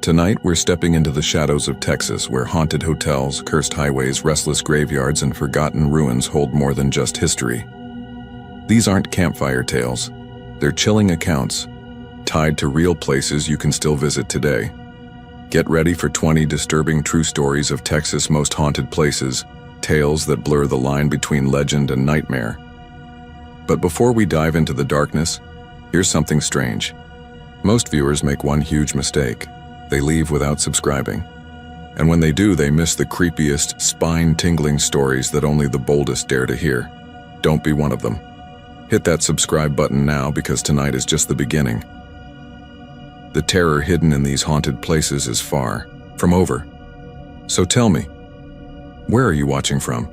Tonight, we're stepping into the shadows of Texas, where haunted hotels, cursed highways, restless graveyards, and forgotten ruins hold more than just history. These aren't campfire tales. They're chilling accounts, tied to real places you can still visit today. Get ready for 20 disturbing true stories of Texas' most haunted places, tales that blur the line between legend and nightmare. But before we dive into the darkness, here's something strange. Most viewers make one huge mistake. They leave without subscribing. And when they do, they miss the creepiest, spine-tingling stories that only the boldest dare to hear. Don't be one of them. Hit that subscribe button now, because tonight is just the beginning. The terror hidden in these haunted places is far from over. So tell me, where are you watching from?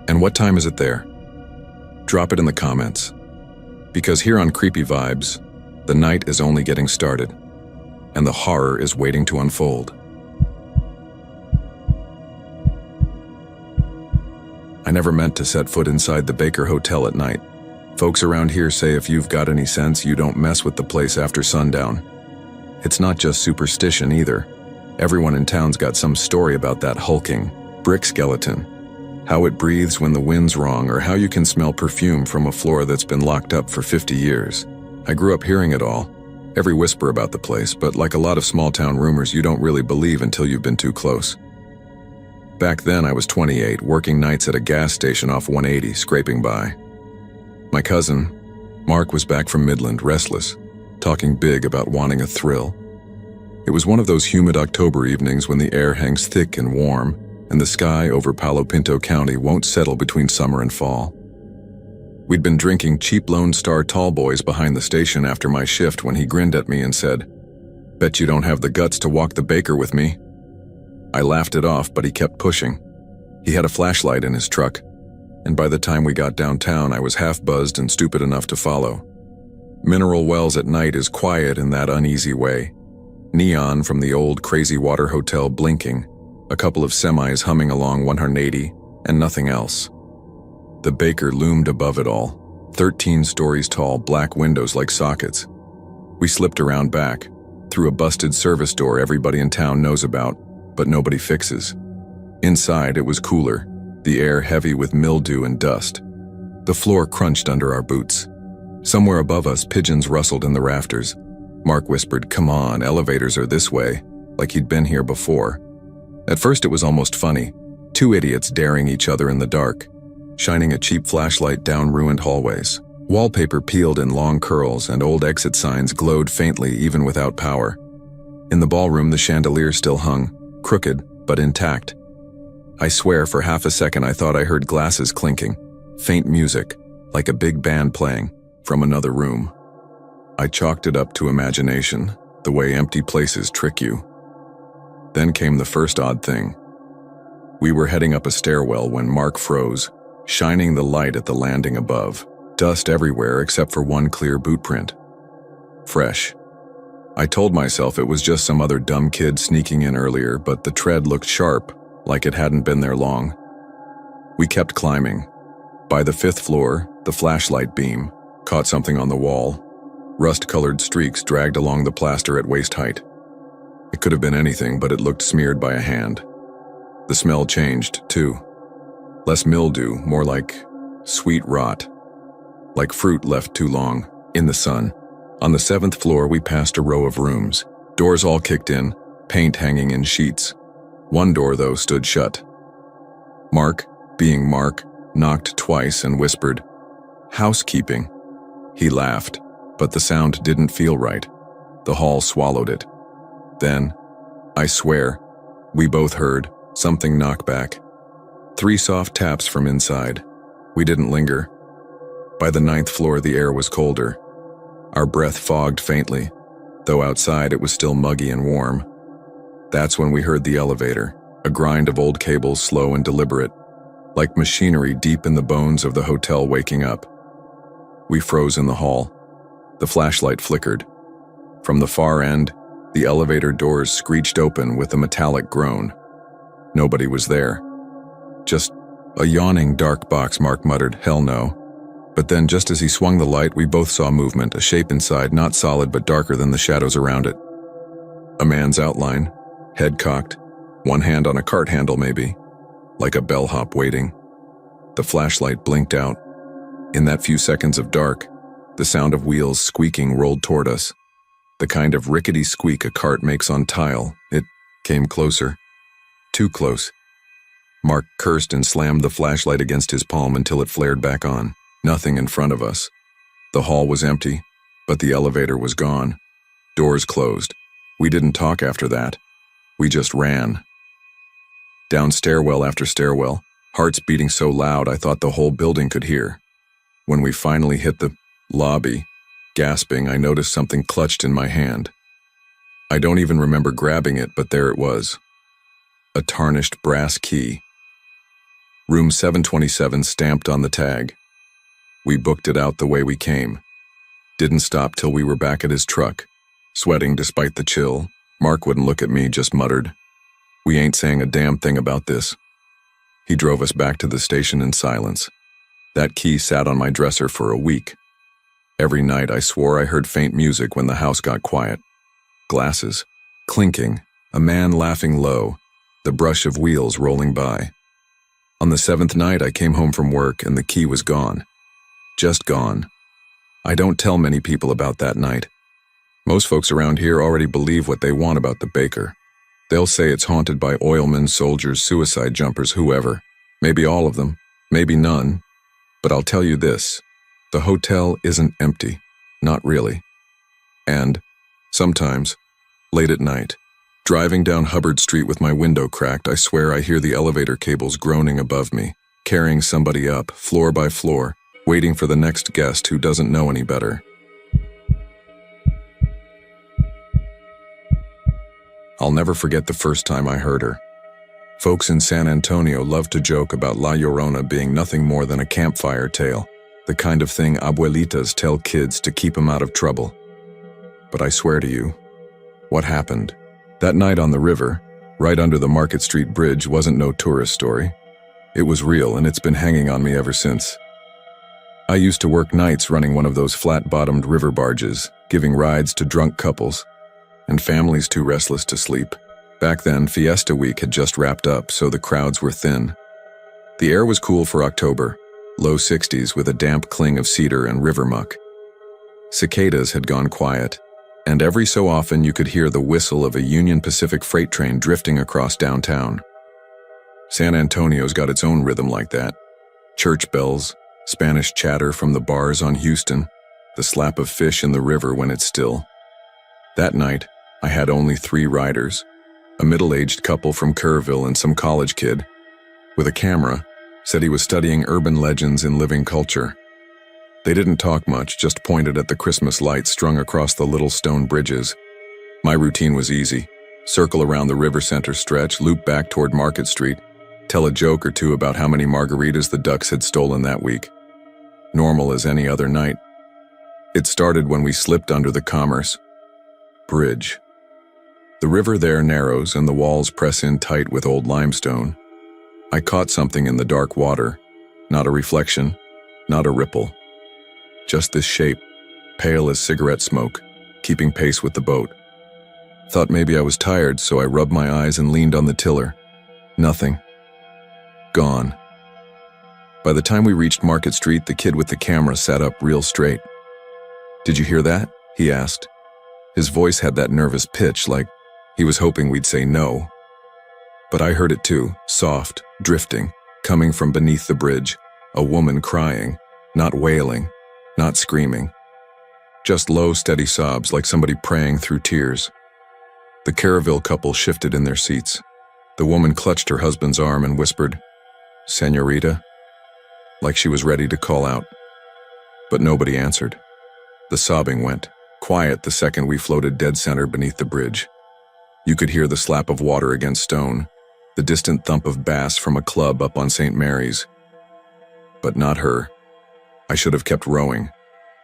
And what time is it there? Drop it in the comments. Because here on Creepy Vibes, the night is only getting started, and the horror is waiting to unfold. I never meant to set foot inside the Baker Hotel at night. Folks around here say if you've got any sense, you don't mess with the place after sundown. It's not just superstition either. Everyone in town's got some story about that hulking brick skeleton. How it breathes when the wind's wrong, or how you can smell perfume from a floor that's been locked up for 50 years. I grew up hearing it all. Every whisper about the place, but like a lot of small-town rumors, you don't really believe until you've been too close. Back then, I was 28, working nights at a gas station off 180, scraping by. My cousin, Mark, was back from Midland, restless, talking big about wanting a thrill. It was one of those humid October evenings when the air hangs thick and warm, and the sky over Palo Pinto County won't settle between summer and fall. We'd been drinking cheap Lone Star tall boys behind the station after my shift when he grinned at me and said, "Bet you don't have the guts to walk the Baker with me." I laughed it off, but he kept pushing. He had a flashlight in his truck, and by the time we got downtown, I was half buzzed and stupid enough to follow. Mineral Wells at night is quiet in that uneasy way. Neon from the old Crazy Water Hotel blinking, a couple of semis humming along 180, and nothing else. The Baker loomed above it all, 13 stories tall, black windows like sockets. We slipped around back, through a busted service door everybody in town knows about, but nobody fixes. Inside, it was cooler, the air heavy with mildew and dust. The floor crunched under our boots. Somewhere above us, pigeons rustled in the rafters. Mark whispered, "Come on, elevators are this way," like he'd been here before. At first it was almost funny, two idiots daring each other in the dark, shining a cheap flashlight down ruined hallways. Wallpaper peeled in long curls, and old exit signs glowed faintly even without power. In the ballroom, the chandelier still hung, crooked but intact. I swear for half a second I thought I heard glasses clinking, faint music, like a big band playing, from another room. I chalked it up to imagination, the way empty places trick you. Then came the first odd thing. We were heading up a stairwell when Mark froze, shining the light at the landing above. Dust everywhere except for one clear boot print. Fresh. I told myself it was just some other dumb kid sneaking in earlier, but the tread looked sharp, like it hadn't been there long. We kept climbing. By the 5th floor, the flashlight beam caught something on the wall. Rust-colored streaks dragged along the plaster at waist height. It could have been anything, but it looked smeared by a hand. The smell changed, too. Less mildew, more like sweet rot. Like fruit left too long, in the sun. On the 7th floor, we passed a row of rooms. Doors all kicked in, paint hanging in sheets. One door, though, stood shut. Mark, being Mark, knocked twice and whispered, "Housekeeping." He laughed, but the sound didn't feel right. The hall swallowed it. Then, I swear, we both heard something knock back. 3 soft taps from inside. We didn't linger. By the 9th floor, the air was colder. Our breath fogged faintly, though outside it was still muggy and warm. That's when we heard the elevator, a grind of old cables, slow and deliberate, like machinery deep in the bones of the hotel waking up. We froze in the hall. The flashlight flickered. From the far end, the elevator doors screeched open with a metallic groan. Nobody was there. Just a yawning dark box, Mark muttered, "Hell no." But then, just as he swung the light, we both saw movement, a shape inside, not solid but darker than the shadows around it. A man's outline, head cocked, one hand on a cart handle maybe, like a bellhop waiting. The flashlight blinked out. In that few seconds of dark, the sound of wheels squeaking rolled toward us. The kind of rickety squeak a cart makes on tile. It came closer. Too close. Mark cursed and slammed the flashlight against his palm until it flared back on. Nothing in front of us. The hall was empty, but the elevator was gone. Doors closed. We didn't talk after that. We just ran. Down stairwell after stairwell, hearts beating so loud I thought the whole building could hear. When we finally hit the lobby, gasping, I noticed something clutched in my hand. I don't even remember grabbing it, but there it was. A tarnished brass key. Room 727 stamped on the tag. We booked it out the way we came. Didn't stop till we were back at his truck. Sweating despite the chill. Mark wouldn't look at me, just muttered, "We ain't saying a damn thing about this." He drove us back to the station in silence. That key sat on my dresser for a week. Every night I swore I heard faint music when the house got quiet. Glasses, clinking, a man laughing low, the brush of wheels rolling by. On the 7th night I came home from work and the key was gone. Just gone. I don't tell many people about that night. Most folks around here already believe what they want about the Baker. They'll say it's haunted by oilmen, soldiers, suicide jumpers, whoever. Maybe all of them, maybe none. But I'll tell you this, the hotel isn't empty. Not really. And, sometimes, late at night, driving down Hubbard Street with my window cracked, I swear I hear the elevator cables groaning above me, carrying somebody up, floor by floor, waiting for the next guest who doesn't know any better. I'll never forget the first time I heard her. Folks in San Antonio love to joke about La Llorona being nothing more than a campfire tale, the kind of thing abuelitas tell kids to keep them out of trouble. But I swear to you, what happened? That night on the river, right under the Market Street Bridge, wasn't no tourist story. It was real, and it's been hanging on me ever since. I used to work nights running one of those flat-bottomed river barges, giving rides to drunk couples and families too restless to sleep. Back then, Fiesta Week had just wrapped up, so the crowds were thin. The air was cool for October, low 60s with a damp cling of cedar and river muck. Cicadas had gone quiet, and every so often you could hear the whistle of a Union Pacific freight train drifting across downtown. San Antonio's got its own rhythm like that. Church bells, Spanish chatter from the bars on Houston, the slap of fish in the river when it's still. That night, I had only 3 riders, a middle-aged couple from Kerrville and some college kid. With a camera, said he was studying urban legends in living culture. They didn't talk much, just pointed at the Christmas lights strung across the little stone bridges. My routine was easy. Circle around the river center stretch, loop back toward Market Street, tell a joke or two about how many margaritas the Ducks had stolen that week. Normal as any other night. It started when we slipped under the Commerce Bridge. The river there narrows and the walls press in tight with old limestone. I caught something in the dark water, not a reflection, not a ripple. Just this shape, pale as cigarette smoke, keeping pace with the boat. Thought maybe I was tired, so I rubbed my eyes and leaned on the tiller. Nothing. Gone. By the time we reached Market Street, the kid with the camera sat up real straight. "Did you hear that?" he asked. His voice had that nervous pitch, like he was hoping we'd say no. But I heard it too, soft, drifting, coming from beneath the bridge, a woman crying, not wailing, not screaming. Just low, steady sobs like somebody praying through tears. The Kerrville couple shifted in their seats. The woman clutched her husband's arm and whispered, "Señorita," like she was ready to call out. But nobody answered. The sobbing went quiet the second we floated dead center beneath the bridge. You could hear the slap of water against stone, the distant thump of bass from a club up on St. Mary's. But not her. I should have kept rowing.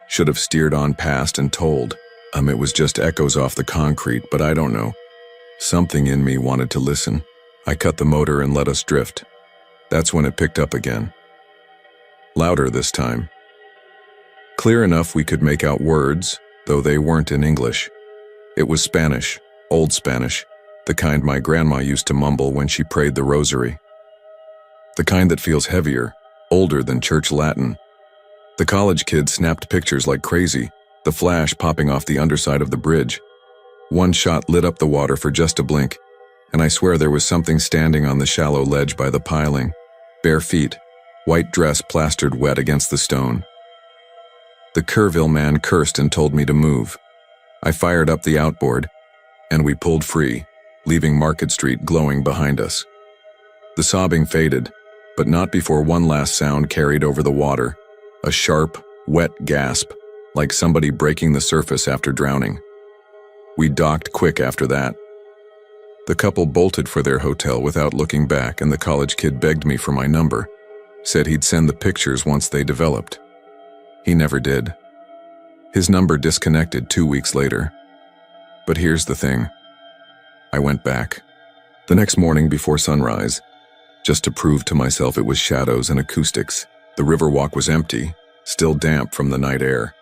Should have steered on past and told. It was just echoes off the concrete, but I don't know. Something in me wanted to listen. I cut the motor and let us drift. That's when it picked up again. Louder this time. Clear enough we could make out words, though they weren't in English. It was Spanish, Old Spanish, the kind my grandma used to mumble when she prayed the rosary. The kind that feels heavier, older than church Latin. The college kids snapped pictures like crazy, the flash popping off the underside of the bridge. One shot lit up the water for just a blink, and I swear there was something standing on the shallow ledge by the piling. Bare feet, white dress plastered wet against the stone. The Kerrville man cursed and told me to move. I fired up the outboard, and we pulled free, leaving Market Street glowing behind us. The sobbing faded, but not before one last sound carried over the water, a sharp, wet gasp, like somebody breaking the surface after drowning. We docked quick after that. The couple bolted for their hotel without looking back, and the college kid begged me for my number, said he'd send the pictures once they developed. He never did. His number disconnected 2 weeks later. But here's the thing. I went back. The next morning before sunrise, just to prove to myself it was shadows and acoustics. The river walk was empty, still damp from the night air.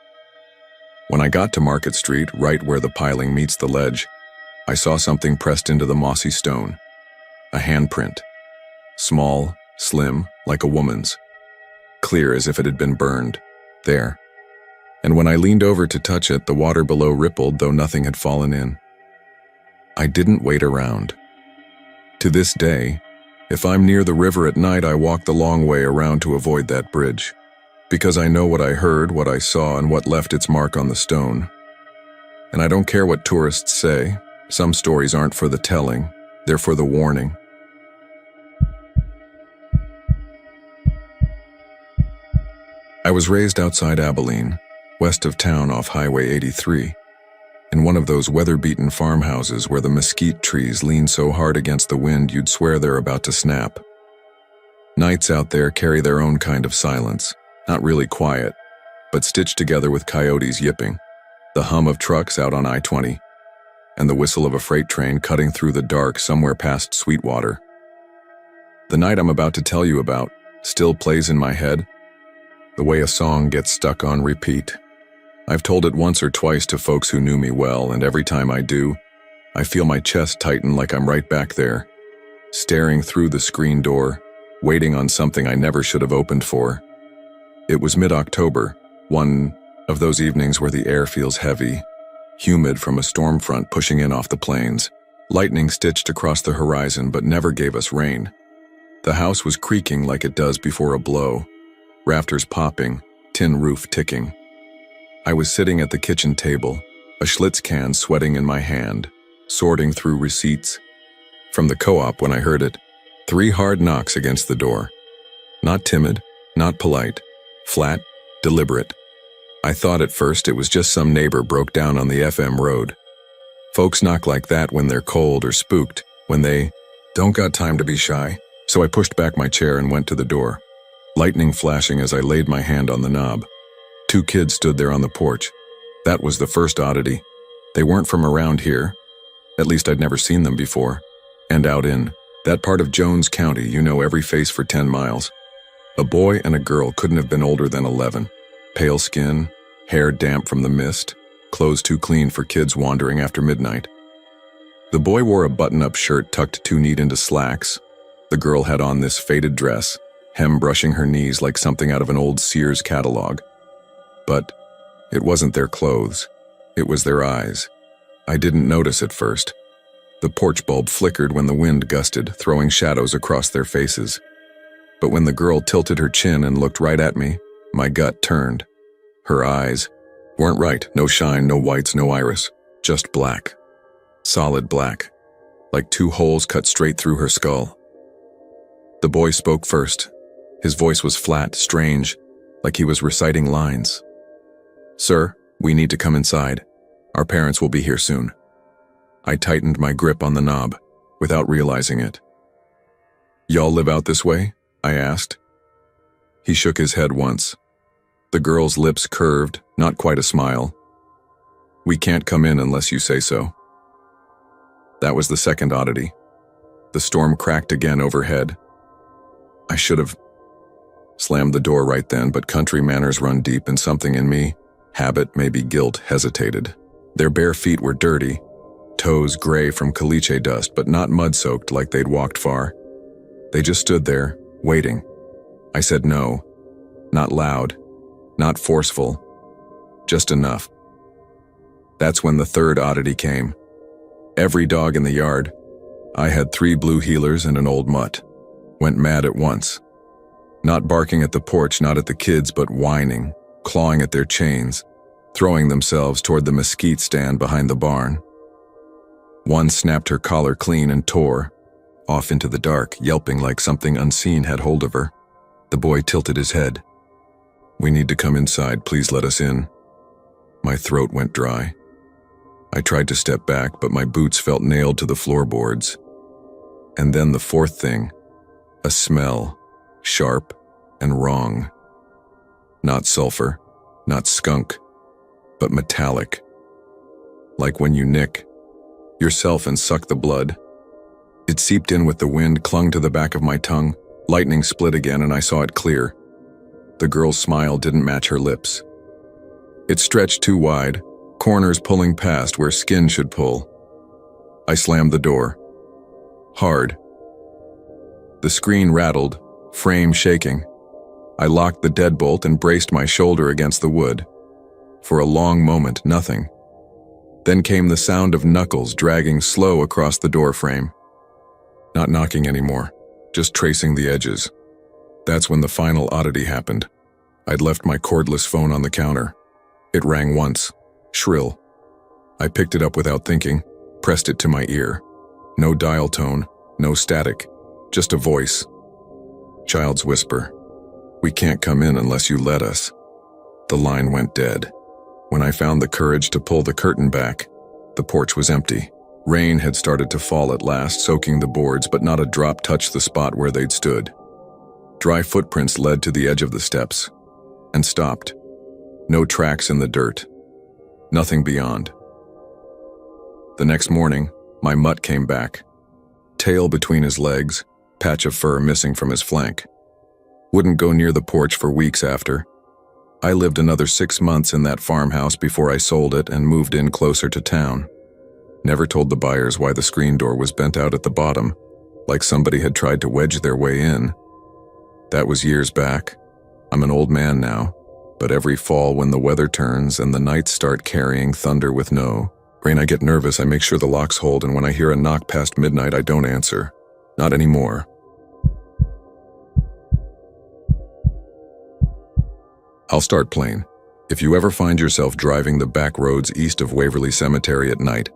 When I got to Market Street, right where the piling meets the ledge, I saw something pressed into the mossy stone. A handprint. Small, slim, like a woman's. Clear as if it had been burned. There. And when I leaned over to touch it, the water below rippled, though nothing had fallen in. I didn't wait around. To this day, if I'm near the river at night, I walk the long way around to avoid that bridge. Because I know what I heard, what I saw, and what left its mark on the stone. And I don't care what tourists say. Some stories aren't for the telling, they're for the warning. I was raised outside Abilene, west of town off Highway 83, in one of those weather-beaten farmhouses where the mesquite trees lean so hard against the wind you'd swear they're about to snap. Nights out there carry their own kind of silence, not really quiet, but stitched together with coyotes yipping, the hum of trucks out on I-20, and the whistle of a freight train cutting through the dark somewhere past Sweetwater. The night I'm about to tell you about still plays in my head, the way a song gets stuck on repeat. I've told it once or twice to folks who knew me well, and every time I do, I feel my chest tighten like I'm right back there, staring through the screen door, waiting on something I never should have opened for. It was mid-October, one of those evenings where the air feels heavy, humid from a storm front pushing in off the plains. Lightning stitched across the horizon but never gave us rain. The house was creaking like it does before a blow, rafters popping, tin roof ticking. I was sitting at the kitchen table, a Schlitz can sweating in my hand, sorting through receipts. From the co-op when I heard it, 3 hard knocks against the door. Not timid, not polite, flat, deliberate. I thought at first it was just some neighbor broke down on the FM road. Folks knock like that when they're cold or spooked, when they don't got time to be shy. So I pushed back my chair and went to the door, lightning flashing as I laid my hand on the knob. 2 kids stood there on the porch. That was the first oddity. They weren't from around here. At least I'd never seen them before. And out in that part of Jones County, you know every face for 10 miles. A boy and a girl couldn't have been older than 11. Pale skin, hair damp from the mist, clothes too clean for kids wandering after midnight. The boy wore a button-up shirt tucked too neat into slacks. The girl had on this faded dress, hem brushing her knees like something out of an old Sears catalog. But it wasn't their clothes. It was their eyes. I didn't notice at first. The porch bulb flickered when the wind gusted, throwing shadows across their faces. But when the girl tilted her chin and looked right at me, my gut turned. Her eyes weren't right. No shine, no whites, no iris. Just black. Solid black. Like 2 holes cut straight through her skull. The boy spoke first. His voice was flat, strange, like he was reciting lines. "Sir, we need to come inside. Our parents will be here soon." I tightened my grip on the knob, without realizing it. "Y'all live out this way?" I asked. He shook his head once. The girl's lips curved, not quite a smile. "We can't come in unless you say so." That was the second oddity. The storm cracked again overhead. I should have slammed the door right then, but country manners run deep, and something in me, habit, maybe guilt, hesitated. Their bare feet were dirty, toes gray from caliche dust but not mud-soaked like they'd walked far. They just stood there, waiting. I said no. Not loud, not forceful, just enough. That's when the third oddity came. Every dog in the yard, I had 3 blue heelers and an old mutt, went mad at once. Not barking at the porch, not at the kids, but whining, clawing at their chains, throwing themselves toward the mesquite stand behind the barn. One snapped her collar clean and tore, off into the dark, yelping like something unseen had hold of her. The boy tilted his head. "We need to come inside, please let us in." My throat went dry. I tried to step back, but my boots felt nailed to the floorboards. And then the fourth thing, a smell, sharp and wrong. Not sulfur, not skunk, but metallic. Like when you nick yourself and suck the blood. It seeped in with the wind, clung to the back of my tongue. Lightning split again and I saw it clear. The girl's smile didn't match her lips. It stretched too wide, corners pulling past where skin should pull. I slammed the door. Hard. The screen rattled, frame shaking. I locked the deadbolt and braced my shoulder against the wood. For a long moment, nothing. Then came the sound of knuckles dragging slow across the door frame. Not knocking anymore, just tracing the edges. That's when the final oddity happened. I'd left my cordless phone on the counter. It rang once, shrill. I picked it up without thinking, pressed it to my ear. No dial tone, no static, just a voice. Child's whisper. "We can't come in unless you let us." The line went dead. When I found the courage to pull the curtain back, the porch was empty. Rain had started to fall at last, soaking the boards, but not a drop touched the spot where they'd stood. Dry footprints led to the edge of the steps, and stopped. No tracks in the dirt. Nothing beyond. The next morning, my mutt came back. Tail between his legs, patch of fur missing from his flank. Wouldn't go near the porch for weeks after. I lived another 6 months in that farmhouse before I sold it and moved in closer to town. Never told the buyers why the screen door was bent out at the bottom, like somebody had tried to wedge their way in. That was years back. I'm an old man now, but every fall when the weather turns and the nights start carrying thunder with no rain, I get nervous. I make sure the locks hold, and when I hear a knock past midnight, I don't answer. Not anymore. I'll start plain. If you ever find yourself driving the back roads east of Waverly Cemetery at night,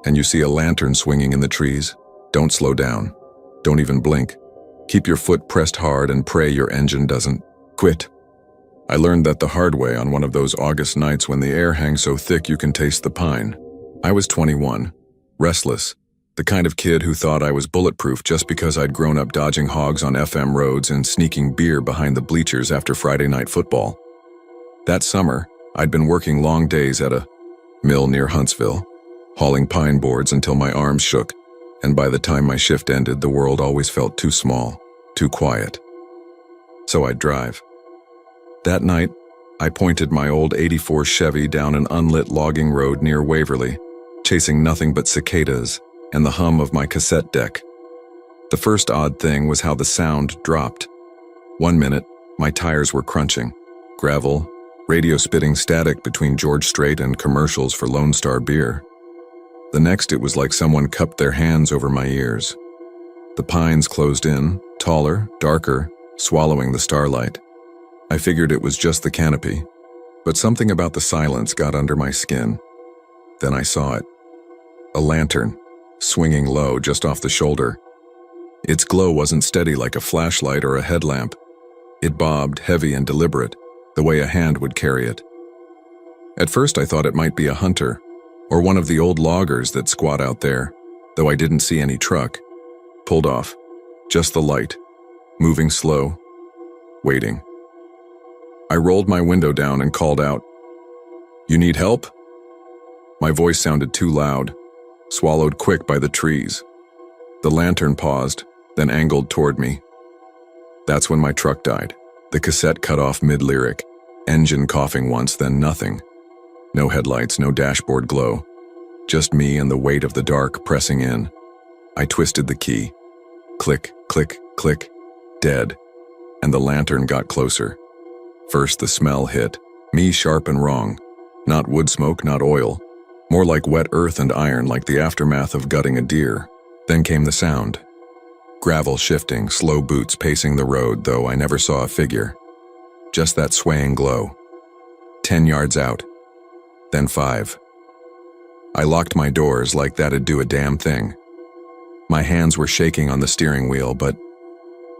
and you see a lantern swinging in the trees, don't slow down. Don't even blink. Keep your foot pressed hard and pray your engine doesn't quit. I learned that the hard way on one of those August nights when the air hangs so thick you can taste the pine. I was 21, restless, the kind of kid who thought I was bulletproof just because I'd grown up dodging hogs on FM roads and sneaking beer behind the bleachers after Friday night football. That summer, I'd been working long days at a mill near Huntsville, hauling pine boards until my arms shook, and by the time my shift ended, the world always felt too small, too quiet. So I'd drive. That night, I pointed my old '84 Chevy down an unlit logging road near Waverly, chasing nothing but cicadas and the hum of my cassette deck. The first odd thing was how the sound dropped. 1 minute, my tires were crunching, gravel, radio spitting static between George Strait and commercials for Lone Star beer. The next, it was like someone cupped their hands over my ears. The pines closed in, taller, darker, swallowing the starlight. I figured it was just the canopy, but something about the silence got under my skin. Then I saw it. A lantern, swinging low just off the shoulder. Its glow wasn't steady like a flashlight or a headlamp. It bobbed, heavy and deliberate, the way a hand would carry it. At first I thought it might be a hunter, or one of the old loggers that squat out there, though I didn't see any truck. Pulled off. Just the light. Moving slow. Waiting. I rolled my window down and called out, "You need help?" My voice sounded too loud, swallowed quick by the trees. The lantern paused, then angled toward me. That's when my truck died. The cassette cut off mid-lyric, engine coughing once, then nothing. No headlights, no dashboard glow. Just me and the weight of the dark pressing in. I twisted the key. Click, click, click. Dead. And the lantern got closer. First the smell hit. Me sharp and wrong. Not wood smoke, not oil. More like wet earth and iron, like the aftermath of gutting a deer. Then came the sound. Gravel shifting, slow boots pacing the road, though I never saw a figure. Just that swaying glow. 10 yards out. Then 5. I locked my doors like that'd do a damn thing. My hands were shaking on the steering wheel, but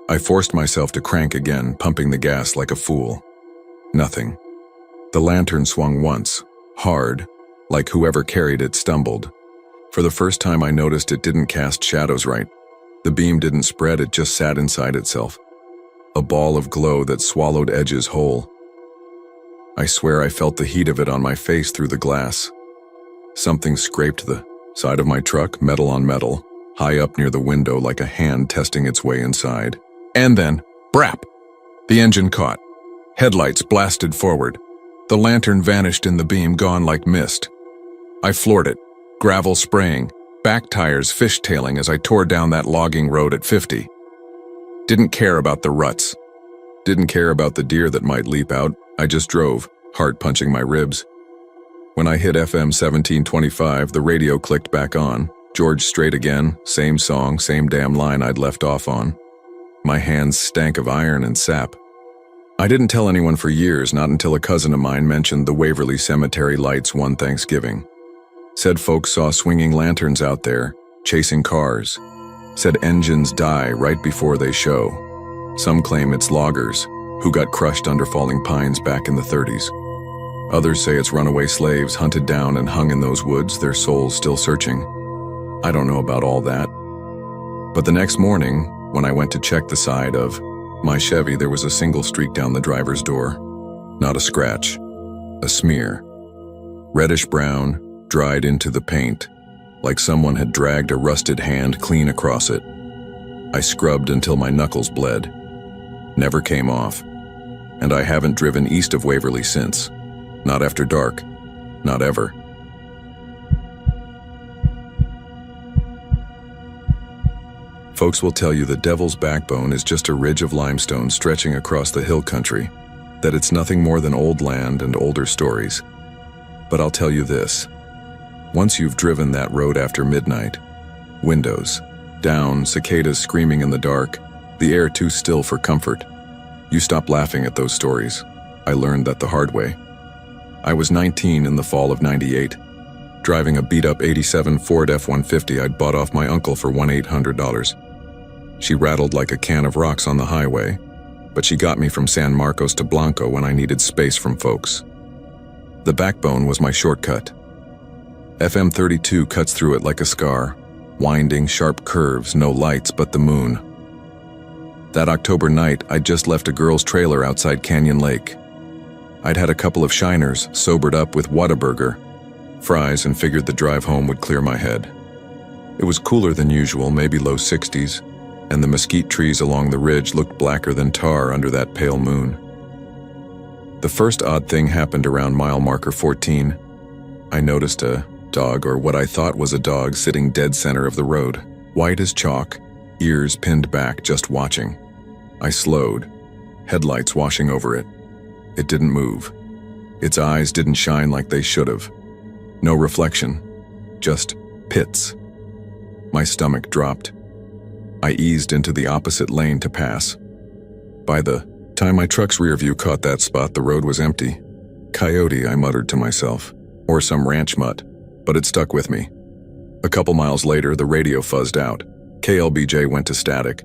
I forced myself to crank again, pumping the gas like a fool. Nothing. The lantern swung once, hard, like whoever carried it stumbled. For the first time I noticed it didn't cast shadows right. The beam didn't spread, it just sat inside itself. A ball of glow that swallowed edges whole. I swear I felt the heat of it on my face through the glass. Something scraped the side of my truck, metal on metal, high up near the window like a hand testing its way inside. And then, brap! The engine caught. Headlights blasted forward. The lantern vanished in the beam, gone like mist. I floored it, gravel spraying, back tires fishtailing as I tore down that logging road at 50. Didn't care about the ruts. Didn't care about the deer that might leap out. I just drove, heart punching my ribs. When I hit FM 1725, the radio clicked back on. George Strait again, same song, same damn line I'd left off on. My hands stank of iron and sap. I didn't tell anyone for years, not until a cousin of mine mentioned the Waverly Cemetery lights one Thanksgiving. Said folks saw swinging lanterns out there, chasing cars. Said engines die right before they show. Some claim it's loggers, who got crushed under falling pines back in the 30s. Others say it's runaway slaves hunted down and hung in those woods, their souls still searching. I don't know about all that. But the next morning, when I went to check the side of my Chevy, there was a single streak down the driver's door. Not a scratch. A smear. Reddish-brown, dried into the paint, like someone had dragged a rusted hand clean across it. I scrubbed until my knuckles bled. Never came off. And I haven't driven east of Waverly since. Not after dark. Not ever. Folks will tell you the Devil's Backbone is just a ridge of limestone stretching across the hill country, that it's nothing more than old land and older stories. But I'll tell you this. Once you've driven that road after midnight, windows down, cicadas screaming in the dark, the air too still for comfort, you stop laughing at those stories. I learned that the hard way. I was 19 in the fall of '98, driving a beat-up '87 Ford F-150 I'd bought off my uncle for $1,800. She rattled like a can of rocks on the highway, but she got me from San Marcos to Blanco when I needed space from folks. The Backbone was my shortcut. FM 32 cuts through it like a scar, winding, sharp curves, no lights but the moon. That October night, I'd just left a girl's trailer outside Canyon Lake. I'd had a couple of shiners, sobered up with Whataburger, fries, and figured the drive home would clear my head. It was cooler than usual, maybe low 60s, and the mesquite trees along the ridge looked blacker than tar under that pale moon. The first odd thing happened around mile marker 14. I noticed a dog, or what I thought was a dog, sitting dead center of the road, white as chalk, ears pinned back, just watching. I slowed, headlights washing over it. It didn't move. Its eyes didn't shine like they should have. No reflection, just pits. My stomach dropped. I eased into the opposite lane to pass. By the time my truck's rear view caught that spot, the road was empty. Coyote, I muttered to myself, or some ranch mutt, but it stuck with me. A couple miles later, the radio fuzzed out. KLBJ went to static.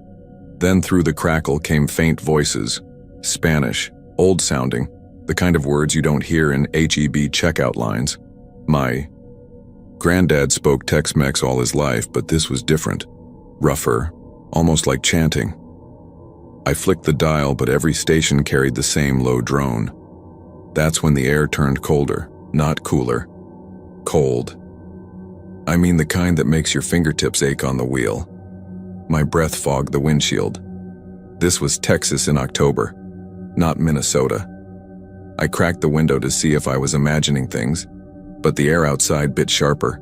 Then through the crackle came faint voices, Spanish, old-sounding, the kind of words you don't hear in HEB checkout lines. My granddad spoke Tex-Mex all his life, but this was different, rougher, almost like chanting. I flicked the dial, but every station carried the same low drone. That's when the air turned colder, not cooler. Cold. I mean the kind that makes your fingertips ache on the wheel. My breath fogged the windshield. This was Texas in October, not Minnesota. I cracked the window to see if I was imagining things, but the air outside bit sharper.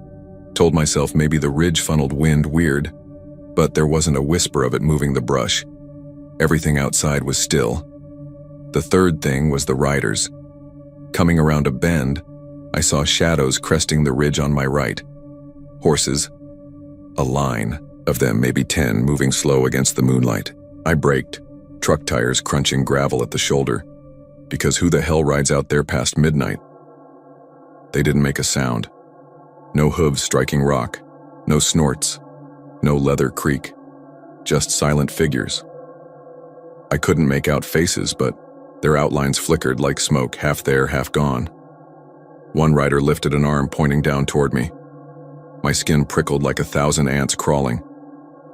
Told myself maybe the ridge funneled wind weird, but there wasn't a whisper of it moving the brush. Everything outside was still. The third thing was the riders. Coming around a bend, I saw shadows cresting the ridge on my right. Horses. A line of them, maybe 10, moving slow against the moonlight. I braked, truck tires crunching gravel at the shoulder, because who the hell rides out there past midnight? They didn't make a sound. No hooves striking rock, no snorts, no leather creak, just silent figures. I couldn't make out faces, but their outlines flickered like smoke, half there, half gone. One rider lifted an arm pointing down toward me. My skin prickled like 1,000 ants crawling.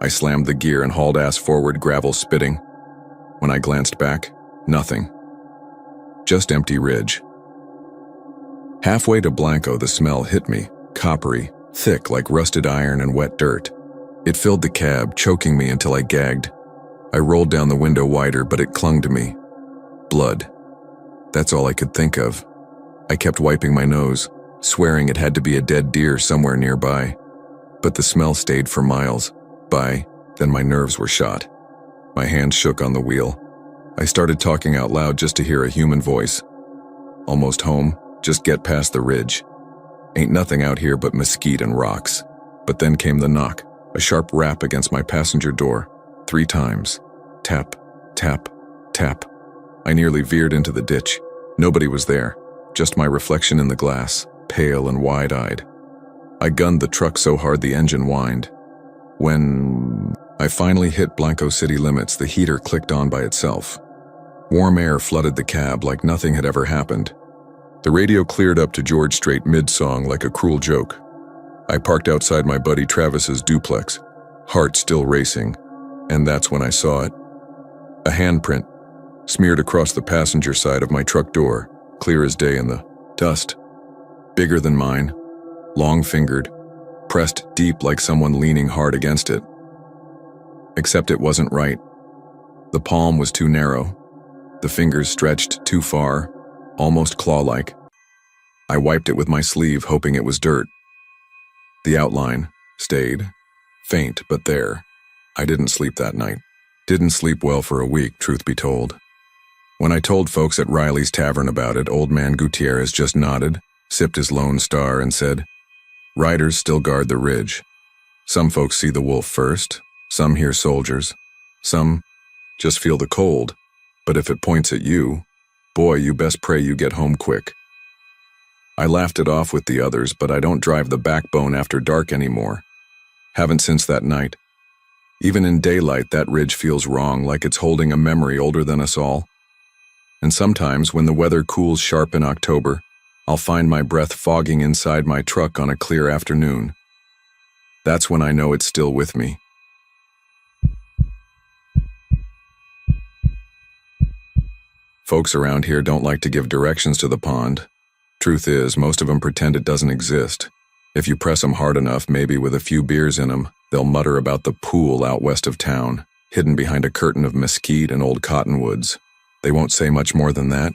I slammed the gear and hauled ass forward, gravel spitting. When I glanced back, nothing. Just empty ridge. Halfway to Blanco, the smell hit me, coppery, thick like rusted iron and wet dirt. It filled the cab, choking me until I gagged. I rolled down the window wider, but it clung to me. Blood. That's all I could think of. I kept wiping my nose, swearing it had to be a dead deer somewhere nearby. But the smell stayed for miles. Then my nerves were shot. My hands shook on the wheel. I started talking out loud just to hear a human voice. Almost home, just get past the ridge. Ain't nothing out here but mesquite and rocks. But then came the knock, a sharp rap against my passenger door, 3 times. Tap, tap, tap. I nearly veered into the ditch. Nobody was there, just my reflection in the glass, pale and wide-eyed. I gunned the truck so hard the engine whined. When I finally hit Blanco city limits, the heater clicked on by itself. Warm air flooded the cab like nothing had ever happened. The radio cleared up to George Strait mid-song like a cruel joke. I parked outside my buddy Travis's duplex, heart still racing, and that's when I saw it. A handprint, smeared across the passenger side of my truck door, clear as day in the dust. Bigger than mine, long-fingered, pressed deep like someone leaning hard against it. Except it wasn't right. The palm was too narrow. The fingers stretched too far, almost claw-like. I wiped it with my sleeve, hoping it was dirt. The outline stayed, faint but there. I didn't sleep that night. Didn't sleep well for a week, truth be told. When I told folks at Riley's Tavern about it, old man Gutierrez just nodded, sipped his Lone Star, and said, "Riders still guard the ridge. Some folks see the wolf first, some hear soldiers, some just feel the cold, but if it points at you, boy, you best pray you get home quick." I laughed it off with the others, but I don't drive the Backbone after dark anymore. Haven't since that night. Even in daylight, that ridge feels wrong, like it's holding a memory older than us all. And sometimes, when the weather cools sharp in October, I'll find my breath fogging inside my truck on a clear afternoon. That's when I know it's still with me. Folks around here don't like to give directions to the pond. Truth is, most of them pretend it doesn't exist. If you press them hard enough, maybe with a few beers in them, they'll mutter about the pool out west of town, hidden behind a curtain of mesquite and old cottonwoods. They won't say much more than that,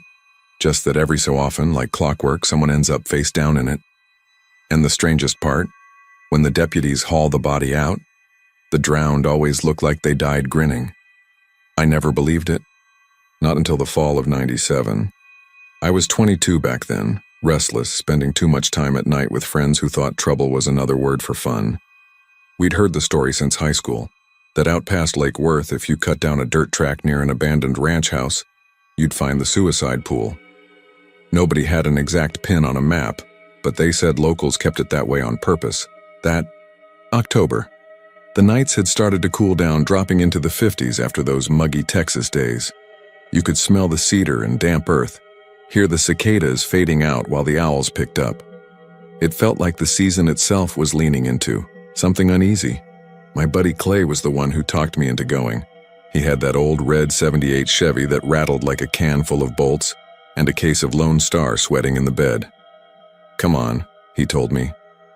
just that every so often, like clockwork, someone ends up face down in it. And the strangest part, when the deputies haul the body out, the drowned always look like they died grinning. I never believed it. Not until the fall of '97. I was 22 back then, restless, spending too much time at night with friends who thought trouble was another word for fun. We'd heard the story since high school, that out past Lake Worth, if you cut down a dirt track near an abandoned ranch house, you'd find the suicide pool. Nobody had an exact pin on a map, but they said locals kept it that way on purpose. That October. The nights had started to cool down, dropping into the 50s after those muggy Texas days. You could smell the cedar and damp earth, hear the cicadas fading out while the owls picked up. It felt like the season itself was leaning into something uneasy. My buddy Clay was the one who talked me into going. He had that old red '78 Chevy that rattled like a can full of bolts, and a case of Lone Star sweating in the bed. "Come on," he told me.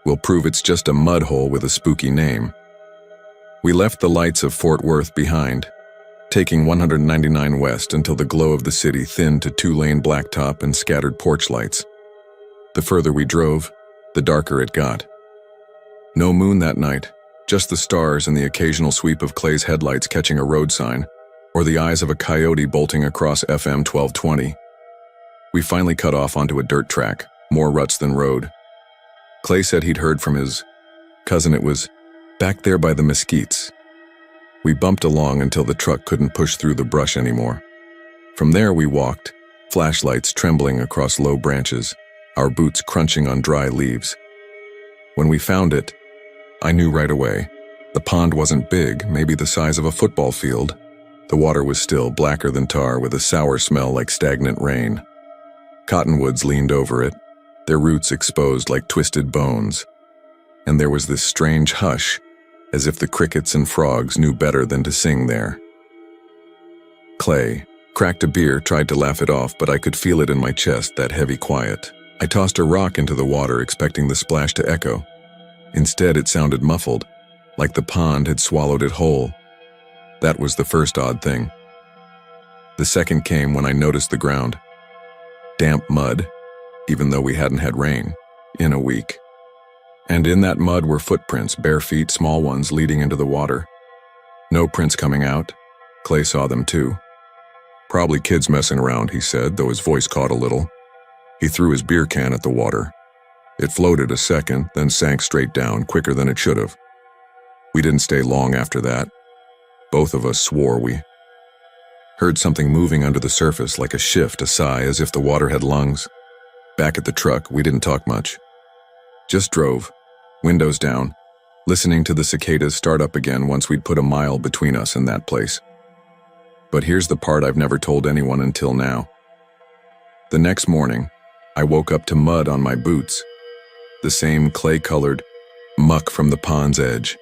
"We'll prove it's just a mud hole with a spooky name." We left the lights of Fort Worth behind, taking 199 west until the glow of the city thinned to 2-lane blacktop and scattered porch lights. The further we drove, the darker it got. No moon that night, just the stars and the occasional sweep of Clay's headlights catching a road sign, or the eyes of a coyote bolting across FM 1220. We finally cut off onto a dirt track, more ruts than road. Clay said he'd heard from his cousin it was back there by the mesquites. We bumped along until the truck couldn't push through the brush anymore. From there we walked, flashlights trembling across low branches, our boots crunching on dry leaves. When we found it, I knew right away. The pond wasn't big, maybe the size of a football field. The water was still blacker than tar with a sour smell like stagnant rain. Cottonwoods leaned over it, their roots exposed like twisted bones. And there was this strange hush, as if the crickets and frogs knew better than to sing there. Clay cracked a beer, tried to laugh it off, but I could feel it in my chest, that heavy quiet. I tossed a rock into the water, expecting the splash to echo. Instead, it sounded muffled, like the pond had swallowed it whole. That was the first odd thing. The second came when I noticed the ground. Damp mud, even though we hadn't had rain in a week. And in that mud were footprints, bare feet, small ones leading into the water. No prints coming out. Clay saw them too. Probably kids messing around, he said, though his voice caught a little. He threw his beer can at the water. It floated a second, then sank straight down, quicker than it should have. We didn't stay long after that. Both of us swore we heard something moving under the surface, like a shift, a sigh, as if the water had lungs. Back at the truck, we didn't talk much. Just drove, windows down, listening to the cicadas start up again once we'd put a mile between us and that place. But here's the part I've never told anyone until now. The next morning, I woke up to mud on my boots, the same clay-colored muck from the pond's edge.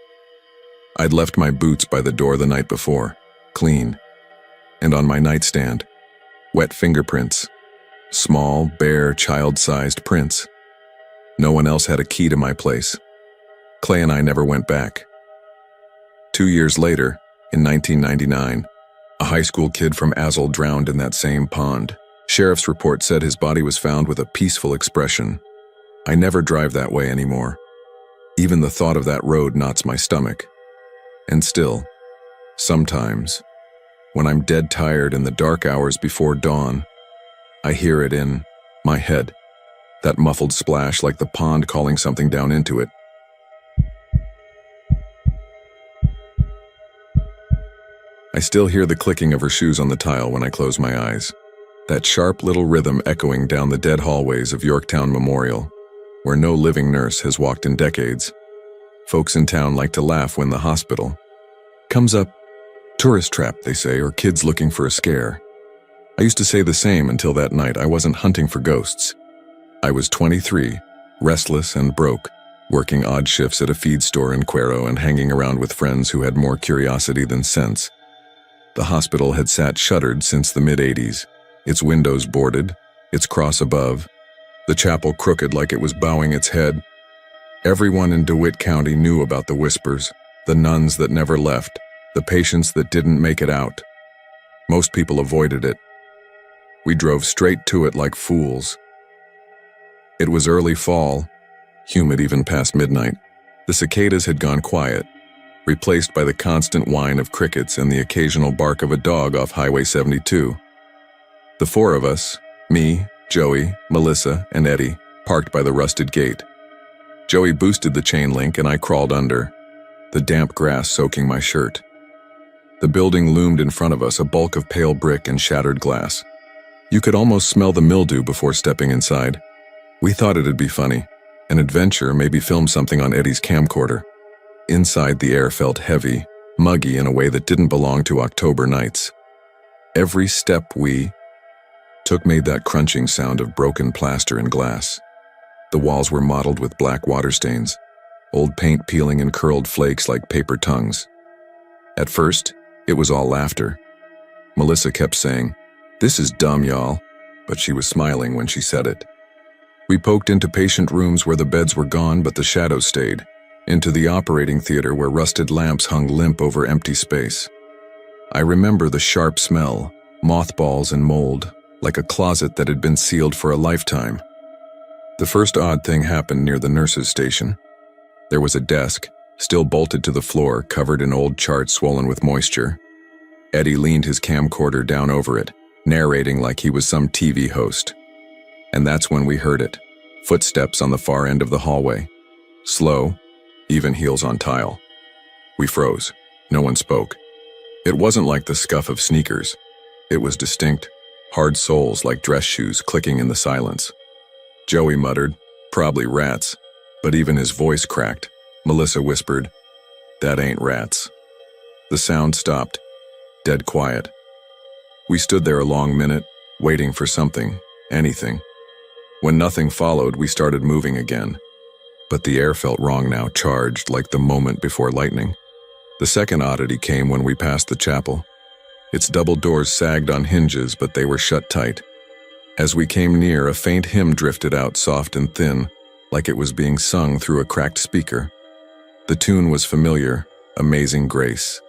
I'd left my boots by the door the night before, clean, and on my nightstand, wet fingerprints, small, bare, child-sized prints. No one else had a key to my place. Clay and I never went back. 2 years later, in 1999, a high school kid from Azle drowned in that same pond. Sheriff's report said his body was found with a peaceful expression. I never drive that way anymore. Even the thought of that road knots my stomach. And still, sometimes, when I'm dead tired in the dark hours before dawn, I hear it in my head, that muffled splash like the pond calling something down into it. I still hear the clicking of her shoes on the tile when I close my eyes. That sharp little rhythm echoing down the dead hallways of Yorktown Memorial, where no living nurse has walked in decades. Folks in town like to laugh when the hospital comes up. Tourist trap, they say, or kids looking for a scare. I used to say the same until that night. I wasn't hunting for ghosts. I was 23, restless and broke, working odd shifts at a feed store in Cuero and hanging around with friends who had more curiosity than sense. The hospital had sat shuttered since the mid-'80s, its windows boarded, its cross above, the chapel crooked like it was bowing its head. Everyone in DeWitt County knew about the whispers, the nuns that never left, the patients that didn't make it out. Most people avoided it. We drove straight to it like fools. It was early fall, humid even past midnight. The cicadas had gone quiet, replaced by the constant whine of crickets and the occasional bark of a dog off Highway 72. The four of us, me, Joey, Melissa, and Eddie, parked by the rusted gate. Joey boosted the chain link and I crawled under, the damp grass soaking my shirt. The building loomed in front of us, a bulk of pale brick and shattered glass. You could almost smell the mildew before stepping inside. We thought it'd be funny, an adventure, maybe film something on Eddie's camcorder. Inside, the air felt heavy, muggy in a way that didn't belong to October nights. Every step we took made that crunching sound of broken plaster and glass. The walls were mottled with black water stains, old paint peeling in curled flakes like paper tongues. At first, it was all laughter. Melissa kept saying, "This is dumb, y'all," but she was smiling when she said it. We poked into patient rooms where the beds were gone but the shadows stayed, into the operating theater where rusted lamps hung limp over empty space. I remember the sharp smell, mothballs and mold, like a closet that had been sealed for a lifetime. The first odd thing happened near the nurses' station. There was a desk, still bolted to the floor, covered in old charts swollen with moisture. Eddie leaned his camcorder down over it, narrating like he was some TV host. And that's when we heard it. Footsteps on the far end of the hallway. Slow, even heels on tile. We froze. No one spoke. It wasn't like the scuff of sneakers. It was distinct, hard soles like dress shoes clicking in the silence. Joey muttered, "Probably rats," but even his voice cracked. Melissa whispered, "That ain't rats." The sound stopped, dead quiet. We stood there a long minute, waiting for something, anything. When nothing followed, we started moving again. But the air felt wrong now, charged like the moment before lightning. The second oddity came when we passed the chapel. Its double doors sagged on hinges, but they were shut tight. As we came near, a faint hymn drifted out, soft and thin, like it was being sung through a cracked speaker. The tune was familiar, Amazing Grace.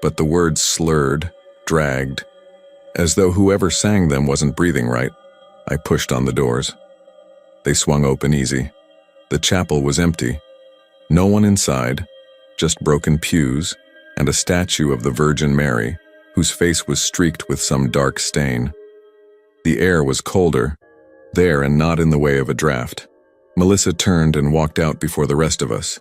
But the words slurred, dragged, as though whoever sang them wasn't breathing right. I pushed on the doors. They swung open easy. The chapel was empty. No one inside, just broken pews and a statue of the Virgin Mary, whose face was streaked with some dark stain. The air was colder, there and not in the way of a draft. Melissa turned and walked out before the rest of us.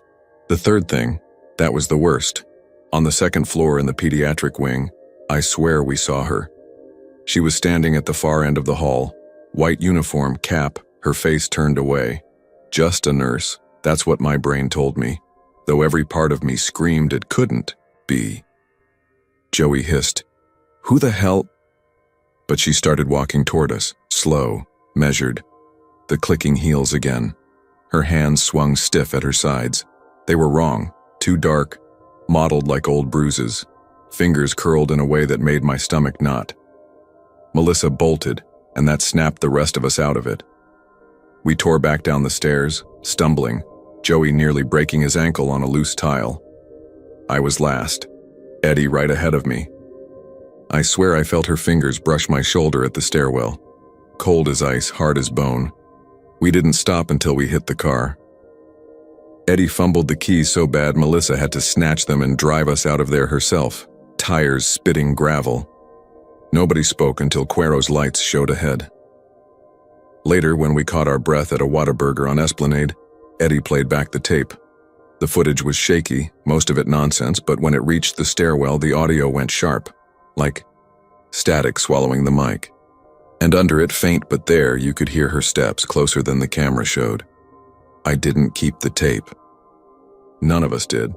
The third thing, that was the worst. On the second floor in the pediatric wing, I swear we saw her. She was standing at the far end of the hall, white uniform, cap, her face turned away. Just a nurse, that's what my brain told me, though every part of me screamed it couldn't be. Joey hissed, "Who the hell?" But she started walking toward us, slow, measured. The clicking heels again. Her hands swung stiff at her sides. They were wrong, too dark, mottled like old bruises. Fingers curled in a way that made my stomach knot. Melissa bolted, and that snapped the rest of us out of it. We tore back down the stairs, stumbling, Joey nearly breaking his ankle on a loose tile. I was last, Eddie right ahead of me. I swear I felt her fingers brush my shoulder at the stairwell. Cold as ice, hard as bone. We didn't stop until we hit the car. Eddie fumbled the keys so bad Melissa had to snatch them and drive us out of there herself, tires spitting gravel. Nobody spoke until Cuero's lights showed ahead. Later, when we caught our breath at a Whataburger on Esplanade, Eddie played back the tape. The footage was shaky, most of it nonsense, but when it reached the stairwell, the audio went sharp, like static swallowing the mic. And under it, faint but there, you could hear her steps closer than the camera showed. I didn't keep the tape. None of us did.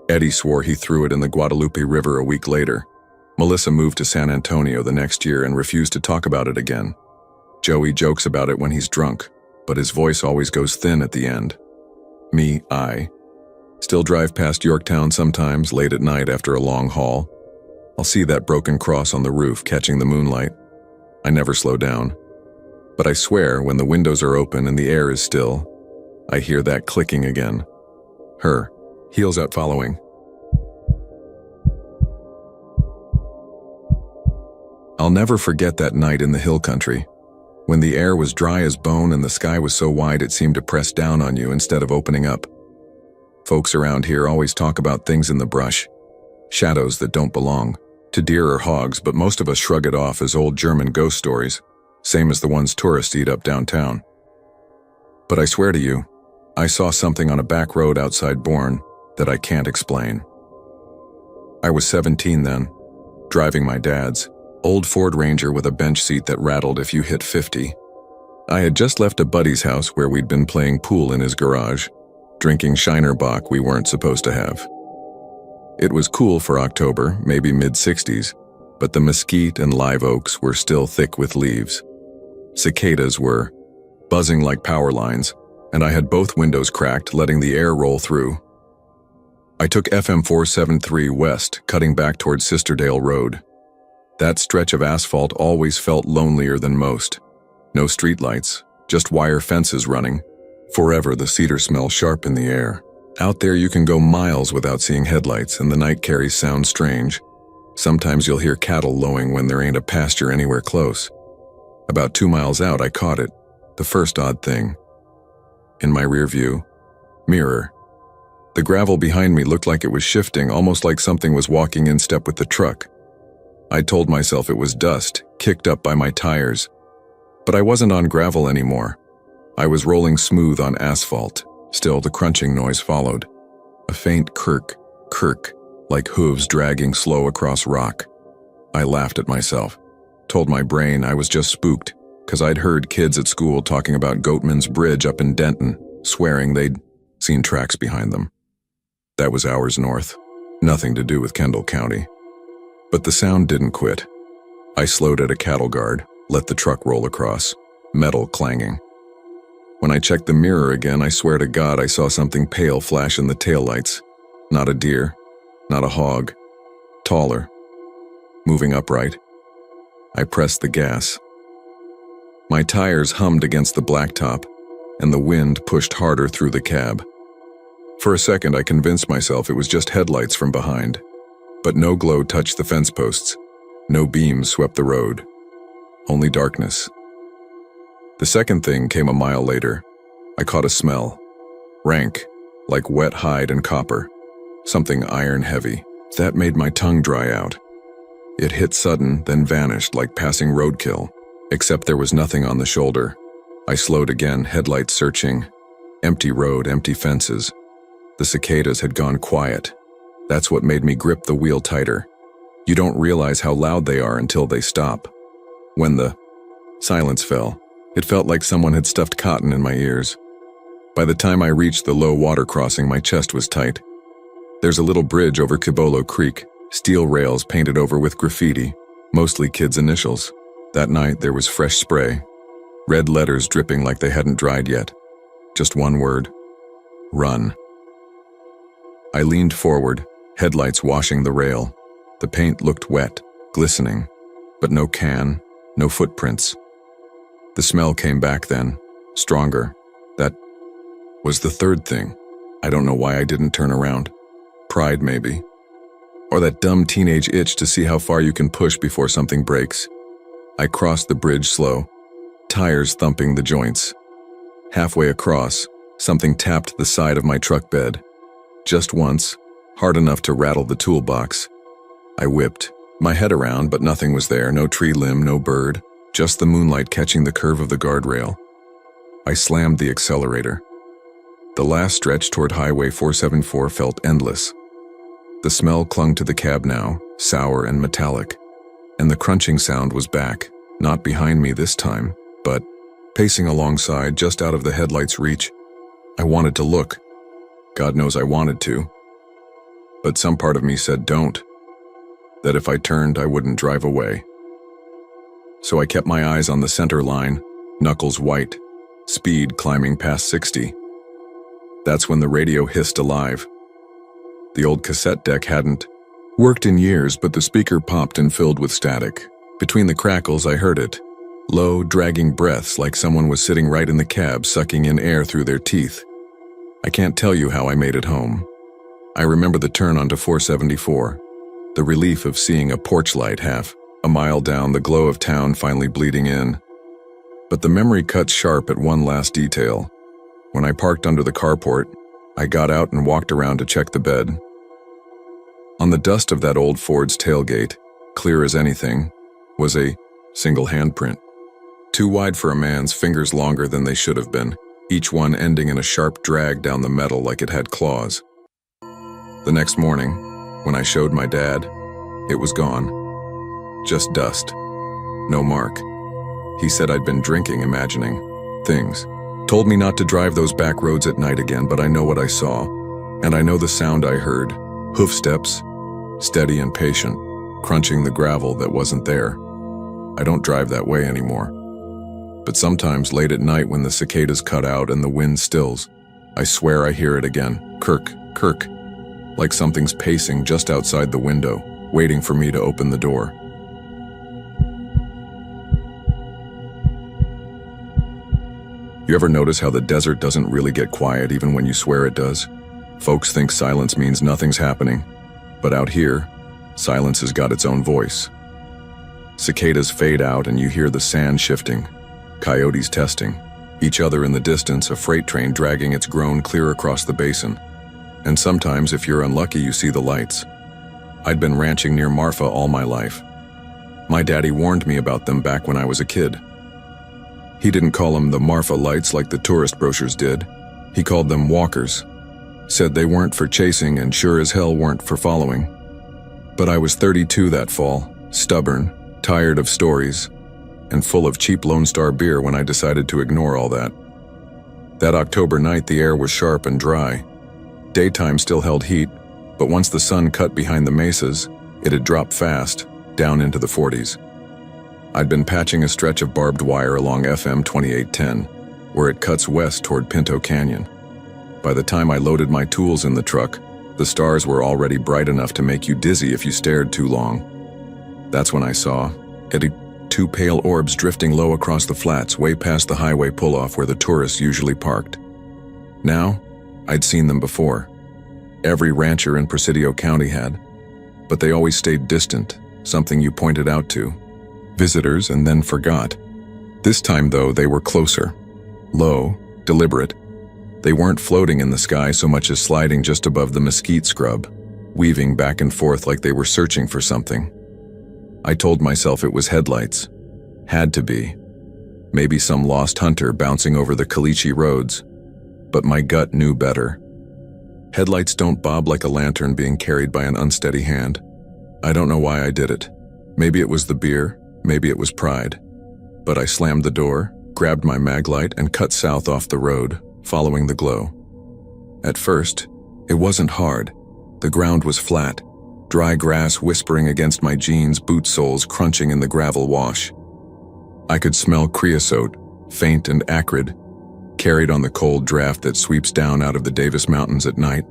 Eddie swore he threw it in the Guadalupe River a week later. Melissa moved to San Antonio the next year and refused to talk about it again. Joey jokes about it when he's drunk, but his voice always goes thin at the end. I still drive past Yorktown sometimes late at night after a long haul. I'll see that broken cross on the roof catching the moonlight. I never slow down. But I swear when the windows are open and the air is still, I hear that clicking again. Her, heels out following. I'll never forget that night in the hill country, when the air was dry as bone and the sky was so wide it seemed to press down on you instead of opening up. Folks around here always talk about things in the brush, shadows that don't belong to deer or hogs, but most of us shrug it off as old German ghost stories, same as the ones tourists eat up downtown. But I swear to you, I saw something on a back road outside Bourne that I can't explain. I was 17 then, driving my dad's old Ford Ranger with a bench seat that rattled if you hit 50. I had just left a buddy's house where we'd been playing pool in his garage, drinking Shiner Bock we weren't supposed to have. It was cool for October, maybe mid-60s, but the mesquite and live oaks were still thick with leaves. Cicadas were buzzing like power lines, and I had both windows cracked, letting the air roll through. I took FM 473 west, cutting back toward Sisterdale Road. That stretch of asphalt always felt lonelier than most. No streetlights, just wire fences running. Forever the cedar smell sharp in the air. Out there you can go miles without seeing headlights, and the night carries sound strange. Sometimes you'll hear cattle lowing when there ain't a pasture anywhere close. About 2 miles out, I caught it. The first odd thing. In my rear view mirror, The gravel behind me looked like it was shifting, almost like something was walking in step with the truck. I told myself it was dust, kicked up by my tires. But I wasn't on gravel anymore. I was rolling smooth on asphalt. Still, the crunching noise followed. A faint kirk, like hooves dragging slow across rock. I laughed at myself, told my brain I was just spooked, because I'd heard kids at school talking about Goatman's Bridge up in Denton, swearing they'd seen tracks behind them. That was hours north, nothing to do with Kendall County. But the sound didn't quit. I slowed at a cattle guard, let the truck roll across, metal clanging. When I checked the mirror again, I swear to God I saw something pale flash in the taillights. Not a deer, not a hog, taller, moving upright. I pressed the gas. My tires hummed against the blacktop, and the wind pushed harder through the cab. For a second, I convinced myself it was just headlights from behind. But no glow touched the fence posts. No beams swept the road. Only darkness. The second thing came a mile later. I caught a smell. Rank, like wet hide and copper. Something iron heavy. That made my tongue dry out. It hit sudden, then vanished like passing roadkill. Except there was nothing on the shoulder. I slowed again, headlights searching. Empty road, empty fences. The cicadas had gone quiet. That's what made me grip the wheel tighter. You don't realize how loud they are until they stop. When the silence fell, it felt like someone had stuffed cotton in my ears. By the time I reached the low water crossing, my chest was tight. There's a little bridge over Cibolo Creek, steel rails painted over with graffiti, mostly kids' initials. That night there was fresh spray, red letters dripping like they hadn't dried yet. Just one word: run. I leaned forward, headlights washing the rail. The paint looked wet, glistening, but no can, no footprints. The smell came back then, stronger. That was the third thing. I don't know why I didn't turn around. Pride, maybe. Or that dumb teenage itch to see how far you can push before something breaks. I crossed the bridge slow, tires thumping the joints. Halfway across, something tapped the side of my truck bed. Just once, hard enough to rattle the toolbox. I whipped, my head around, but nothing was there, no tree limb, no bird, just the moonlight catching the curve of the guardrail. I slammed the accelerator. The last stretch toward Highway 474 felt endless. The smell clung to the cab now, sour and metallic. And the crunching sound was back, not behind me this time, but pacing alongside, just out of the headlight's reach. I wanted to look. God knows I wanted to. But some part of me said don't. That if I turned, I wouldn't drive away. So I kept my eyes on the center line, knuckles white, speed climbing past 60. That's when the radio hissed alive. The old cassette deck hadn't worked in years, but the speaker popped and filled with static. Between the crackles, I heard it. Low, dragging breaths like someone was sitting right in the cab, sucking in air through their teeth. I can't tell you how I made it home. I remember the turn onto 474, the relief of seeing a porch light half a mile down, the glow of town finally bleeding in. But the memory cuts sharp at one last detail. When I parked under the carport, I got out and walked around to check the bed. On the dust of that old Ford's tailgate, clear as anything, was a single handprint. Too wide for a man's, fingers longer than they should have been, each one ending in a sharp drag down the metal like it had claws. The next morning, when I showed my dad, it was gone. Just dust. No mark. He said I'd been drinking, imagining things. Told me not to drive those back roads at night again, but I know what I saw. And I know the sound I heard. Hoof steps, steady and patient, crunching the gravel that wasn't there. I don't drive that way anymore. But sometimes late at night when the cicadas cut out and the wind stills, I swear I hear it again. Kirk, Kirk. Like something's pacing just outside the window, waiting for me to open the door. You ever notice how the desert doesn't really get quiet even when you swear it does? Folks think silence means nothing's happening. But out here, silence has got its own voice. Cicadas fade out and you hear the sand shifting. Coyotes testing. Each other in the distance, a freight train dragging its groan clear across the basin. And sometimes, if you're unlucky, you see the lights. I'd been ranching near Marfa all my life. My daddy warned me about them back when I was a kid. He didn't call them the Marfa lights like the tourist brochures did. He called them walkers. Said they weren't for chasing and sure as hell weren't for following. But I was 32 that fall, stubborn, tired of stories, and full of cheap Lone Star beer when I decided to ignore all that. That October night, the air was sharp and dry. Daytime still held heat, but once the sun cut behind the mesas, it had dropped fast, down into the 40s. I'd been patching a stretch of barbed wire along FM 2810, where it cuts west toward Pinto Canyon. By the time I loaded my tools in the truck, the stars were already bright enough to make you dizzy if you stared too long. That's when I saw two pale orbs drifting low across the flats way past the highway pull-off where the tourists usually parked. Now, I'd seen them before. Every rancher in Presidio County had, but they always stayed distant, something you pointed out to visitors and then forgot. This time, though, they were closer. Low, deliberate. They weren't floating in the sky so much as sliding just above the mesquite scrub, weaving back and forth like they were searching for something. I told myself it was headlights. Had to be. Maybe some lost hunter bouncing over the Caliche roads. But my gut knew better. Headlights don't bob like a lantern being carried by an unsteady hand. I don't know why I did it. Maybe it was the beer, maybe it was pride. But I slammed the door, grabbed my maglite, and cut south off the road, following the glow. At first, it wasn't hard. The ground was flat, dry grass whispering against my jeans, boot soles crunching in the gravel wash. I could smell creosote, faint and acrid, carried on the cold draft that sweeps down out of the Davis Mountains at night.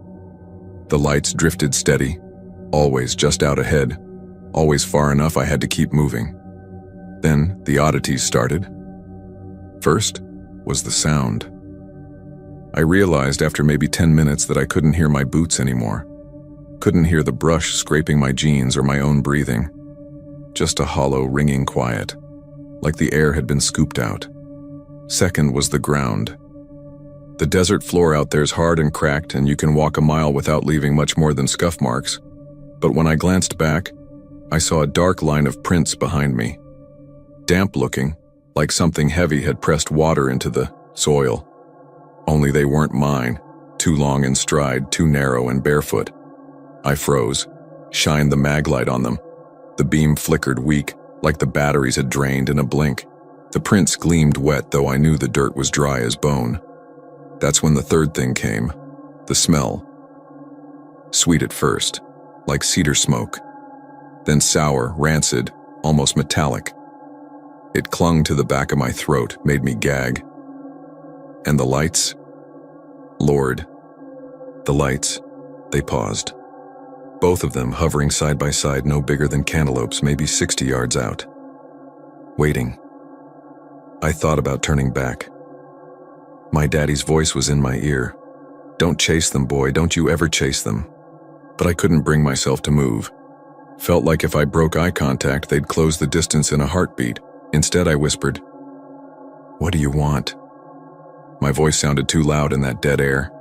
The lights drifted steady, always just out ahead, always far enough I had to keep moving. Then the oddities started. First was the sound. I realized after maybe 10 minutes that I couldn't hear my boots anymore. Couldn't hear the brush scraping my jeans or my own breathing. Just a hollow, ringing quiet, like the air had been scooped out. Second was the ground. The desert floor out there's hard and cracked, and you can walk a mile without leaving much more than scuff marks. But when I glanced back, I saw a dark line of prints behind me. Damp looking, like something heavy had pressed water into the soil. Only they weren't mine, too long in stride, too narrow and barefoot. I froze, shined the maglite on them. The beam flickered weak, like the batteries had drained in a blink. The prints gleamed wet, though I knew the dirt was dry as bone. That's when the third thing came, the smell. Sweet at first, like cedar smoke. Then sour, rancid, almost metallic. It clung to the back of my throat, made me gag. And the lights? Lord. The lights. They paused. Both of them hovering side by side, no bigger than cantaloupes, maybe 60 yards out. Waiting. I thought about turning back. My daddy's voice was in my ear. Don't chase them, boy, don't you ever chase them. But I couldn't bring myself to move. Felt like if I broke eye contact, they'd close the distance in a heartbeat. Instead, I whispered, "What do you want?" My voice sounded too loud in that dead air.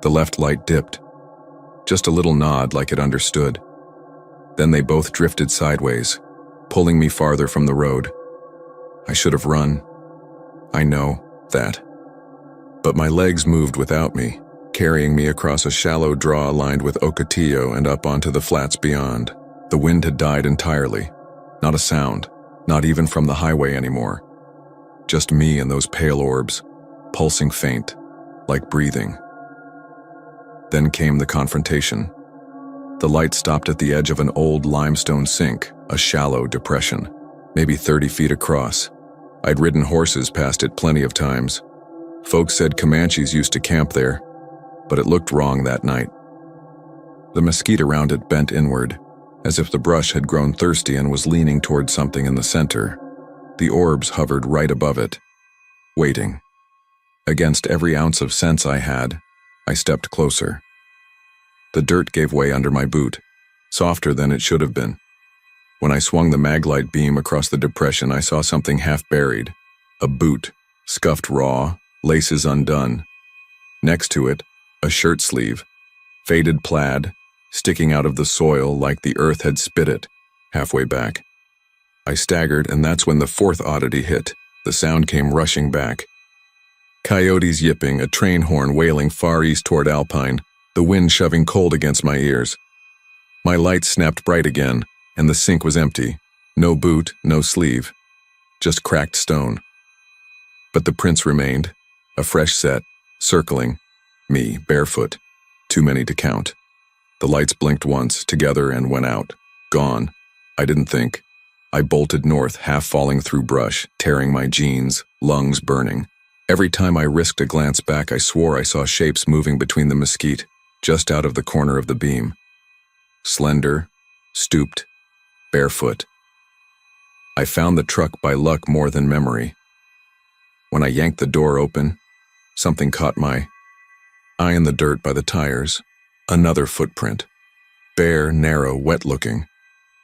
The left light dipped. Just a little nod like it understood. Then they both drifted sideways, pulling me farther from the road. I should have run. I know that. But my legs moved without me, carrying me across a shallow draw lined with ocotillo and up onto the flats beyond. The wind had died entirely. Not a sound, not even from the highway anymore. Just me and those pale orbs, pulsing faint, like breathing. Then came the confrontation. The light stopped at the edge of an old limestone sink, a shallow depression, maybe 30 feet across. I'd ridden horses past it plenty of times. Folks said Comanches used to camp there, but it looked wrong that night. The mesquite around it bent inward, as if the brush had grown thirsty and was leaning toward something in the center. The orbs hovered right above it, waiting. Against every ounce of sense I had, I stepped closer. The dirt gave way under my boot, softer than it should have been. When I swung the maglite beam across the depression, I saw something half-buried. A boot, scuffed raw, laces undone. Next to it, a shirt sleeve, faded plaid, sticking out of the soil like the earth had spit it, halfway back. I staggered, and that's when the fourth oddity hit. The sound came rushing back. Coyotes yipping, a train horn wailing far east toward Alpine, the wind shoving cold against my ears. My light snapped bright again, and the sink was empty. No boot, no sleeve. Just cracked stone. But the prints remained, a fresh set, circling. Me, barefoot. Too many to count. The lights blinked once, together, and went out. Gone. I didn't think. I bolted north, half falling through brush, tearing my jeans, lungs burning. Every time I risked a glance back, I swore I saw shapes moving between the mesquite, just out of the corner of the beam. Slender, stooped, barefoot. I found the truck by luck more than memory. When I yanked the door open, something caught my eye in the dirt by the tires. Another footprint. Bare, narrow, wet-looking.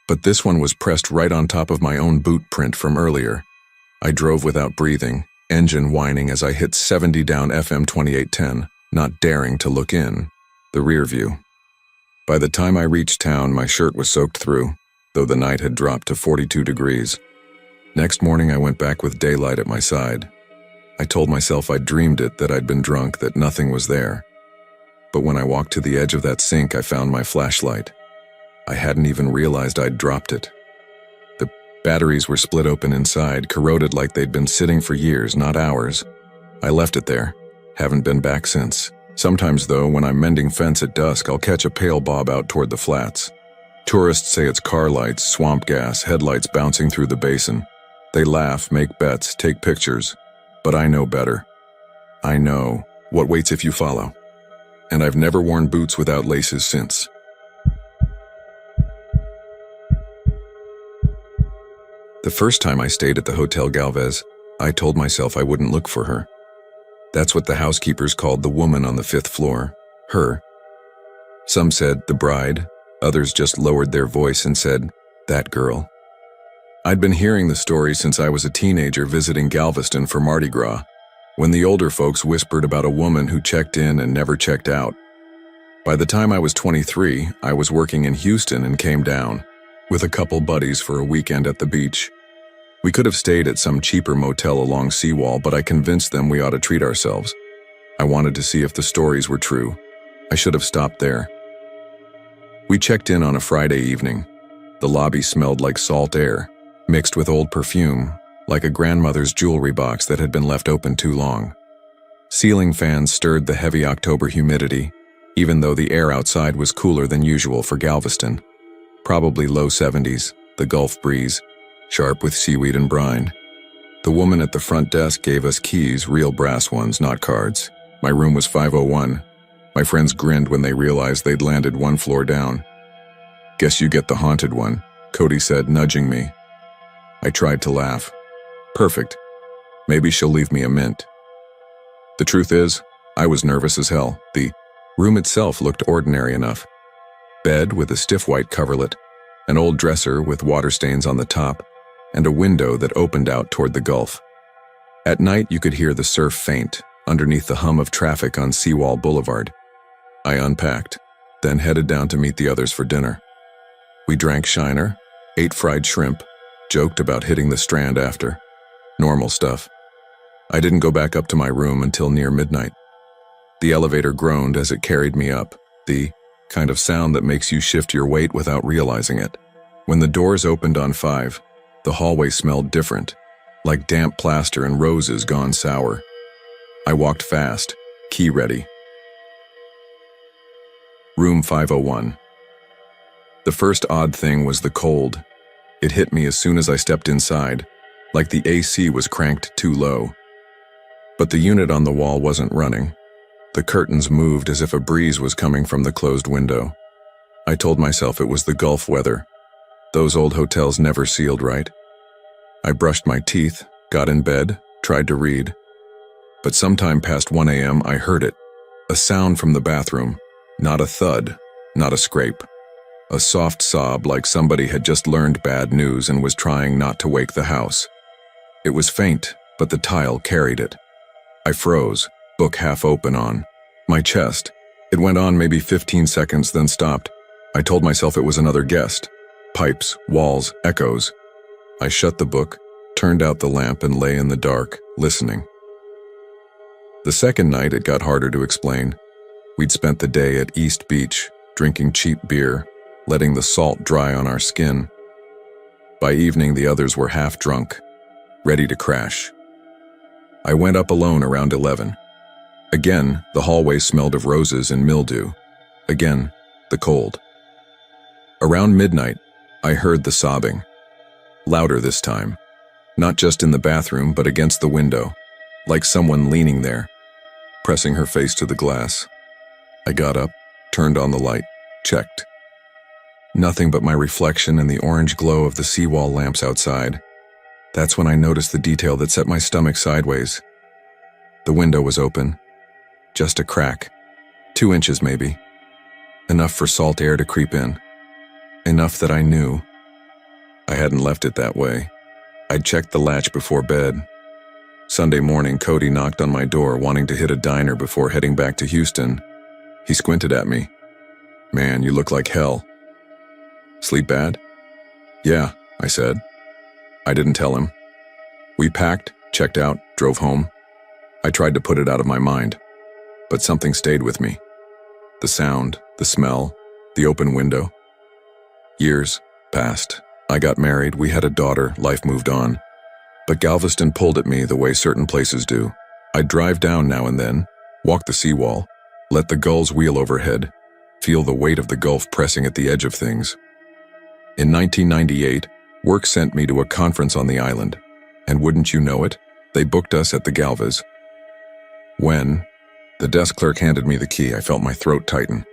But this one was pressed right on top of my own boot print from earlier. I drove without breathing, engine whining as I hit 70 down FM 2810, not daring to look in. The rear view. By the time I reached town, my shirt was soaked through, though the night had dropped to 42 degrees. Next morning, I went back with daylight at my side. I told myself I'd dreamed it, that I'd been drunk, that nothing was there. But when I walked to the edge of that sink, I found my flashlight. I hadn't even realized I'd dropped it. The batteries were split open inside, corroded like they'd been sitting for years, not hours. I left it there. Haven't been back since. Sometimes, though, when I'm mending fence at dusk, I'll catch a pale bob out toward the flats. Tourists say it's car lights, swamp gas, headlights bouncing through the basin. They laugh, make bets, take pictures. But I know better. I know what waits if you follow. And I've never worn boots without laces since. The first time I stayed at the Hotel Galvez, I told myself I wouldn't look for her. That's what the housekeepers called the woman on the 5th floor, her. Some said the bride, others just lowered their voice and said, that girl. I'd been hearing the story since I was a teenager visiting Galveston for Mardi Gras, when the older folks whispered about a woman who checked in and never checked out. By the time I was 23, I was working in Houston and came down, with a couple buddies for a weekend at the beach. We could have stayed at some cheaper motel along Seawall, but I convinced them we ought to treat ourselves. I wanted to see if the stories were true. I should have stopped there. We checked in on a Friday evening. The lobby smelled like salt air, mixed with old perfume, like a grandmother's jewelry box that had been left open too long. Ceiling fans stirred the heavy October humidity, even though the air outside was cooler than usual for Galveston. Probably low 70s, the Gulf breeze, sharp with seaweed and brine. The woman at the front desk gave us keys, real brass ones, not cards. My room was 501. My friends grinned when they realized they'd landed one floor down. Guess you get the haunted one, Cody said, nudging me. I tried to laugh. Perfect. Maybe she'll leave me a mint. The truth is, I was nervous as hell. The room itself looked ordinary enough. Bed with a stiff white coverlet, an old dresser with water stains on the top, and a window that opened out toward the Gulf. At night, you could hear the surf faint underneath the hum of traffic on Seawall Boulevard. I unpacked, then headed down to meet the others for dinner. We drank Shiner, ate fried shrimp, joked about hitting the Strand after. Normal stuff. I didn't go back up to my room until near midnight. The elevator groaned as it carried me up, the kind of sound that makes you shift your weight without realizing it. When the doors opened on 5, the hallway smelled different, like damp plaster and roses gone sour. I walked fast, key ready. Room 501. The first odd thing was the cold. It hit me as soon as I stepped inside, like the AC was cranked too low. But the unit on the wall wasn't running. The curtains moved as if a breeze was coming from the closed window. I told myself it was the Gulf weather. Those old hotels never sealed right. I brushed my teeth, got in bed, tried to read. But sometime past 1 a.m. I heard it. A sound from the bathroom. Not a thud, not a scrape. A soft sob like somebody had just learned bad news and was trying not to wake the house. It was faint, but the tile carried it. I froze, book half open on my chest, It went on maybe 15 seconds, then stopped. I told myself it was another guest. Pipes, walls, echoes. I shut the book, turned out the lamp, and lay in the dark, listening. The second night, it got harder to explain. We'd spent the day at East Beach, drinking cheap beer, letting the salt dry on our skin. By evening, the others were half drunk, ready to crash. I went up alone around 11. Again, the hallway smelled of roses and mildew. Again, the cold. Around midnight, I heard the sobbing. Louder this time. Not just in the bathroom, but against the window, like someone leaning there, pressing her face to the glass. I got up, turned on the light, checked. Nothing but my reflection and the orange glow of the seawall lamps outside. That's when I noticed the detail that set my stomach sideways. The window was open. Just a crack. 2 inches maybe. Enough for salt air to creep in. Enough that I knew. I hadn't left it that way. I'd checked the latch before bed. Sunday morning, Cody knocked on my door wanting to hit a diner before heading back to Houston. He squinted at me. "Man, you look like hell." "Sleep bad?" "Yeah," I said. I didn't tell him. We packed, checked out, drove home. I tried to put it out of my mind, but something stayed with me. The sound, the smell, the open window. Years passed. I got married, we had a daughter, life moved on. But Galveston pulled at me the way certain places do. I'd drive down now and then, walk the seawall, let the gulls wheel overhead, feel the weight of the Gulf pressing at the edge of things. In 1998, work sent me to a conference on the island, and wouldn't you know it, they booked us at the Galvez. When the desk clerk handed me the key, I felt my throat tighten.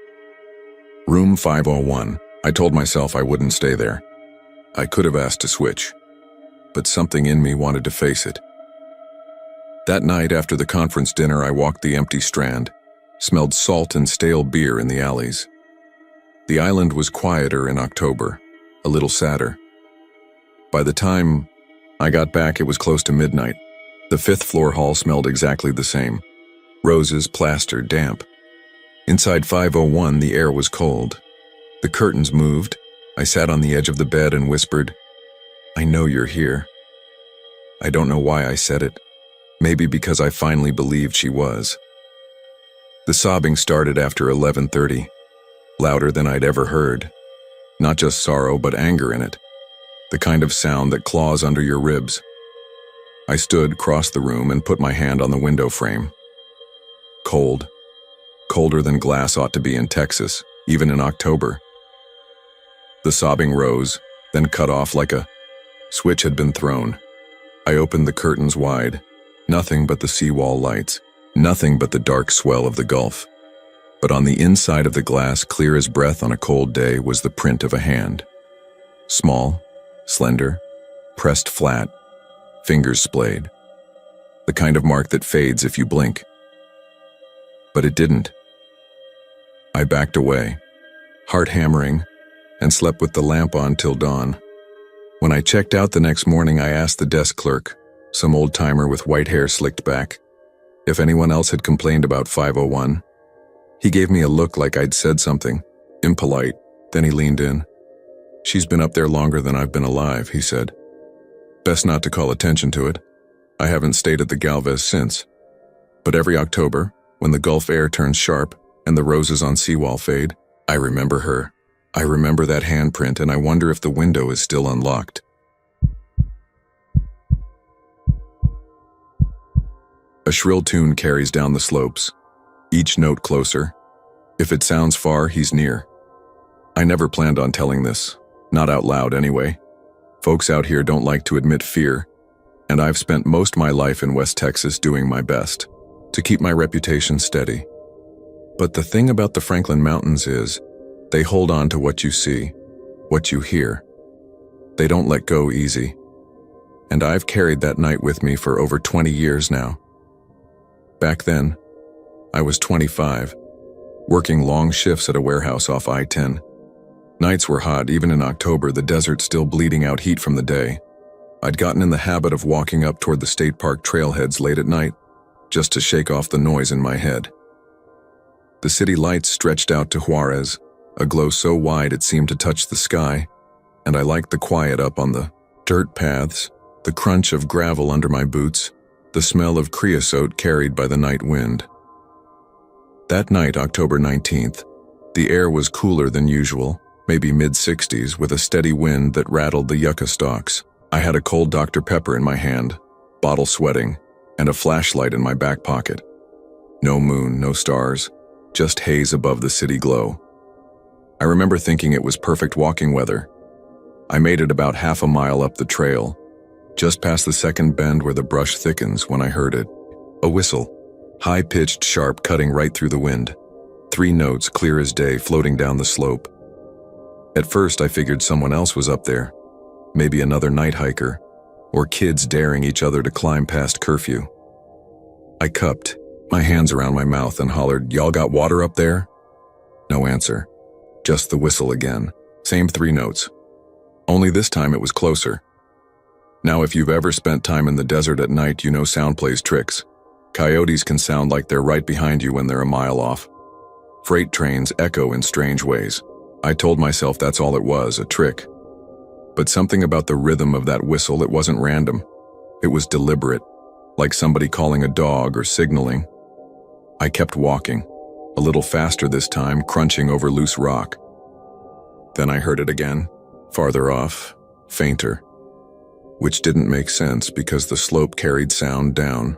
Room 501. I told myself I wouldn't stay there. I could have asked to switch, but something in me wanted to face it. That night after the conference dinner, I walked the empty Strand, smelled salt and stale beer in the alleys. The island was quieter in October, a little sadder. By the time I got back, it was close to midnight. The 5th floor hall smelled exactly the same. Roses, plaster, damp. Inside 501, the air was cold. The curtains moved. I sat on the edge of the bed and whispered, "I know you're here." I don't know why I said it. Maybe because I finally believed she was. The sobbing started after 11:30, louder than I'd ever heard. Not just sorrow, but anger in it. The kind of sound that claws under your ribs. I stood, crossed the room, and put my hand on the window frame. Cold. Colder than glass ought to be in Texas, even in October. The sobbing rose, then cut off like a switch had been thrown. I opened the curtains wide. Nothing but the seawall lights. Nothing but the dark swell of the Gulf. But on the inside of the glass, clear as breath on a cold day, was the print of a hand. Small, slender, pressed flat, fingers splayed. The kind of mark that fades if you blink. But it didn't. I backed away, heart hammering, and slept with the lamp on till dawn. When I checked out the next morning, I asked the desk clerk, some old-timer with white hair slicked back, if anyone else had complained about 501. He gave me a look like I'd said something, impolite, then he leaned in. "She's been up there longer than I've been alive," he said. "Best not to call attention to it. I haven't stayed at the Galvez since. But every October, when the Gulf air turns sharp and the roses on seawall fade, I remember her. I remember that handprint, and I wonder if the window is still unlocked." A shrill tune carries down the slopes, each note closer. If it sounds far, he's near. I never planned on telling this, not out loud anyway. Folks out here don't like to admit fear, and I've spent most my life in West Texas doing my best to keep my reputation steady. But the thing about the Franklin Mountains is, they hold on to what you see, what you hear. They don't let go easy. And I've carried that night with me for over 20 years now. Back then, I was 25, working long shifts at a warehouse off I-10. Nights were hot, even in October, the desert still bleeding out heat from the day. I'd gotten in the habit of walking up toward the state park trailheads late at night, just to shake off the noise in my head. The city lights stretched out to Juarez, a glow so wide it seemed to touch the sky, and I liked the quiet up on the dirt paths, the crunch of gravel under my boots, the smell of creosote carried by the night wind. That night, October 19th, the air was cooler than usual, maybe mid-60s, with a steady wind that rattled the yucca stalks. I had a cold Dr. Pepper in my hand, bottle sweating, and a flashlight in my back pocket. No moon, no stars, just haze above the city glow. I remember thinking it was perfect walking weather. I made it about half a mile up the trail, just past the second bend where the brush thickens, when I heard it. A whistle, high-pitched, sharp, cutting right through the wind. 3 notes, clear as day, floating down the slope. At first, I figured someone else was up there, maybe another night hiker, or kids daring each other to climb past curfew. I cupped my hands around my mouth and hollered, "Y'all got water up there?" No answer. Just the whistle again. Same 3 notes. Only this time it was closer. Now, if you've ever spent time in the desert at night, you know sound plays tricks. Coyotes can sound like they're right behind you when they're a mile off. Freight trains echo in strange ways. I told myself that's all it was, a trick. But something about the rhythm of that whistle, it wasn't random. It was deliberate, like somebody calling a dog or signaling. I kept walking, a little faster this time, crunching over loose rock. Then I heard it again, farther off, fainter, which didn't make sense because the slope carried sound down,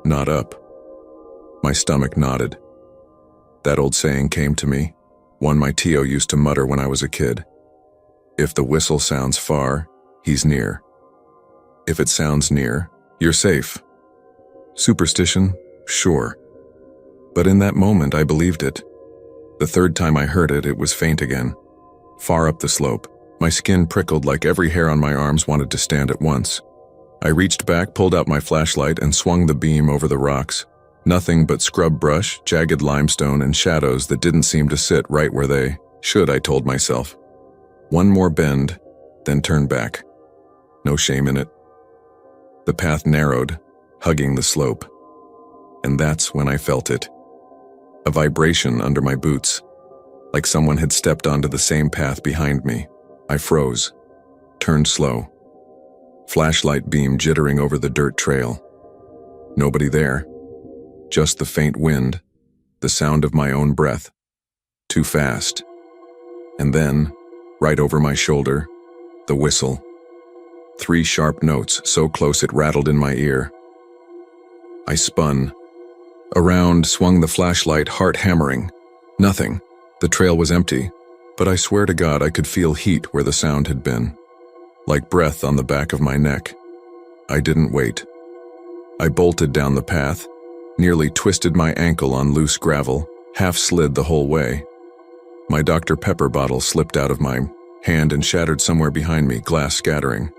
not up. My stomach nodded. That old saying came to me, one my Tio used to mutter when I was a kid. If the whistle sounds far, he's near. If it sounds near, you're safe. Superstition? Sure. But in that moment, I believed it. The third time I heard it, it was faint again. Far up the slope, my skin prickled like every hair on my arms wanted to stand at once. I reached back, pulled out my flashlight, and swung the beam over the rocks. Nothing but scrub brush, jagged limestone, and shadows that didn't seem to sit right where they should, I told myself. One more bend, then turn back. No shame in it. The path narrowed, hugging the slope. And that's when I felt it. A vibration under my boots, like someone had stepped onto the same path behind me. I froze, turned slow. Flashlight beam jittering over the dirt trail. Nobody there. Just the faint wind, the sound of my own breath. Too fast. And then, right over my shoulder, the whistle. 3 sharp notes, so close it rattled in my ear. I spun. Around, swung the flashlight, heart hammering. Nothing. The trail was empty, but I swear to God I could feel heat where the sound had been. Like breath on the back of my neck. I didn't wait. I bolted down the path, nearly twisted my ankle on loose gravel, half slid the whole way. My Dr. Pepper bottle slipped out of my hand and shattered somewhere behind me, glass scattering.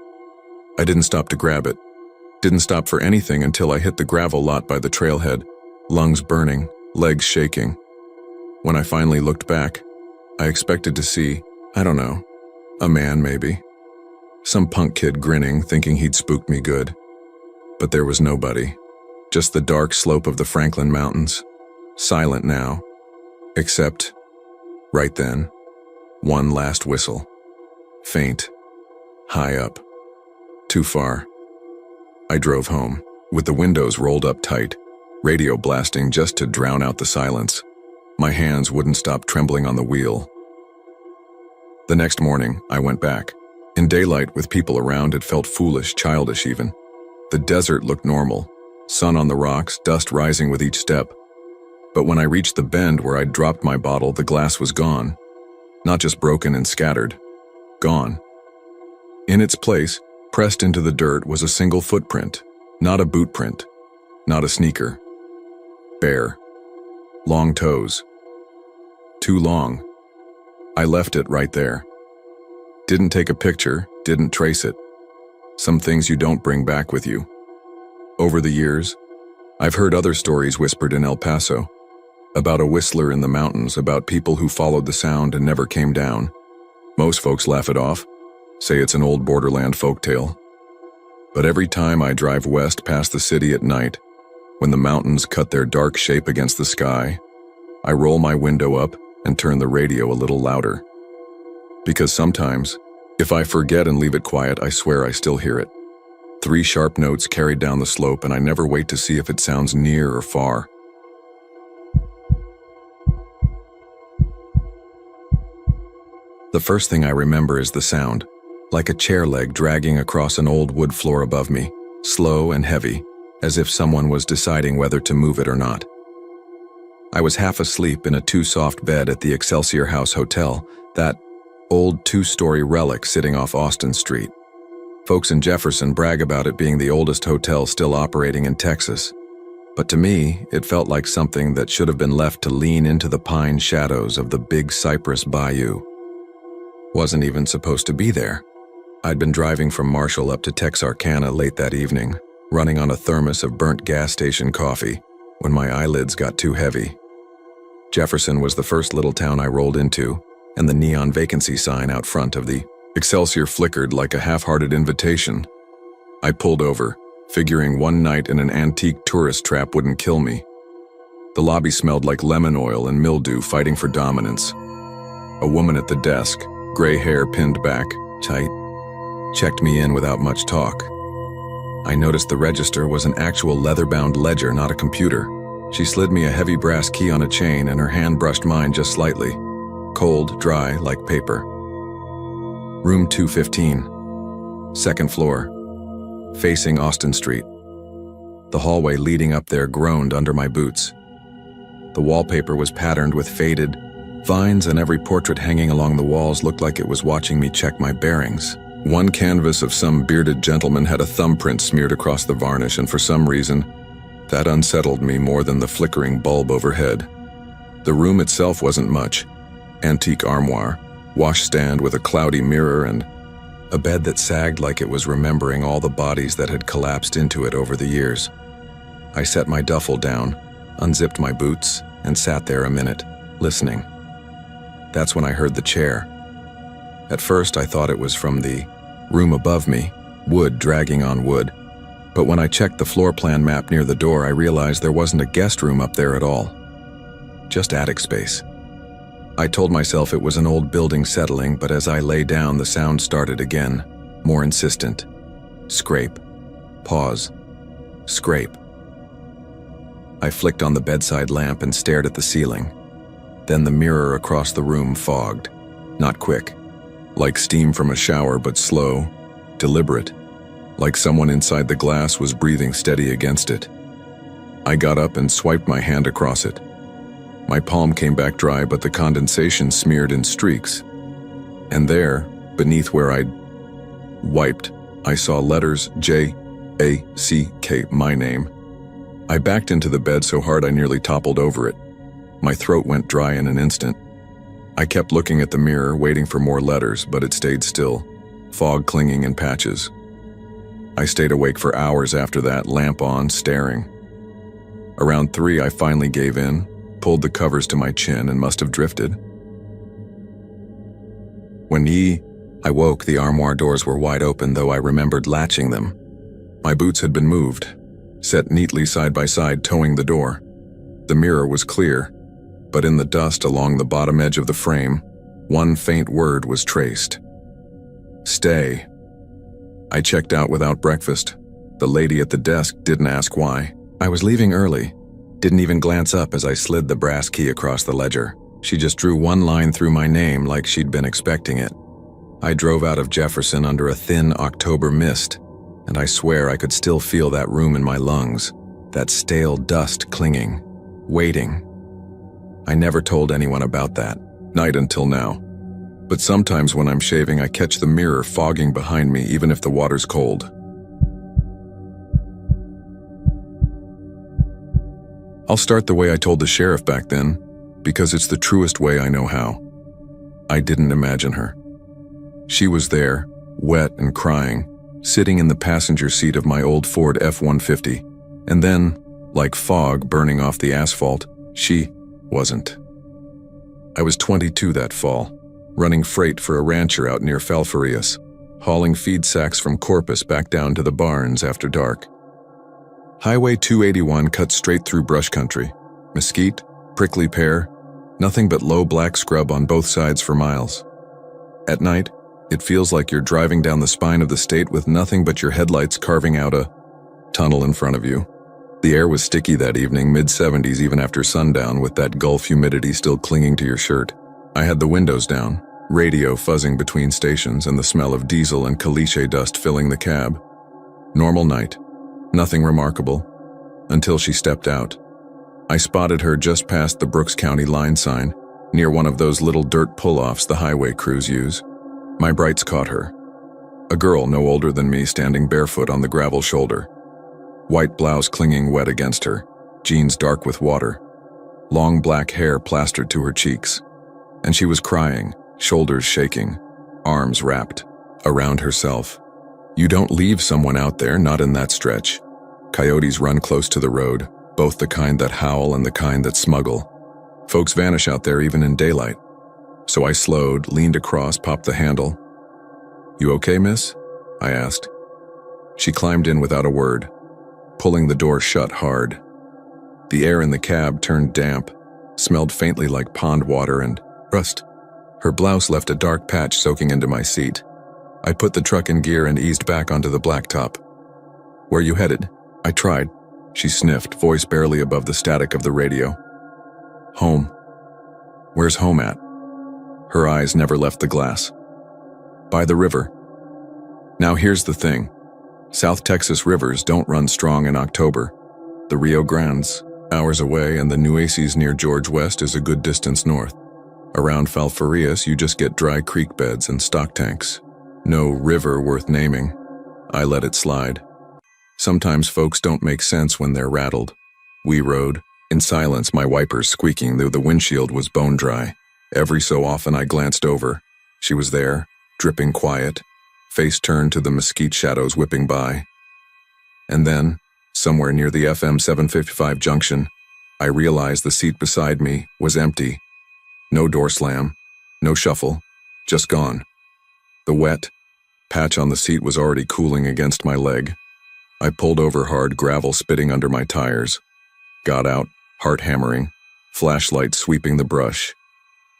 I didn't stop to grab it. Didn't stop for anything until I hit the gravel lot by the trailhead, lungs burning, legs shaking. When I finally looked back, I expected to see, I don't know, a man maybe. Some punk kid grinning, thinking he'd spooked me good. But there was nobody. Just the dark slope of the Franklin Mountains, silent now, except, right then, one last whistle. Faint, high up, too far. I drove home, with the windows rolled up tight, radio blasting just to drown out the silence. My hands wouldn't stop trembling on the wheel. The next morning, I went back. In daylight, with people around, it felt foolish, childish even. The desert looked normal. Sun on the rocks, dust rising with each step. But when I reached the bend where I'd dropped my bottle, the glass was gone. Not just broken and scattered. Gone. In its place, pressed into the dirt, was a single footprint. Not a boot print. Not a sneaker. Bare. Long toes. Too long. I left it right there. Didn't take a picture, didn't trace it. Some things you don't bring back with you. Over the years, I've heard other stories whispered in El Paso, about a whistler in the mountains, about people who followed the sound and never came down. Most folks laugh it off, say it's an old borderland folktale. But every time I drive west past the city at night, when the mountains cut their dark shape against the sky, I roll my window up and turn the radio a little louder. Because sometimes, if I forget and leave it quiet, I swear I still hear it. 3 sharp notes carried down the slope, and I never wait to see if it sounds near or far. The first thing I remember is the sound, like a chair leg dragging across an old wood floor above me, slow and heavy, as if someone was deciding whether to move it or not. I was half asleep in a 2-soft bed at the Excelsior House Hotel, that old 2-story relic sitting off Austin Street. Folks in Jefferson brag about it being the oldest hotel still operating in Texas. But to me, it felt like something that should have been left to lean into the pine shadows of the Big Cypress Bayou. Wasn't even supposed to be there. I'd been driving from Marshall up to Texarkana late that evening, running on a thermos of burnt gas station coffee, when my eyelids got too heavy. Jefferson was the first little town I rolled into, and the neon vacancy sign out front of the Excelsior flickered like a half-hearted invitation. I pulled over, figuring one night in an antique tourist trap wouldn't kill me. The lobby smelled like lemon oil and mildew fighting for dominance. A woman at the desk, gray hair pinned back, tight, checked me in without much talk. I noticed the register was an actual leather-bound ledger, not a computer. She slid me a heavy brass key on a chain, and her hand brushed mine just slightly. Cold, dry, like paper. Room 215, 2nd floor, facing Austin Street. The hallway leading up there groaned under my boots. The wallpaper was patterned with faded vines, and every portrait hanging along the walls looked like it was watching me check my bearings. One canvas of some bearded gentleman had a thumbprint smeared across the varnish, and for some reason, that unsettled me more than the flickering bulb overhead. The room itself wasn't much. Antique armoire, washstand with a cloudy mirror, and a bed that sagged like it was remembering all the bodies that had collapsed into it over the years. I set my duffel down, unzipped my boots, and sat there a minute, listening. That's when I heard the chair. At first, I thought it was from the room above me, wood dragging on wood. But when I checked the floor plan map near the door, I realized there wasn't a guest room up there at all. Just attic space. I told myself it was an old building settling, but as I lay down, the sound started again, more insistent. Scrape. Pause. Scrape. I flicked on the bedside lamp and stared at the ceiling. Then the mirror across the room fogged. Not quick. Like steam from a shower, but slow, deliberate. Like someone inside the glass was breathing steady against it. I got up and swiped my hand across it. My palm came back dry, but the condensation smeared in streaks. And there, beneath where I'd wiped, I saw letters J-A-C-K, my name. I backed into the bed so hard I nearly toppled over it. My throat went dry in an instant. I kept looking at the mirror, waiting for more letters, but it stayed still, fog clinging in patches. I stayed awake for hours after that, lamp on, staring. Around 3, I finally gave in, pulled the covers to my chin, and must have drifted. When I woke, the armoire doors were wide open, though I remembered latching them. My boots had been moved, set neatly side by side, towing the door. The mirror was clear, but in the dust along the bottom edge of the frame, one faint word was traced. Stay. I checked out without breakfast. The lady at the desk didn't ask why. I was leaving early. Didn't even glance up as I slid the brass key across the ledger. She just drew one line through my name like she'd been expecting it. I drove out of Jefferson under a thin October mist, and I swear I could still feel that room in my lungs, that stale dust clinging, waiting. I never told anyone about that night until now. But sometimes when I'm shaving, I catch the mirror fogging behind me, even if the water's cold. I'll start the way I told the sheriff back then, because it's the truest way I know how. I didn't imagine her. She was there, wet and crying, sitting in the passenger seat of my old Ford F-150, and then, like fog burning off the asphalt, she wasn't. I was 22 that fall, running freight for a rancher out near Falfurrias, hauling feed sacks from Corpus back down to the barns after dark. Highway 281 cuts straight through brush country, mesquite, prickly pear, Nothing but low black scrub on both sides for miles. At night, it feels like you're driving down the spine of the state with nothing but your headlights carving out a tunnel in front of you. The air was sticky that evening, mid-70s even after sundown, with that Gulf humidity still clinging to your shirt. I had the windows down, radio fuzzing between stations, and the smell of diesel and caliche dust filling the cab. Normal night. Nothing remarkable. Until she stepped out. I spotted her just past the Brooks County line sign, near one of those little dirt pull-offs the highway crews use. My brights caught her. A girl no older than me standing barefoot on the gravel shoulder. White blouse clinging wet against her, jeans dark with water, long black hair plastered to her cheeks. And she was crying, shoulders shaking, arms wrapped around herself. You don't leave someone out there, not in that stretch. Coyotes run close to the road, both the kind that howl and the kind that smuggle. Folks vanish out there even in daylight. So I slowed, leaned across, popped the handle. "You okay, miss?" I asked. She climbed in without a word, pulling the door shut hard. The air in the cab turned damp, smelled faintly like pond water and rust. Her blouse left a dark patch soaking into my seat. I put the truck in gear and eased back onto the blacktop. "Where you headed?" I tried. She sniffed, voice barely above the static of the radio. "Home." "Where's home at?" Her eyes never left the glass. "By the river." Now here's the thing. South Texas rivers don't run strong in October. The Rio Grande's hours away, and the Nueces near George West is a good distance north. Around Falfurrias, you just get dry creek beds and stock tanks. No river worth naming. I let it slide. Sometimes folks don't make sense when they're rattled. We rode, in silence, my wipers squeaking though the windshield was bone dry. Every so often I glanced over. She was there, dripping quiet, face turned to the mesquite shadows whipping by. And then, somewhere near the FM 755 junction, I realized the seat beside me was empty. No door slam, no shuffle, just gone. The wet patch on the seat was already cooling against my leg. I pulled over hard, gravel spitting under my tires. Got out, heart hammering, flashlight sweeping the brush.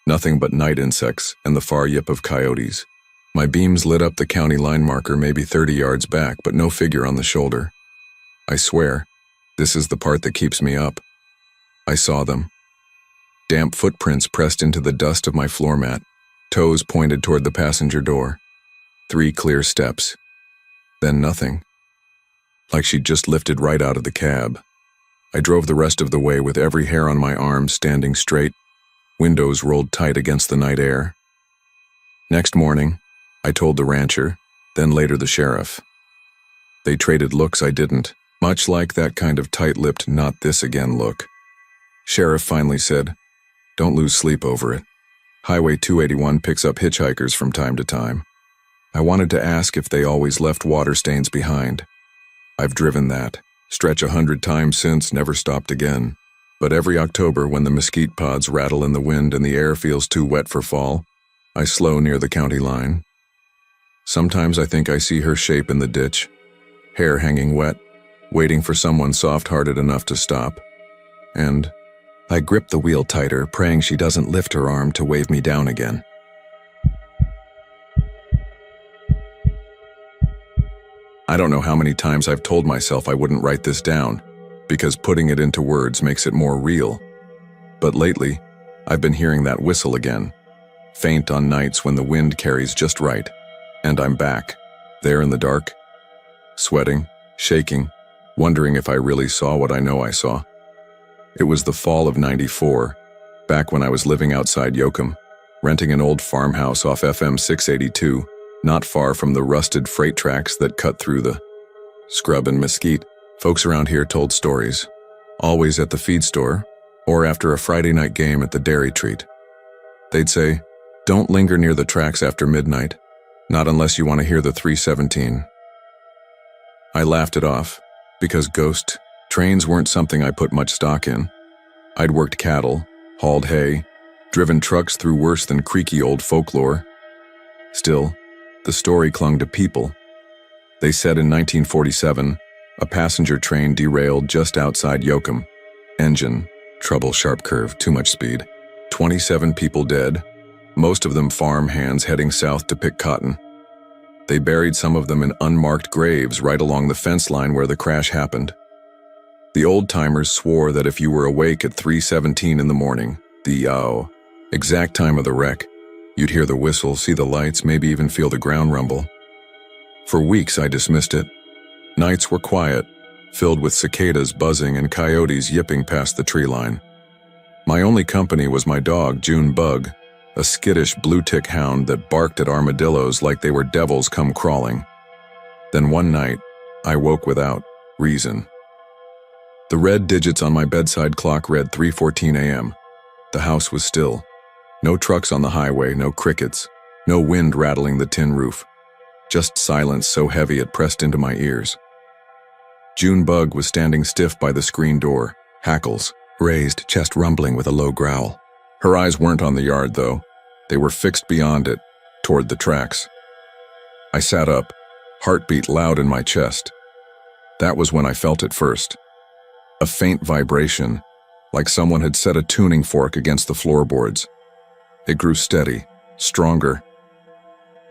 Nothing but night insects and the far yip of coyotes. My beams lit up the county line marker maybe 30 yards back, but no figure on the shoulder. I swear, this is the part that keeps me up. I saw them. Damp footprints pressed into the dust of my floor mat, toes pointed toward the passenger door. 3 clear steps. Then nothing. Like she'd just lifted right out of the cab. I drove the rest of the way with every hair on my arm standing straight, windows rolled tight against the night air. Next morning, I told the rancher, then later the sheriff. They traded looks I didn't, much like that kind of tight-lipped not this again look. Sheriff finally said, "Don't lose sleep over it. Highway 281 picks up hitchhikers from time to time. I wanted to ask if they always left water stains behind. I've driven that stretch 100 times since, never stopped again. But every October when the mesquite pods rattle in the wind and the air feels too wet for fall, I slow near the county line. Sometimes I think I see her shape in the ditch, hair hanging wet, waiting for someone soft-hearted enough to stop. And I grip the wheel tighter, praying she doesn't lift her arm to wave me down again." I don't know how many times I've told myself I wouldn't write this down, because putting it into words makes it more real. But lately, I've been hearing that whistle again, faint on nights when the wind carries just right, and I'm back, there in the dark, sweating, shaking, wondering if I really saw what I know I saw. It was the fall of '94, back when I was living outside Yoakum, renting an old farmhouse off FM 682, not far from the rusted freight tracks that cut through the scrub and mesquite. Folks around here told stories, always at the feed store or after a Friday night game at the dairy treat. They'd say, "Don't linger near the tracks after midnight, not unless you want to hear the 317. I laughed it off, because ghost trains weren't something I put much stock in. I'd worked cattle, hauled hay, driven trucks through worse than creaky old folklore. Still, the story clung to people. They said in 1947, a passenger train derailed just outside Yoakum. Engine, trouble, sharp curve, too much speed. 27 people dead, most of them farm hands heading south to pick cotton. They buried some of them in unmarked graves right along the fence line where the crash happened. The old-timers swore that if you were awake at 3:17 in the morning, the exact time of the wreck, you'd hear the whistle, see the lights, maybe even feel the ground rumble. For weeks I dismissed it. Nights were quiet, filled with cicadas buzzing and coyotes yipping past the tree line. My only company was my dog, June Bug, a skittish blue-tick hound that barked at armadillos like they were devils come crawling. Then one night, I woke without reason. The red digits on my bedside clock read 3:14 a.m. The house was still. No trucks on the highway, no crickets, no wind rattling the tin roof. Just silence so heavy it pressed into my ears. June Bug was standing stiff by the screen door, hackles raised, chest rumbling with a low growl. Her eyes weren't on the yard, though. They were fixed beyond it, toward the tracks. I sat up, heartbeat loud in my chest. That was when I felt it first. A faint vibration, like someone had set a tuning fork against the floorboards. It grew steady, stronger.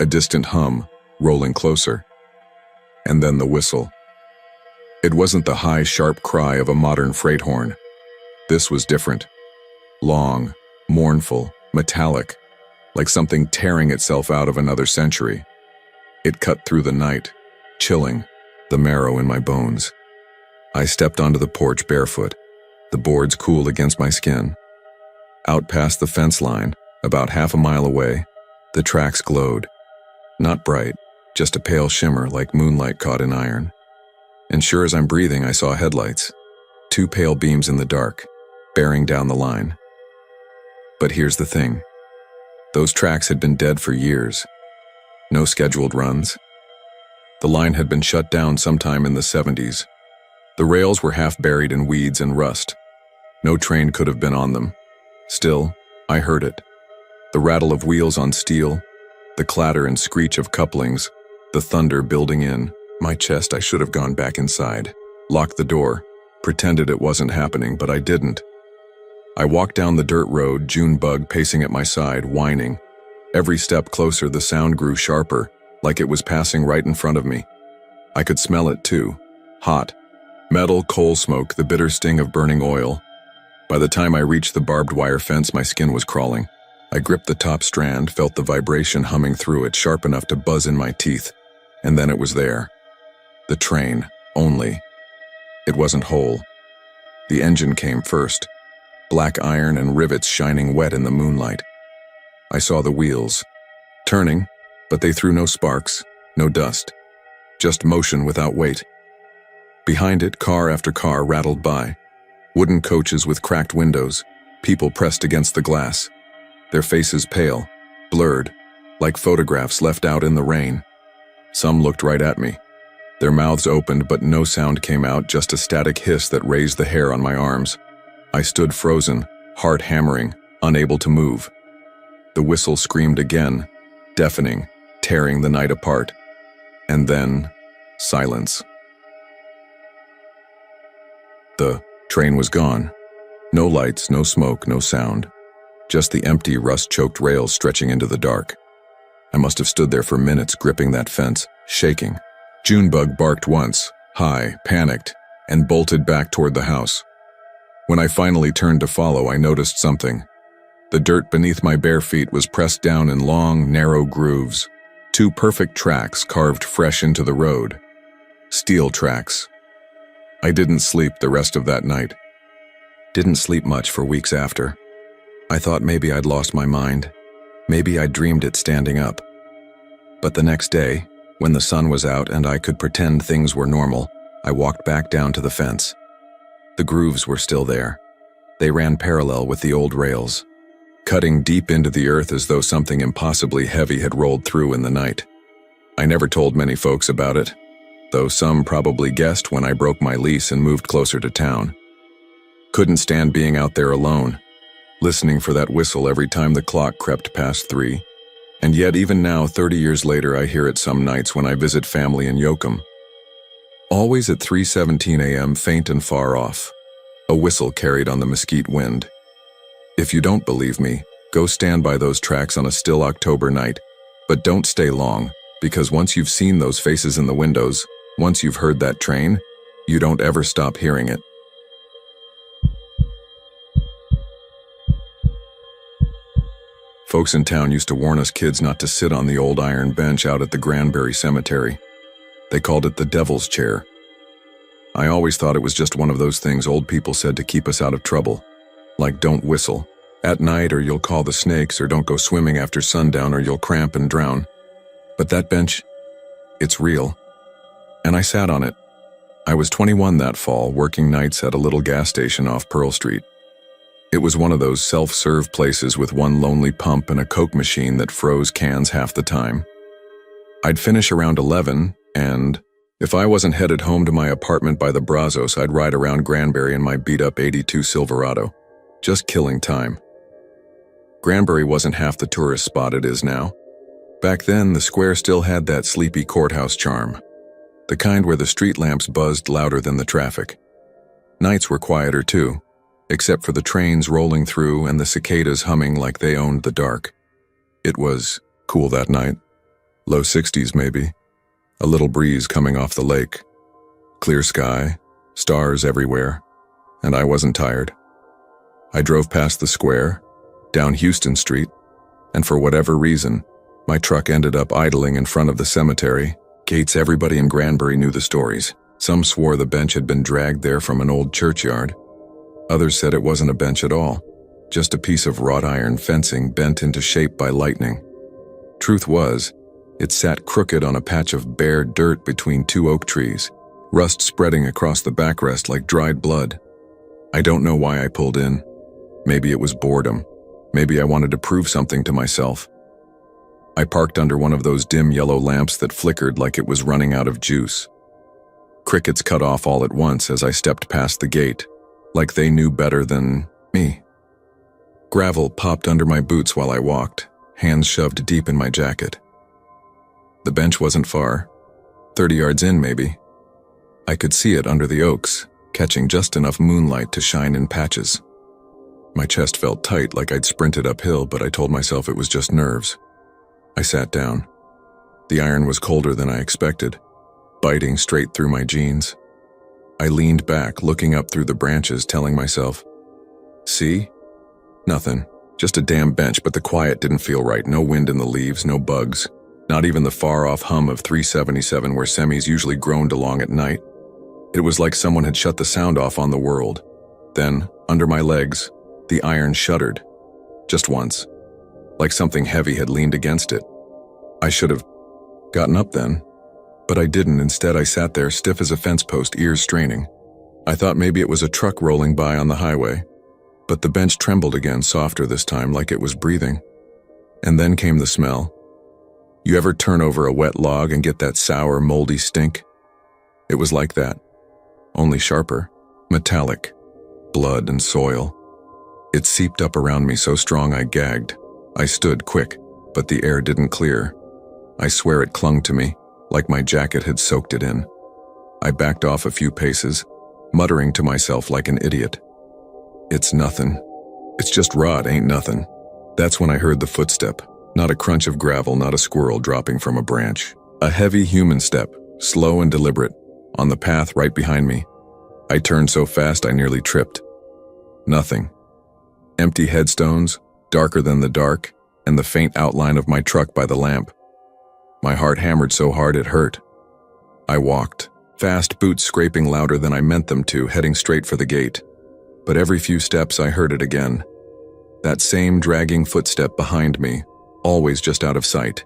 A distant hum, rolling closer. And then the whistle. It wasn't the high, sharp cry of a modern freight horn. This was different. Long, mournful, metallic, like something tearing itself out of another century. It cut through the night, chilling, the marrow in my bones. I stepped onto the porch barefoot, the boards cool against my skin. Out past the fence line, about half a mile away, the tracks glowed. Not bright, just a pale shimmer like moonlight caught in iron. And sure as I'm breathing, I saw headlights. 2 pale beams in the dark, bearing down the line. But here's the thing. Those tracks had been dead for years. No scheduled runs. The line had been shut down sometime in the 70s. The rails were half buried in weeds and rust. No train could have been on them. Still, I heard it. The rattle of wheels on steel, the clatter and screech of couplings, the thunder building in. My chest, I should have gone back inside, locked the door, pretended it wasn't happening, but I didn't. I walked down the dirt road, June Bug pacing at my side, whining. Every step closer, the sound grew sharper, like it was passing right in front of me. I could smell it too. Hot. Metal, coal smoke, the bitter sting of burning oil. By the time I reached the barbed wire fence, my skin was crawling. I gripped the top strand, felt the vibration humming through it, sharp enough to buzz in my teeth. And then it was there. The train, only. It wasn't whole. The engine came first. Black iron and rivets shining wet in the moonlight. I saw the wheels, turning, but they threw no sparks, no dust. Just motion without weight. Behind it, car after car rattled by. Wooden coaches with cracked windows, people pressed against the glass. Their faces pale, blurred, like photographs left out in the rain. Some looked right at me. Their mouths opened, but no sound came out, just a static hiss that raised the hair on my arms. I stood frozen, heart hammering, unable to move. The whistle screamed again, deafening, tearing the night apart. And then, silence. The train was gone. No lights, no smoke, no sound. Just the empty, rust-choked rails stretching into the dark. I must have stood there for minutes, gripping that fence, shaking. June Bug barked once, high, panicked, and bolted back toward the house. When I finally turned to follow, I noticed something. The dirt beneath my bare feet was pressed down in long, narrow grooves. 2 perfect tracks carved fresh into the road. Steel tracks. I didn't sleep the rest of that night. Didn't sleep much for weeks after. I thought maybe I'd lost my mind. Maybe I dreamed it standing up. But the next day, when the sun was out and I could pretend things were normal, I walked back down to the fence. The grooves were still there. They ran parallel with the old rails, cutting deep into the earth as though something impossibly heavy had rolled through in the night. I never told many folks about it, though some probably guessed when I broke my lease and moved closer to town. Couldn't stand being out there alone, listening for that whistle every time the clock crept past 3. And yet even now, 30 years later, I hear it some nights when I visit family in Yoakum. Always at 3:17 a.m., faint and far off. A whistle carried on the mesquite wind. If you don't believe me, go stand by those tracks on a still October night. But don't stay long, because once you've seen those faces in the windows, once you've heard that train, you don't ever stop hearing it. Folks in town used to warn us kids not to sit on the old iron bench out at the Granbury Cemetery. They called it the devil's chair. I always thought it was just one of those things old people said to keep us out of trouble, like don't whistle at night or you'll call the snakes, or don't go swimming after sundown or you'll cramp and drown. But that bench, it's real. And I sat on it. I was 21 that fall, working nights at a little gas station off Pearl Street. It was one of those self-serve places with one lonely pump and a Coke machine that froze cans half the time. I'd finish around 11, and if I wasn't headed home to my apartment by the Brazos, I'd ride around Granbury in my beat-up '82 Silverado, just killing time. Granbury wasn't half the tourist spot it is now. Back then, the square still had that sleepy courthouse charm, the kind where the street lamps buzzed louder than the traffic. Nights were quieter too, except for the trains rolling through and the cicadas humming like they owned the dark. It was cool that night, low 60s maybe, a little breeze coming off the lake, clear sky, stars everywhere, and I wasn't tired. I drove past the square, down Houston Street, and for whatever reason, my truck ended up idling in front of the cemetery. Gates. Everybody in Granbury knew the stories. Some swore the bench had been dragged there from an old churchyard. Others said it wasn't a bench at all, just a piece of wrought iron fencing bent into shape by lightning. Truth was, it sat crooked on a patch of bare dirt between two oak trees, rust spreading across the backrest like dried blood. I don't know why I pulled in. Maybe it was boredom. Maybe I wanted to prove something to myself. I parked under one of those dim yellow lamps that flickered like it was running out of juice. Crickets cut off all at once as I stepped past the gate, like they knew better than me. Gravel popped under my boots while I walked, hands shoved deep in my jacket. The bench wasn't far, 30 yards in maybe. I could see it under the oaks, catching just enough moonlight to shine in patches. My chest felt tight like I'd sprinted uphill, but I told myself it was just nerves. I sat down. The iron was colder than I expected, biting straight through my jeans. I leaned back, looking up through the branches, telling myself, see? Nothing, just a damn bench, but the quiet didn't feel right. No wind in the leaves, no bugs, not even the far-off hum of 377 where semis usually groaned along at night. It was like someone had shut the sound off on the world. Then, under my legs, the iron shuddered, just once, like something heavy had leaned against it. I should have gotten up then, but I didn't. Instead, I sat there stiff as a fence post, ears straining. I thought maybe it was a truck rolling by on the highway, but the bench trembled again, softer this time, like it was breathing. And then came the smell. You ever turn over a wet log and get that sour, moldy stink? It was like that, only sharper, metallic, blood and soil. It seeped up around me so strong I gagged. I stood quick, but the air didn't clear. I swear it clung to me, like my jacket had soaked it in. I backed off a few paces, muttering to myself like an idiot. It's nothing. It's just rot, ain't nothing. That's when I heard the footstep, not a crunch of gravel, not a squirrel dropping from a branch. A heavy human step, slow and deliberate, on the path right behind me. I turned so fast I nearly tripped. Nothing. Empty headstones, darker than the dark, and the faint outline of my truck by the lamp. My heart hammered so hard it hurt. I walked, fast boots scraping louder than I meant them to, heading straight for the gate. But every few steps I heard it again. That same dragging footstep behind me, always just out of sight.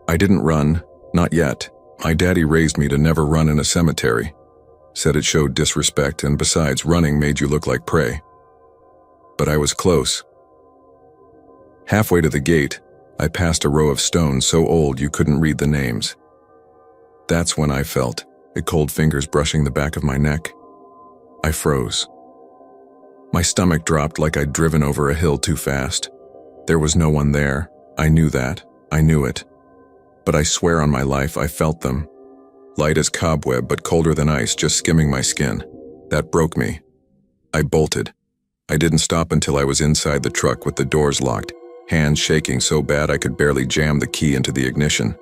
I didn't run, not yet. My daddy raised me to never run in a cemetery. Said it showed disrespect, and besides, running made you look like prey. But I was close. Halfway to the gate, I passed a row of stones so old you couldn't read the names. That's when I felt cold fingers brushing the back of my neck. I froze. My stomach dropped like I'd driven over a hill too fast. There was no one there. I knew that. I knew it. But I swear on my life I felt them. Light as cobweb, but colder than ice, just skimming my skin. That broke me. I bolted. I didn't stop until I was inside the truck with the doors locked, hands shaking so bad I could barely jam the key into the ignition.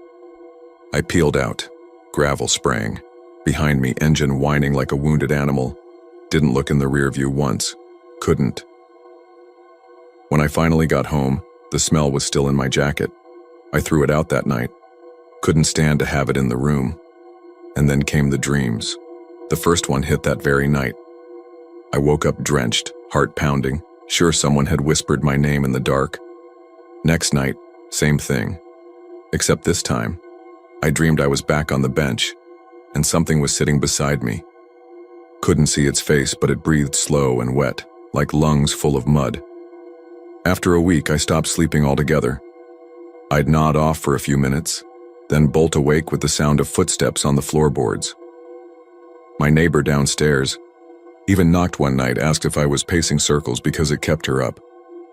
I peeled out, gravel spraying. Behind me, engine whining like a wounded animal. Didn't look in the rear view once. Couldn't. When I finally got home, the smell was still in my jacket. I threw it out that night. Couldn't stand to have it in the room. And then came the dreams. The first one hit that very night. I woke up drenched, heart pounding, sure someone had whispered my name in the dark. Next night, same thing. Except this time, I dreamed I was back on the bench, and something was sitting beside me. Couldn't see its face, but it breathed slow and wet, like lungs full of mud. After a week, I stopped sleeping altogether. I'd nod off for a few minutes, then bolt awake with the sound of footsteps on the floorboards. My neighbor downstairs even knocked one night, asked if I was pacing circles because it kept her up.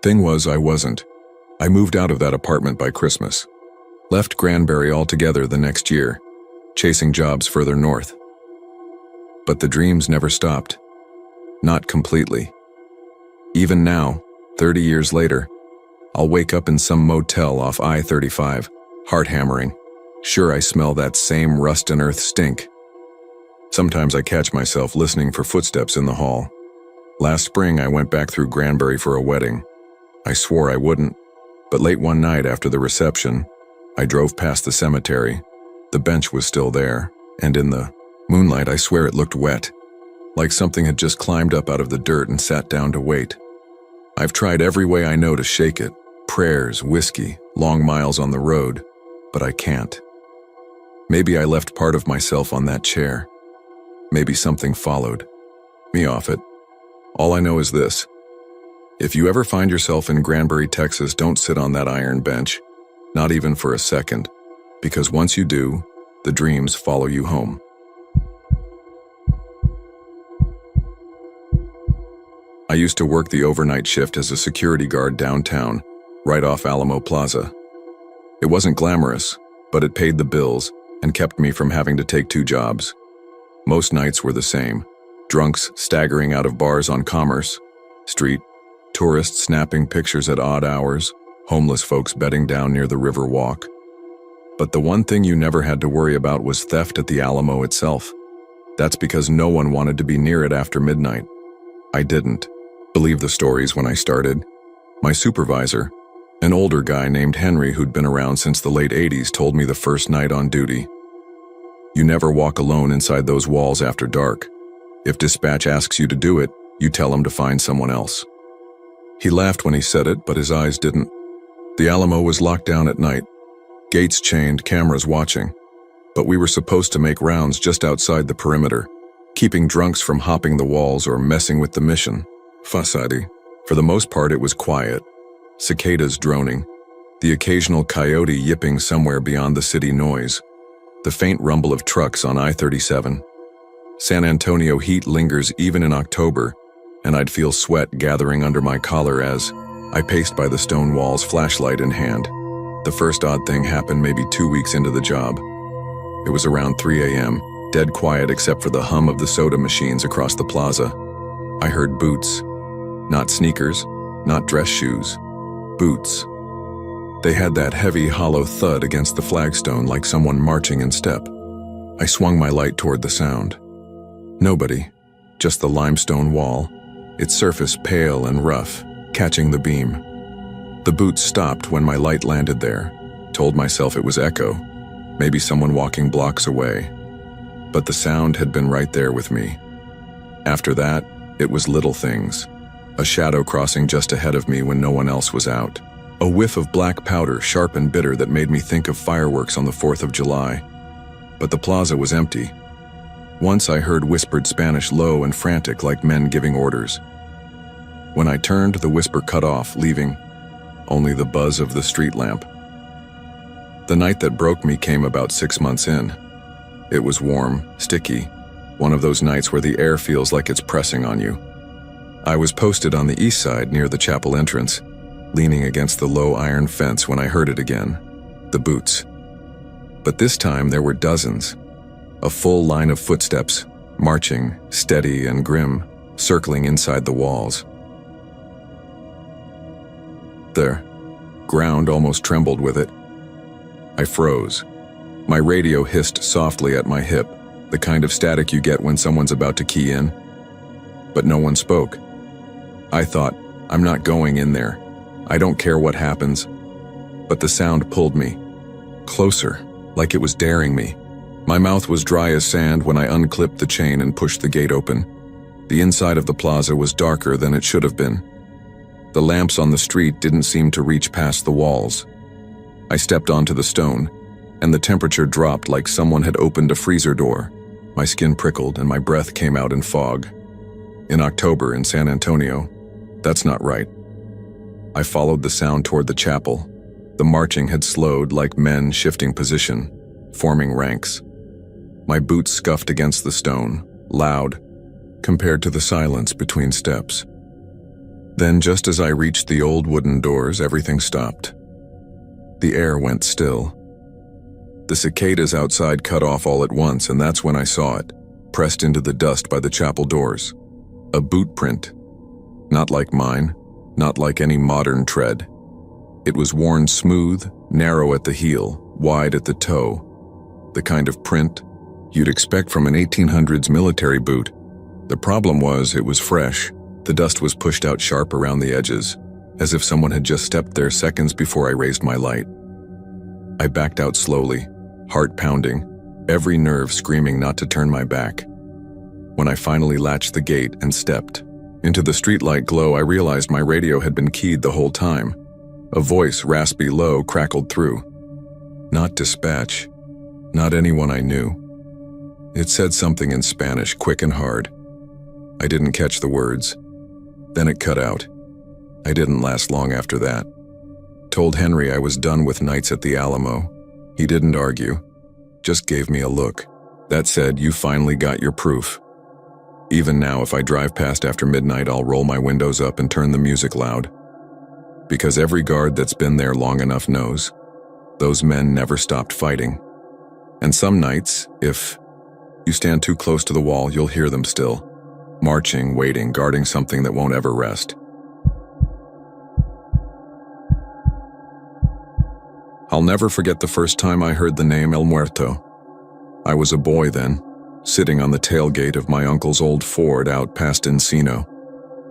Thing was, I wasn't. I moved out of that apartment by Christmas. Left Granbury altogether the next year, chasing jobs further north. But the dreams never stopped. Not completely. Even now, 30 years later, I'll wake up in some motel off I-35, heart hammering. Sure, I smell that same rust and earth stink. Sometimes I catch myself listening for footsteps in the hall. Last spring, I went back through Granbury for a wedding. I swore I wouldn't, but late one night after the reception, I drove past the cemetery. The bench was still there, and in the moonlight, I swear it looked wet, like something had just climbed up out of the dirt and sat down to wait. I've tried every way I know to shake it, prayers, whiskey, long miles on the road, but I can't. Maybe I left part of myself on that chair. Maybe something followed me off it. All I know is this. If you ever find yourself in Granbury, Texas, don't sit on that iron bench, not even for a second, because once you do, the dreams follow you home. I used to work the overnight shift as a security guard downtown, right off Alamo Plaza. It wasn't glamorous, but it paid the bills and kept me from having to take two jobs. Most nights were the same. Drunks staggering out of bars on Commerce Street, tourists snapping pictures at odd hours, homeless folks bedding down near the river walk. But the one thing you never had to worry about was theft at the Alamo itself. That's because no one wanted to be near it after midnight. I didn't believe the stories when I started. My supervisor, an older guy named Henry who'd been around since the late 80s, told me the first night on duty. You never walk alone inside those walls after dark. If dispatch asks you to do it, you tell them to find someone else. He laughed when he said it, but his eyes didn't. The Alamo was locked down at night, gates chained, cameras watching. But we were supposed to make rounds just outside the perimeter, keeping drunks from hopping the walls or messing with the mission. Fasadi. For the most part, it was quiet. Cicadas droning, the occasional coyote yipping somewhere beyond the city noise, the faint rumble of trucks on I-37. San Antonio heat lingers even in October, and I'd feel sweat gathering under my collar as I paced by the stone walls, flashlight in hand. The first odd thing happened maybe 2 weeks into the job. It was around 3 a.m., dead quiet except for the hum of the soda machines across the plaza. I heard boots. Not sneakers, not dress shoes. Boots. They had that heavy, hollow thud against the flagstone like someone marching in step. I swung my light toward the sound. Nobody, just the limestone wall, its surface pale and rough, catching the beam. The boots stopped when my light landed there. Told myself it was echo, maybe someone walking blocks away. But the sound had been right there with me. After that, it was little things. A shadow crossing just ahead of me when no one else was out. A whiff of black powder, sharp and bitter, that made me think of fireworks on the 4th of July. But the plaza was empty. Once I heard whispered Spanish, low and frantic like men giving orders. When I turned, the whisper cut off, leaving only the buzz of the street lamp. The night that broke me came about 6 months in. It was warm, sticky, one of those nights where the air feels like it's pressing on you. I was posted on the east side near the chapel entrance, leaning against the low iron fence when I heard it again, the boots. But this time there were dozens, a full line of footsteps, marching, steady and grim, circling inside the walls. The ground almost trembled with it. I froze. My radio hissed softly at my hip, the kind of static you get when someone's about to key in. But no one spoke. I thought, I'm not going in there. I don't care what happens. But the sound pulled me. Closer, like it was daring me. My mouth was dry as sand when I unclipped the chain and pushed the gate open. The inside of the plaza was darker than it should have been. The lamps on the street didn't seem to reach past the walls. I stepped onto the stone, and the temperature dropped like someone had opened a freezer door. My skin prickled and my breath came out in fog. In October in San Antonio, that's not right. I followed the sound toward the chapel. The marching had slowed like men shifting position, forming ranks. My boots scuffed against the stone, loud, compared to the silence between steps. Then, just as I reached the old wooden doors, everything stopped. The air went still. The cicadas outside cut off all at once, and that's when I saw it, pressed into the dust by the chapel doors. A boot print. Not like mine, not like any modern tread. It was worn smooth, narrow at the heel, wide at the toe. The kind of print you'd expect from an 1800s military boot. The problem was it was fresh. The dust was pushed out sharp around the edges, as if someone had just stepped there seconds before I raised my light. I backed out slowly, heart pounding, every nerve screaming not to turn my back. When I finally latched the gate and stepped into the streetlight glow, I realized my radio had been keyed the whole time. A voice, raspy low, crackled through. Not dispatch, not anyone I knew. It said something in Spanish, quick and hard. I didn't catch the words. Then it cut out. I didn't last long after that. Told Henry I was done with nights at the Alamo. He didn't argue, just gave me a look. That said, you finally got your proof. Even now, if I drive past after midnight, I'll roll my windows up and turn the music loud. Because every guard that's been there long enough knows, those men never stopped fighting. And some nights, if you stand too close to the wall, you'll hear them still. Marching, waiting, guarding something that won't ever rest. I'll never forget the first time I heard the name El Muerto. I was a boy then, sitting on the tailgate of my uncle's old Ford out past Encino.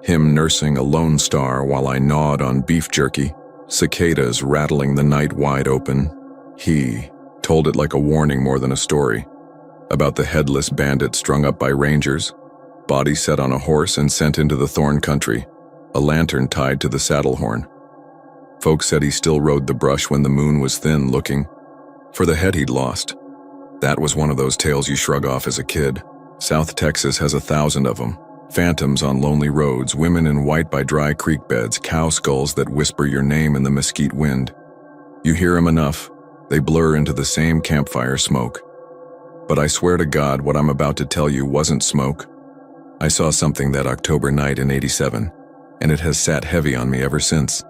Him nursing a Lone Star while I gnawed on beef jerky, cicadas rattling the night wide open. He told it like a warning more than a story, about the headless bandit strung up by rangers, body set on a horse and sent into the thorn country, a lantern tied to the saddle horn. Folks said he still rode the brush when the moon was thin, looking for the head he'd lost. That was one of those tales you shrug off as a kid. South Texas has 1,000 of them. Phantoms on lonely roads, women in white by dry creek beds, cow skulls that whisper your name in the mesquite wind. You hear them enough, they blur into the same campfire smoke. But I swear to God, what I'm about to tell you wasn't smoke. I saw something that October night in '87, and it has sat heavy on me ever since.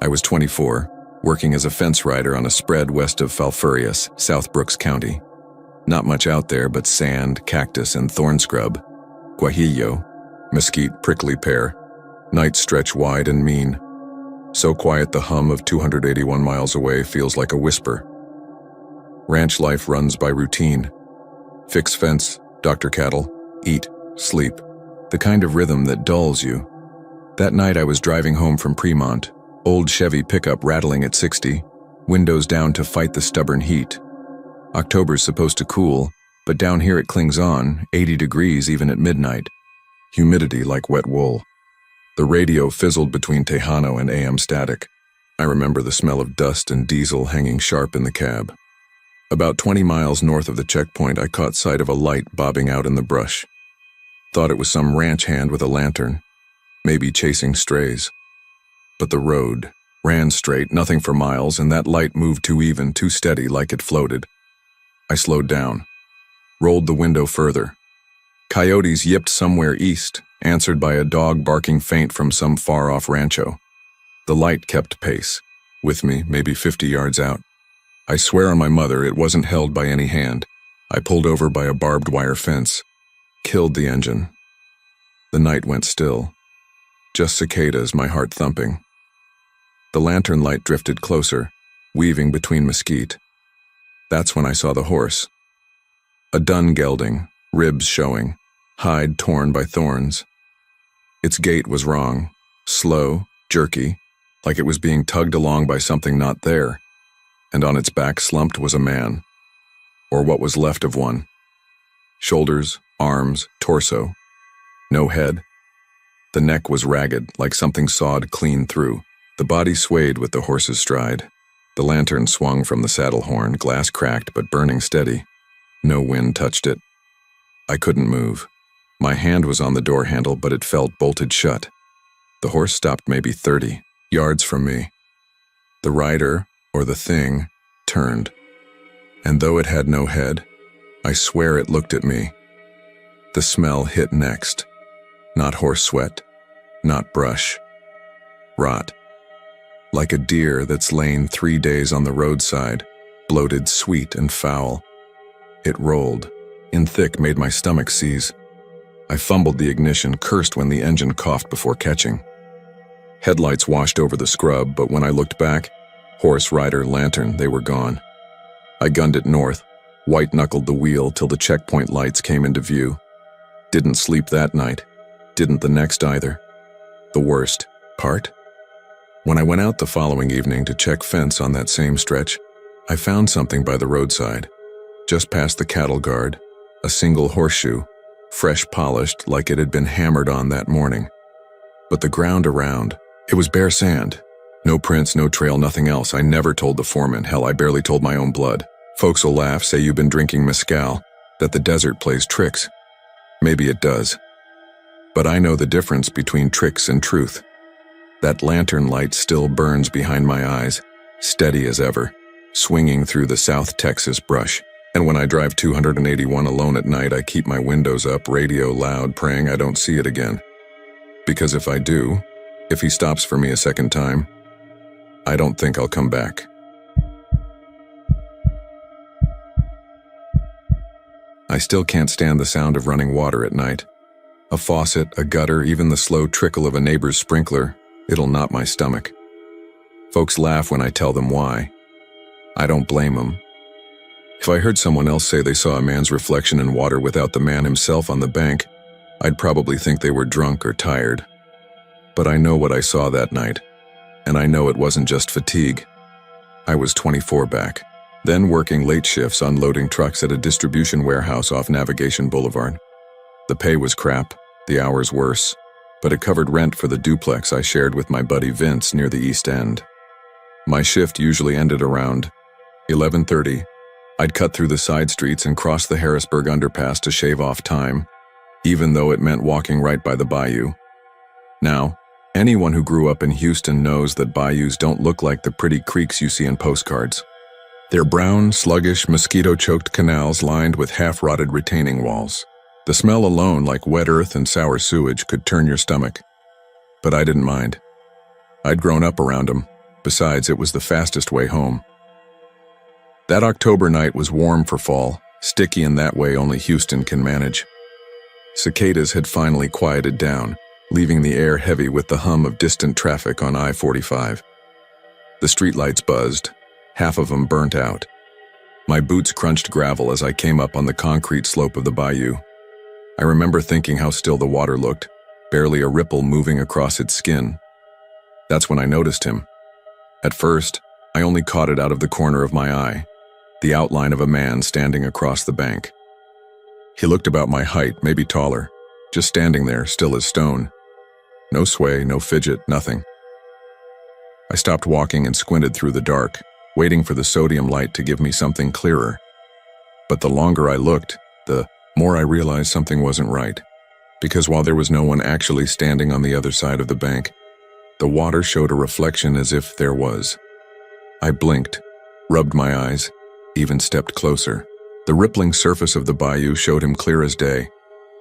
I was 24, working as a fence rider on a spread west of Falfurrias, South Brooks County. Not much out there but sand, cactus, and thorn scrub. Guajillo, mesquite, prickly pear. Nights stretch wide and mean. So quiet the hum of 281 miles away feels like a whisper. Ranch life runs by routine. Fix fence, doctor cattle, eat, sleep. The kind of rhythm that dulls you. That night I was driving home from Fremont, old Chevy pickup rattling at 60, windows down to fight the stubborn heat. October's supposed to cool, but down here it clings on, 80 degrees even at midnight. Humidity like wet wool. The radio fizzled between Tejano and AM static. I remember the smell of dust and diesel hanging sharp in the cab. About 20 miles north of the checkpoint, I caught sight of a light bobbing out in the brush. Thought it was some ranch hand with a lantern, maybe chasing strays. But the road ran straight, nothing for miles, and that light moved too even, too steady, like it floated. I slowed down, rolled the window further. Coyotes yipped somewhere east, answered by a dog barking faint from some far-off rancho. The light kept pace, with me, maybe 50 yards out. I swear on my mother it wasn't held by any hand. I pulled over by a barbed wire fence, killed the engine. The night went still. Just cicadas, my heart thumping. The lantern light drifted closer, weaving between mesquite. That's when I saw the horse. A dun gelding, ribs showing, hide torn by thorns. Its gait was wrong, slow, jerky, like it was being tugged along by something not there, and on its back slumped was a man, or what was left of one. Shoulders, arms, torso. No head. The neck was ragged, like something sawed clean through. The body swayed with the horse's stride. The lantern swung from the saddle horn, glass cracked but burning steady. No wind touched it. I couldn't move. My hand was on the door handle, but it felt bolted shut. The horse stopped maybe 30 yards from me. The rider, or the thing, turned. And though it had no head, I swear it looked at me. The smell hit next. Not horse sweat, not brush. Rot. Like a deer that's lain 3 days on the roadside, bloated, sweet, and foul. It rolled, in thick, made my stomach seize. I fumbled the ignition, cursed when the engine coughed before catching. Headlights washed over the scrub, but when I looked back, horse, rider, lantern, they were gone. I gunned it north, white-knuckled the wheel till the checkpoint lights came into view. Didn't sleep that night. Didn't the next either. The worst part? When I went out the following evening to check fence on that same stretch, I found something by the roadside. Just past the cattle guard, a single horseshoe, fresh polished like it had been hammered on that morning. But the ground around, it was bare sand. No prints, no trail, nothing else. I never told the foreman. Hell, I barely told my own blood. Folks will laugh, say you've been drinking mezcal, that the desert plays tricks. Maybe it does. But I know the difference between tricks and truth. That lantern light still burns behind my eyes, steady as ever, swinging through the South Texas brush. And when I drive 281 alone at night, I keep my windows up, radio loud, praying I don't see it again. Because if I do, if he stops for me a second time, I don't think I'll come back. I still can't stand the sound of running water at night. A faucet, a gutter, even the slow trickle of a neighbor's sprinkler, it'll knot my stomach. Folks laugh when I tell them why. I don't blame them. If I heard someone else say they saw a man's reflection in water without the man himself on the bank, I'd probably think they were drunk or tired. But I know what I saw that night, and I know it wasn't just fatigue. I was 24 back, then working late shifts unloading trucks at a distribution warehouse off Navigation Boulevard. The pay was crap, the hours worse, but it covered rent for the duplex I shared with my buddy Vince near the East End. My shift usually ended around 11:30. I'd cut through the side streets and cross the Harrisburg underpass to shave off time, even though it meant walking right by the bayou. Now, anyone who grew up in Houston knows that bayous don't look like the pretty creeks you see in postcards. They're brown, sluggish, mosquito-choked canals lined with half-rotted retaining walls. The smell alone, like wet earth and sour sewage, could turn your stomach. But I didn't mind. I'd grown up around them. Besides, it was the fastest way home. That October night was warm for fall, sticky in that way only Houston can manage. Cicadas had finally quieted down, leaving the air heavy with the hum of distant traffic on I-45. The streetlights buzzed, half of them burnt out. My boots crunched gravel as I came up on the concrete slope of the bayou. I remember thinking how still the water looked, barely a ripple moving across its skin. That's when I noticed him. At first, I only caught it out of the corner of my eye, the outline of a man standing across the bank. He looked about my height, maybe taller, just standing there, still as stone. No sway, no fidget, nothing. I stopped walking and squinted through the dark, waiting for the sodium light to give me something clearer. But the longer I looked, the more I realized something wasn't right. Because while there was no one actually standing on the other side of the bank, the water showed a reflection as if there was. I blinked, rubbed my eyes, even stepped closer. The rippling surface of the bayou showed him clear as day.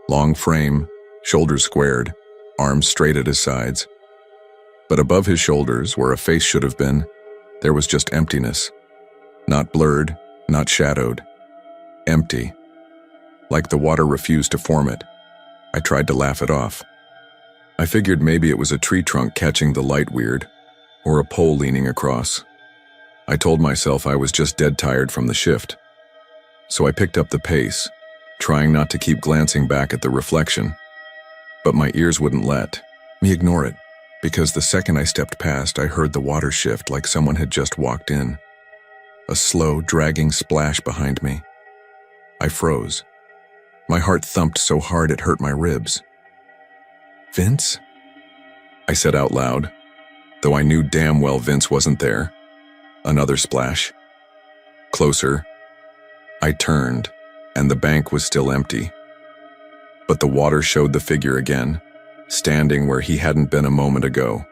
Long frame, shoulders squared, arms straight at his sides. But above his shoulders, where a face should have been, there was just emptiness. Not blurred, not shadowed. Empty. Like the water refused to form it. I tried to laugh it off. I figured maybe it was a tree trunk catching the light weird, or a pole leaning across. I told myself I was just dead tired from the shift. So I picked up the pace, trying not to keep glancing back at the reflection. But my ears wouldn't let me ignore it, because the second I stepped past, I heard the water shift like someone had just walked in. A slow, dragging splash behind me. I froze. My heart thumped so hard it hurt my ribs. "Vince?" I said out loud, though I knew damn well Vince wasn't there. Another splash. Closer. I turned, and the bank was still empty. But the water showed the figure again, standing where he hadn't been a moment ago.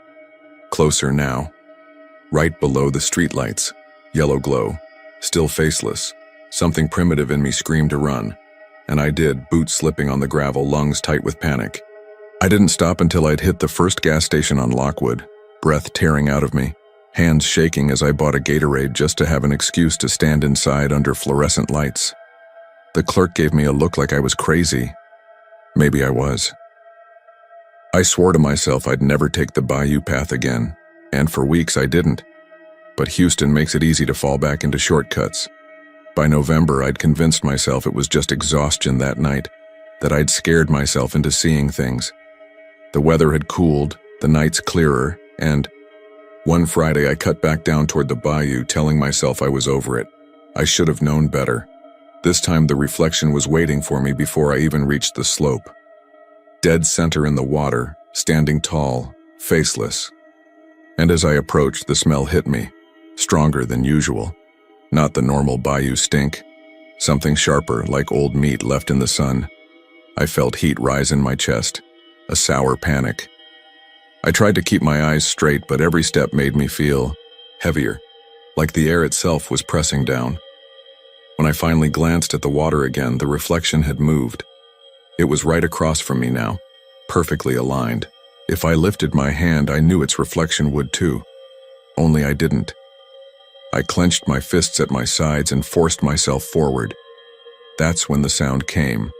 Closer now. Right below the streetlights. Yellow glow. Still faceless. Something primitive in me screamed to run. And I did, boots slipping on the gravel, lungs tight with panic. I didn't stop until I'd hit the first gas station on Lockwood, breath tearing out of me, hands shaking as I bought a Gatorade just to have an excuse to stand inside under fluorescent lights. The clerk gave me a look like I was crazy. Maybe I was. I swore to myself I'd never take the Bayou path again, and for weeks I didn't. But Houston makes it easy to fall back into shortcuts. By November, I'd convinced myself it was just exhaustion that night, that I'd scared myself into seeing things. The weather had cooled, the nights clearer, and one Friday I cut back down toward the bayou, telling myself I was over it. I should have known better. This time the reflection was waiting for me before I even reached the slope. Dead center in the water, standing tall, faceless. And as I approached, the smell hit me, stronger than usual. Not the normal bayou stink. Something sharper, like old meat left in the sun. I felt heat rise in my chest, a sour panic. I tried to keep my eyes straight, but every step made me feel heavier, like the air itself was pressing down. When I finally glanced at the water again, the reflection had moved. It was right across from me now, perfectly aligned. If I lifted my hand, I knew its reflection would too. Only I didn't. I clenched my fists at my sides and forced myself forward. That's when the sound came.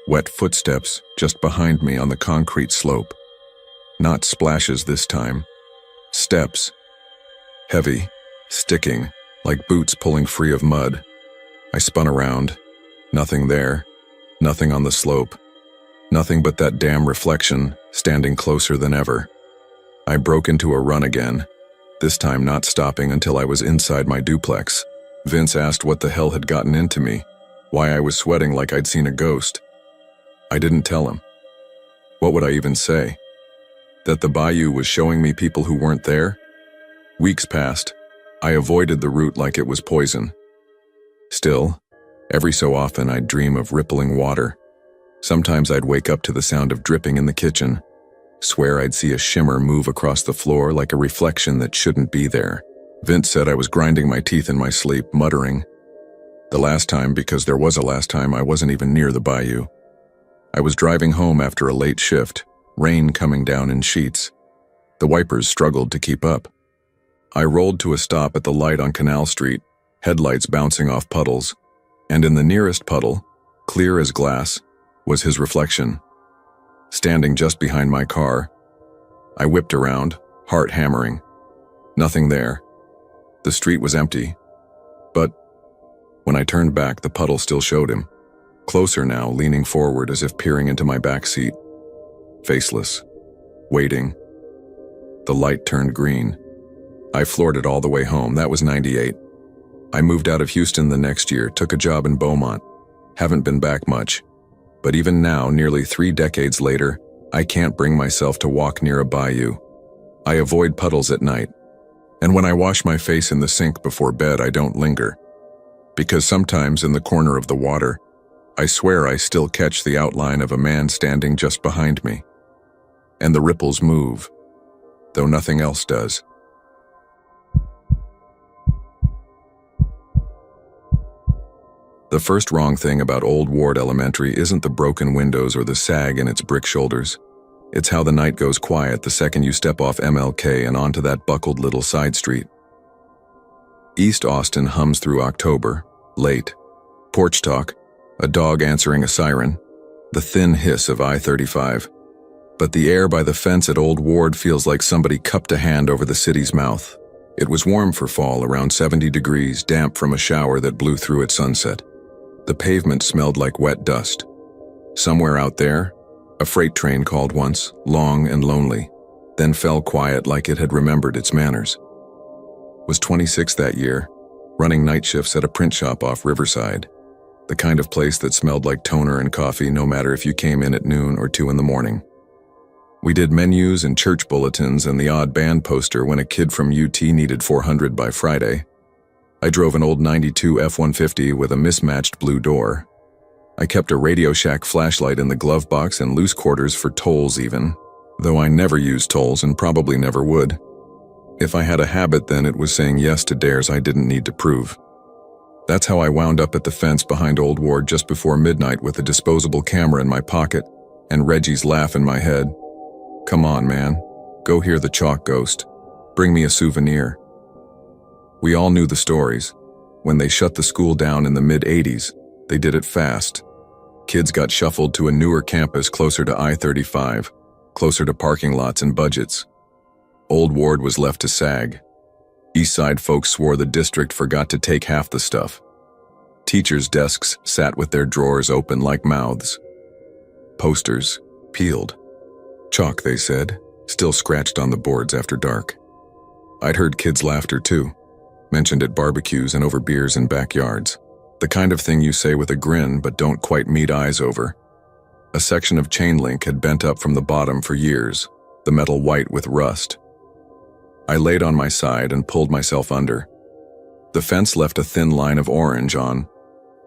Wet footsteps just behind me on the concrete slope. Not splashes this time. Steps. Heavy, sticking, like boots pulling free of mud. I spun around. Nothing there. Nothing on the slope. Nothing but that damn reflection, standing closer than ever. I broke into a run again, this time not stopping until I was inside my duplex. Vince asked what the hell had gotten into me, why I was sweating like I'd seen a ghost. I didn't tell him. What would I even say? That the bayou was showing me people who weren't there? Weeks passed. I avoided the route like it was poison. Still, every so often I'd dream of rippling water. Sometimes I'd wake up to the sound of dripping in the kitchen. Swear I'd see a shimmer move across the floor like a reflection that shouldn't be there. Vince said I was grinding my teeth in my sleep, muttering. The last time, because there was a last time, I wasn't even near the bayou. I was driving home after a late shift, rain coming down in sheets. The wipers struggled to keep up. I rolled to a stop at the light on Canal Street, headlights bouncing off puddles, and in the nearest puddle, clear as glass, was his reflection. Standing just behind my car, I whipped around, heart hammering. Nothing there. The street was empty. But when I turned back, the puddle still showed him. Closer now, leaning forward as if peering into my back seat. Faceless. Waiting. The light turned green. I floored it all the way home. That was 98. I moved out of Houston the next year, took a job in Beaumont. Haven't been back much. But even now, nearly 3 decades later, I can't bring myself to walk near a bayou. I avoid puddles at night. And when I wash my face in the sink before bed, I don't linger. Because sometimes in the corner of the water, I swear I still catch the outline of a man standing just behind me. And the ripples move, though nothing else does. The first wrong thing about Old Ward Elementary isn't the broken windows or the sag in its brick shoulders. It's how the night goes quiet the second you step off MLK and onto that buckled little side street. East Austin hums through October, late. Porch talk, a dog answering a siren, the thin hiss of I-35. But the air by the fence at Old Ward feels like somebody cupped a hand over the city's mouth. It was warm for fall, around 70 degrees, damp from a shower that blew through at sunset. The pavement smelled like wet dust. Somewhere out there, a freight train called once, long and lonely, then fell quiet like it had remembered its manners. Was 26 that year, running night shifts at a print shop off Riverside, the kind of place that smelled like toner and coffee no matter if you came in at noon or 2 in the morning. We did menus and church bulletins and the odd band poster when a kid from UT needed 400 by Friday. I drove an old 92 F-150 with a mismatched blue door. I kept a Radio Shack flashlight in the glove box and loose quarters for tolls even, though I never used tolls and probably never would. If I had a habit, then it was saying yes to dares I didn't need to prove. That's how I wound up at the fence behind Old Ward just before midnight with a disposable camera in my pocket and Reggie's laugh in my head. Come on, man. Go hear the chalk ghost. Bring me a souvenir. We all knew the stories. When they shut the school down in the mid-'80s, they did it fast. Kids got shuffled to a newer campus closer to I-35, closer to parking lots and budgets. Old Ward was left to sag. East Side folks swore the district forgot to take half the stuff. Teachers' desks sat with their drawers open like mouths. Posters peeled. Chalk, they said, still scratched on the boards after dark. I'd heard kids' laughter too, mentioned at barbecues and over beers in backyards. The kind of thing you say with a grin but don't quite meet eyes over. A section of chain link had bent up from the bottom for years, the metal white with rust. I laid on my side and pulled myself under. The fence left a thin line of orange on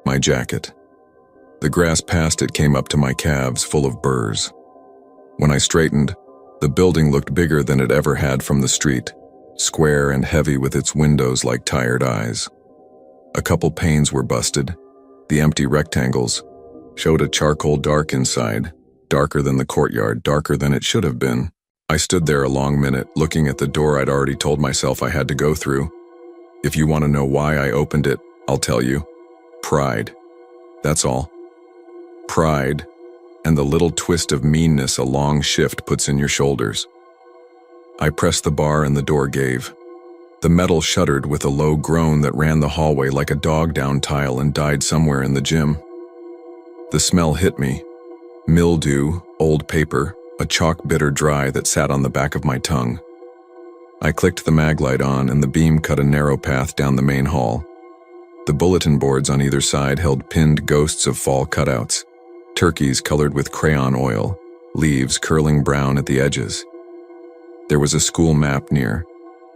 my jacket. The grass past it came up to my calves, full of burrs. When I straightened, the building looked bigger than it ever had from the street, square and heavy with its windows like tired eyes. A couple panes were busted. The empty rectangles showed a charcoal dark inside, darker than the courtyard, darker than it should have been. I stood there a long minute, looking at the door I'd already told myself I had to go through. If you want to know why I opened it, I'll tell you. Pride. That's all. Pride, and the little twist of meanness a long shift puts in your shoulders. I pressed the bar and the door gave. The metal shuddered with a low groan that ran the hallway like a dog down tile and died somewhere in the gym. The smell hit me. Mildew, old paper, a chalk bitter dry that sat on the back of my tongue. I clicked the mag light on and the beam cut a narrow path down the main hall. The bulletin boards on either side held pinned ghosts of fall cutouts, turkeys colored with crayon oil, leaves curling brown at the edges. There was a school map near,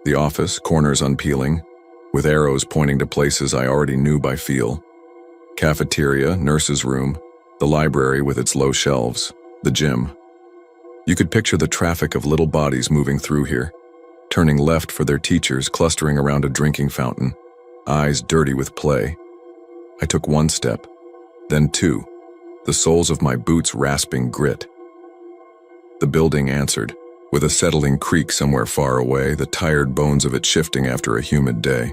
the office, corners unpeeling, with arrows pointing to places I already knew by feel. Cafeteria, nurse's room, the library with its low shelves, the gym. You could picture the traffic of little bodies moving through here, turning left for their teachers, clustering around a drinking fountain, eyes dirty with play. I took one step, then two, the soles of my boots rasping grit. The building answered, with a settling creak somewhere far away, the tired bones of it shifting after a humid day.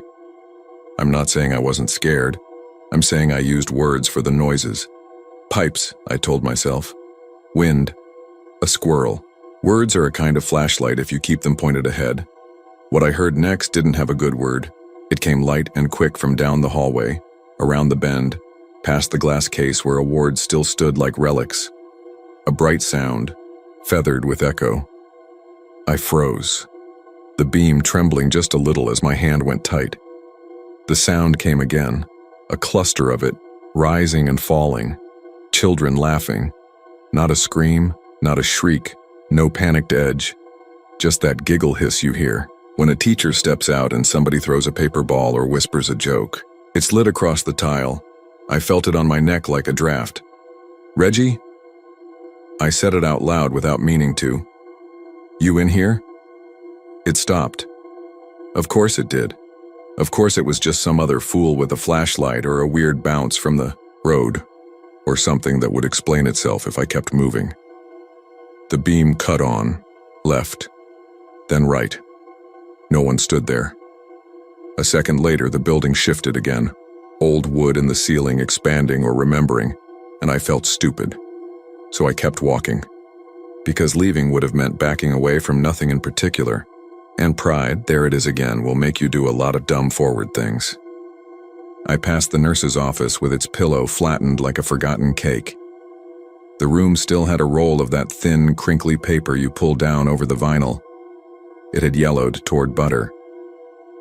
I'm not saying I wasn't scared. I'm saying I used words for the noises. Pipes, I told myself. Wind. A squirrel. Words are a kind of flashlight if you keep them pointed ahead. What I heard next didn't have a good word. It came light and quick from down the hallway, around the bend, past the glass case where awards still stood like relics. A bright sound, feathered with echo. I froze, the beam trembling just a little as my hand went tight. The sound came again, a cluster of it, rising and falling, children laughing. Not a scream, not a shriek, no panicked edge, just that giggle hiss you hear when a teacher steps out and somebody throws a paper ball or whispers a joke. It slid across the tile. I felt it on my neck like a draft. Reggie? I said it out loud without meaning to. You in here? It stopped. Of course it did. Of course it was just some other fool with a flashlight or a weird bounce from the road, or something that would explain itself if I kept moving. The beam cut on, left, then right. No one stood there. A second later, the building shifted again, old wood in the ceiling expanding or remembering, and I felt stupid. So I kept walking. because leaving would have meant backing away from nothing in particular. And pride, there it is again, will make you do a lot of dumb forward things. I passed the nurse's office with its pillow flattened like a forgotten cake. The room still had a roll of that thin, crinkly paper you pull down over the vinyl. It had yellowed toward butter.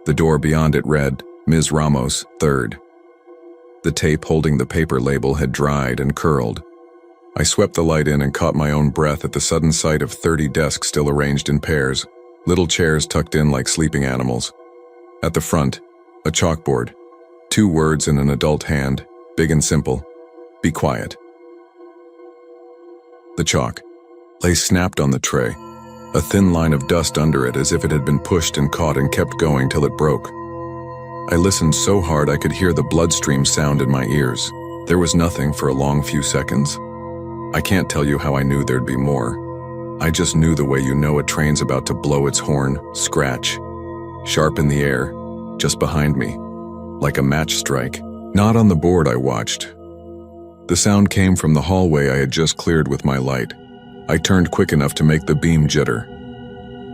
The door beyond it read, Ms. Ramos, 3rd. The tape holding the paper label had dried and curled. I swept the light in and caught my own breath at the sudden sight of 30 desks still arranged in pairs, little chairs tucked in like sleeping animals. At the front, a chalkboard. 2 words in an adult hand, big and simple. Be quiet. The chalk lay snapped on the tray, a thin line of dust under it as if it had been pushed and caught and kept going till it broke. I listened so hard I could hear the bloodstream sound in my ears. There was nothing for a long few seconds. I can't tell you how I knew there'd be more. I just knew the way you know a train's about to blow its horn, scratch, sharp in the air, just behind me, like a match strike. Not on the board I watched. The sound came from the hallway I had just cleared with my light. I turned quick enough to make the beam jitter.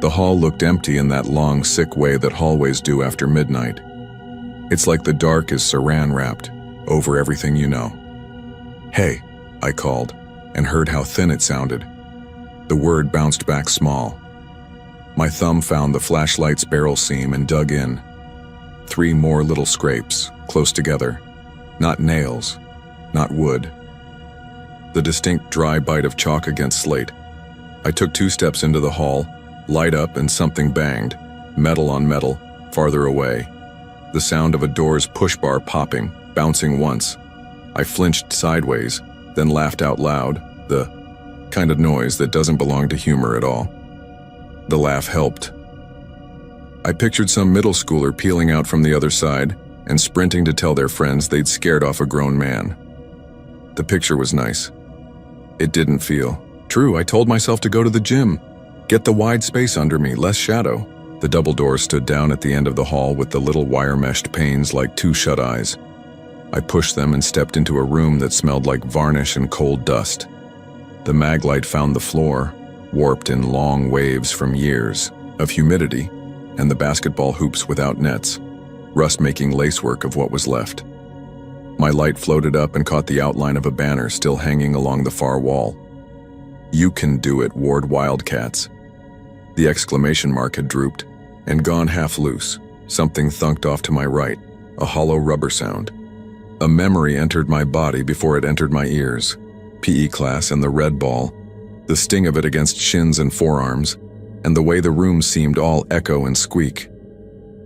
The hall looked empty in that long, sick way that hallways do after midnight. It's like the dark is saran-wrapped over everything you know. Hey, I called, and heard how thin it sounded. The word bounced back small. My thumb found the flashlight's barrel seam and dug in. 3 more little scrapes, close together. Not nails, not wood. The distinct dry bite of chalk against slate. I took 2 steps into the hall, light up and something banged, metal on metal, farther away. The sound of a door's push bar popping, bouncing once. I flinched sideways, then laughed out loud, the kind of noise that doesn't belong to humor at all. The laugh helped. I pictured some middle schooler peeling out from the other side and sprinting to tell their friends they'd scared off a grown man. The picture was nice. It didn't feel true. I told myself to go to the gym, get the wide space under me, less shadow. The double door stood down at the end of the hall with the little wire-meshed panes like 2 shut eyes. I pushed them and stepped into a room that smelled like varnish and cold dust. The mag light found the floor, warped in long waves from years of humidity, and the basketball hoops without nets, rust-making lacework of what was left. My light floated up and caught the outline of a banner still hanging along the far wall. You can do it, Ward Wildcats. The exclamation mark had drooped and gone half loose. Something thunked off to my right, a hollow rubber sound. A memory entered my body before it entered my ears. PE class and the red ball, the sting of it against shins and forearms, and the way the room seemed all echo and squeak.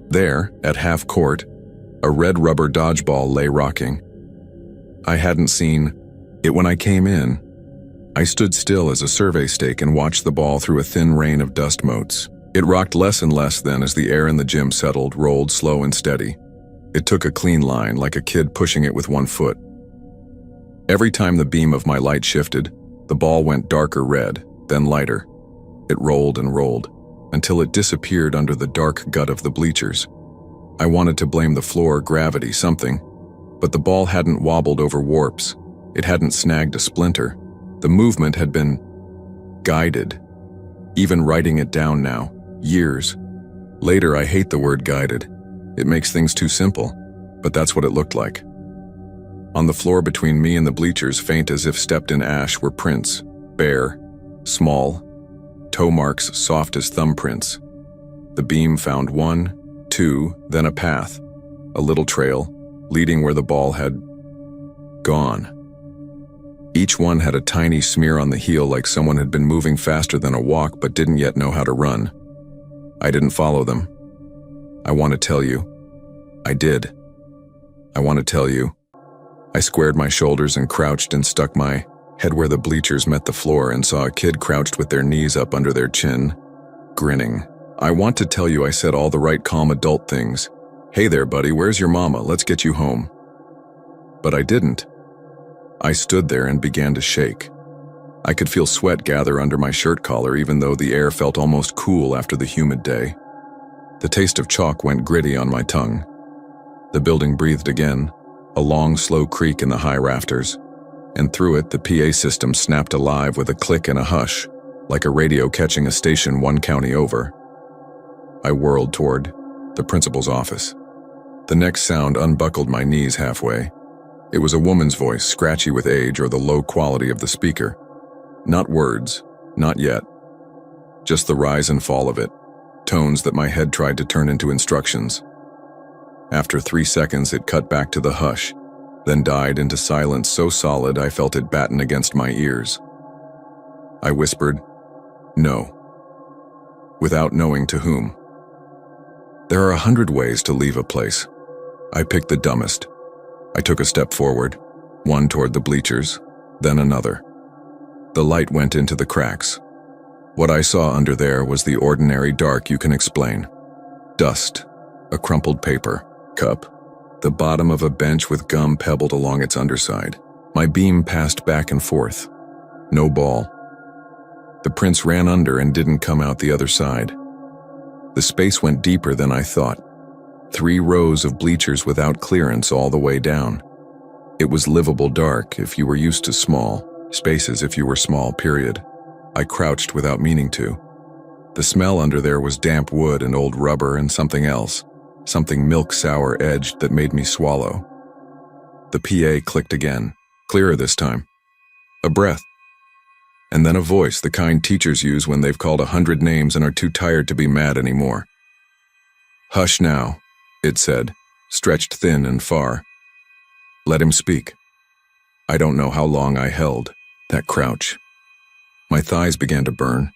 There, at half court, a red rubber dodgeball lay rocking. I hadn't seen it when I came in. I stood still as a survey stake and watched the ball through a thin rain of dust motes. It rocked less and less then as the air in the gym settled, rolled slow and steady. It took a clean line, like a kid pushing it with 1 foot. Every time the beam of my light shifted, the ball went darker red, then lighter. It rolled and rolled, until it disappeared under the dark gut of the bleachers. I wanted to blame the floor, gravity, something, but the ball hadn't wobbled over warps. It hadn't snagged a splinter. The movement had been guided. Even writing it down now, years later, I hate the word guided. It makes things too simple, but that's what it looked like. On the floor between me and the bleachers, faint as if stepped in ash, were prints, bare, small, toe marks soft as thumbprints. The beam found 1, 2, then a path, a little trail, leading where the ball had gone. Each one had a tiny smear on the heel like someone had been moving faster than a walk but didn't yet know how to run. I didn't follow them. I want to tell you. I did. I want to tell you. I squared my shoulders and crouched and stuck my head where the bleachers met the floor and saw a kid crouched with their knees up under their chin, grinning. I want to tell you I said all the right calm adult things. Hey there, buddy, where's your mama? Let's get you home. But I didn't. I stood there and began to shake. I could feel sweat gather under my shirt collar even though the air felt almost cool after the humid day. The taste of chalk went gritty on my tongue. The building breathed again, a long, slow creak in the high rafters, and through it the PA system snapped alive with a click and a hush, like a radio catching a station one county over. I whirled toward the principal's office. The next sound unbuckled my knees halfway. It was a woman's voice, scratchy with age or the low quality of the speaker. Not words, not yet. Just the rise and fall of it, tones that my head tried to turn into instructions. After 3 seconds, it cut back to the hush, then died into silence so solid I felt it batten against my ears. I whispered, "No," without knowing to whom. There are 100 ways to leave a place. I picked the dumbest. I took a step forward, one toward the bleachers, then another. The light went into the cracks. What I saw under there was the ordinary dark you can explain. Dust, a crumpled paper, cup, the bottom of a bench with gum pebbled along its underside. My beam passed back and forth. No ball. The prints ran under and didn't come out the other side. The space went deeper than I thought. 3 rows of bleachers without clearance all the way down. It was livable dark if you were used to small spaces if you were small, period. I crouched without meaning to. The smell under there was damp wood and old rubber and something else, something milk-sour edged that made me swallow. The PA clicked again, clearer this time. A breath. And then a voice, the kind teachers use when they've called 100 names and are too tired to be mad anymore. "Hush now," it said, stretched thin and far. "Let him speak." I don't know how long I held that crouch. My thighs began to burn.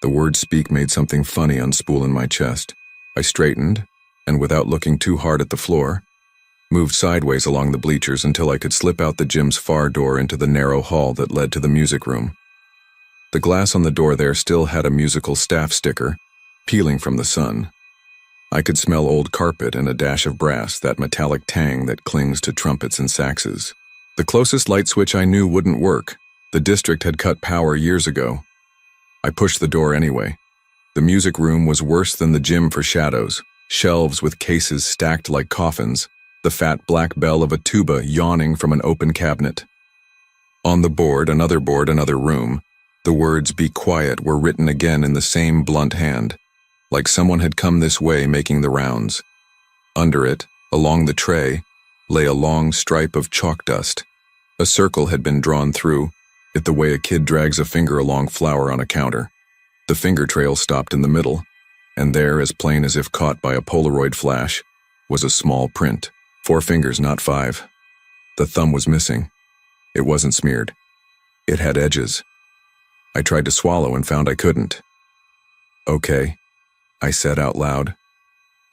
The word "speak" made something funny unspool in my chest. I straightened, and without looking too hard at the floor, moved sideways along the bleachers until I could slip out the gym's far door into the narrow hall that led to the music room. The glass on the door there still had a musical staff sticker, peeling from the sun. I could smell old carpet and a dash of brass, that metallic tang that clings to trumpets and saxes. The closest light switch I knew wouldn't work. The district had cut power years ago. I pushed the door anyway. The music room was worse than the gym for shadows. Shelves with cases stacked like coffins, the fat black bell of a tuba yawning from an open cabinet. On the board, another room, the words "be quiet" were written again in the same blunt hand, like someone had come this way making the rounds. Under it, along the tray, lay a long stripe of chalk dust. A circle had been drawn through it the way a kid drags a finger along flour on a counter. The finger trail stopped in the middle, and there, as plain as if caught by a Polaroid flash, was a small print. 4 fingers, not 5. The thumb was missing. It wasn't smeared. It had edges. I tried to swallow and found I couldn't. "Okay," I said out loud.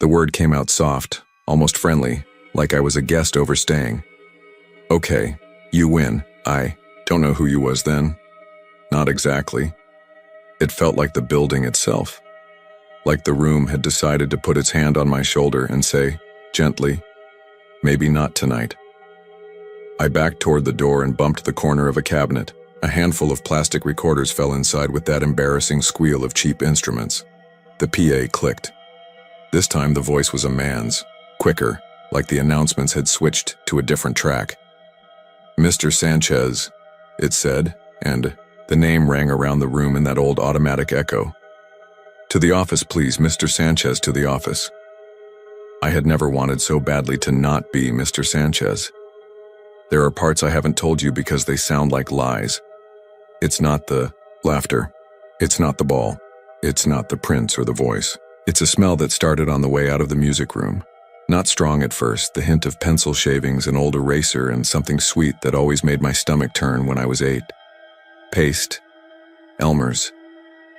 The word came out soft, almost friendly, like I was a guest overstaying. "Okay, you win. I don't know who you was then." Not exactly. It felt like the building itself. Like the room had decided to put its hand on my shoulder and say, gently, "Maybe not tonight." I backed toward the door and bumped the corner of a cabinet. A handful of plastic recorders fell inside with that embarrassing squeal of cheap instruments. The PA clicked. This time the voice was a man's, quicker, like the announcements had switched to a different track. "Mr. Sanchez," it said, and the name rang around the room in that old automatic echo. "To the office, please, Mr. Sanchez, to the office." I had never wanted so badly to not be Mr. Sanchez. There are parts I haven't told you because they sound like lies. It's not the laughter. It's not the ball. It's not the prints or the voice. It's a smell that started on the way out of the music room. Not strong at first, the hint of pencil shavings, an old eraser, and something sweet that always made my stomach turn when I was 8. Paste. Elmer's.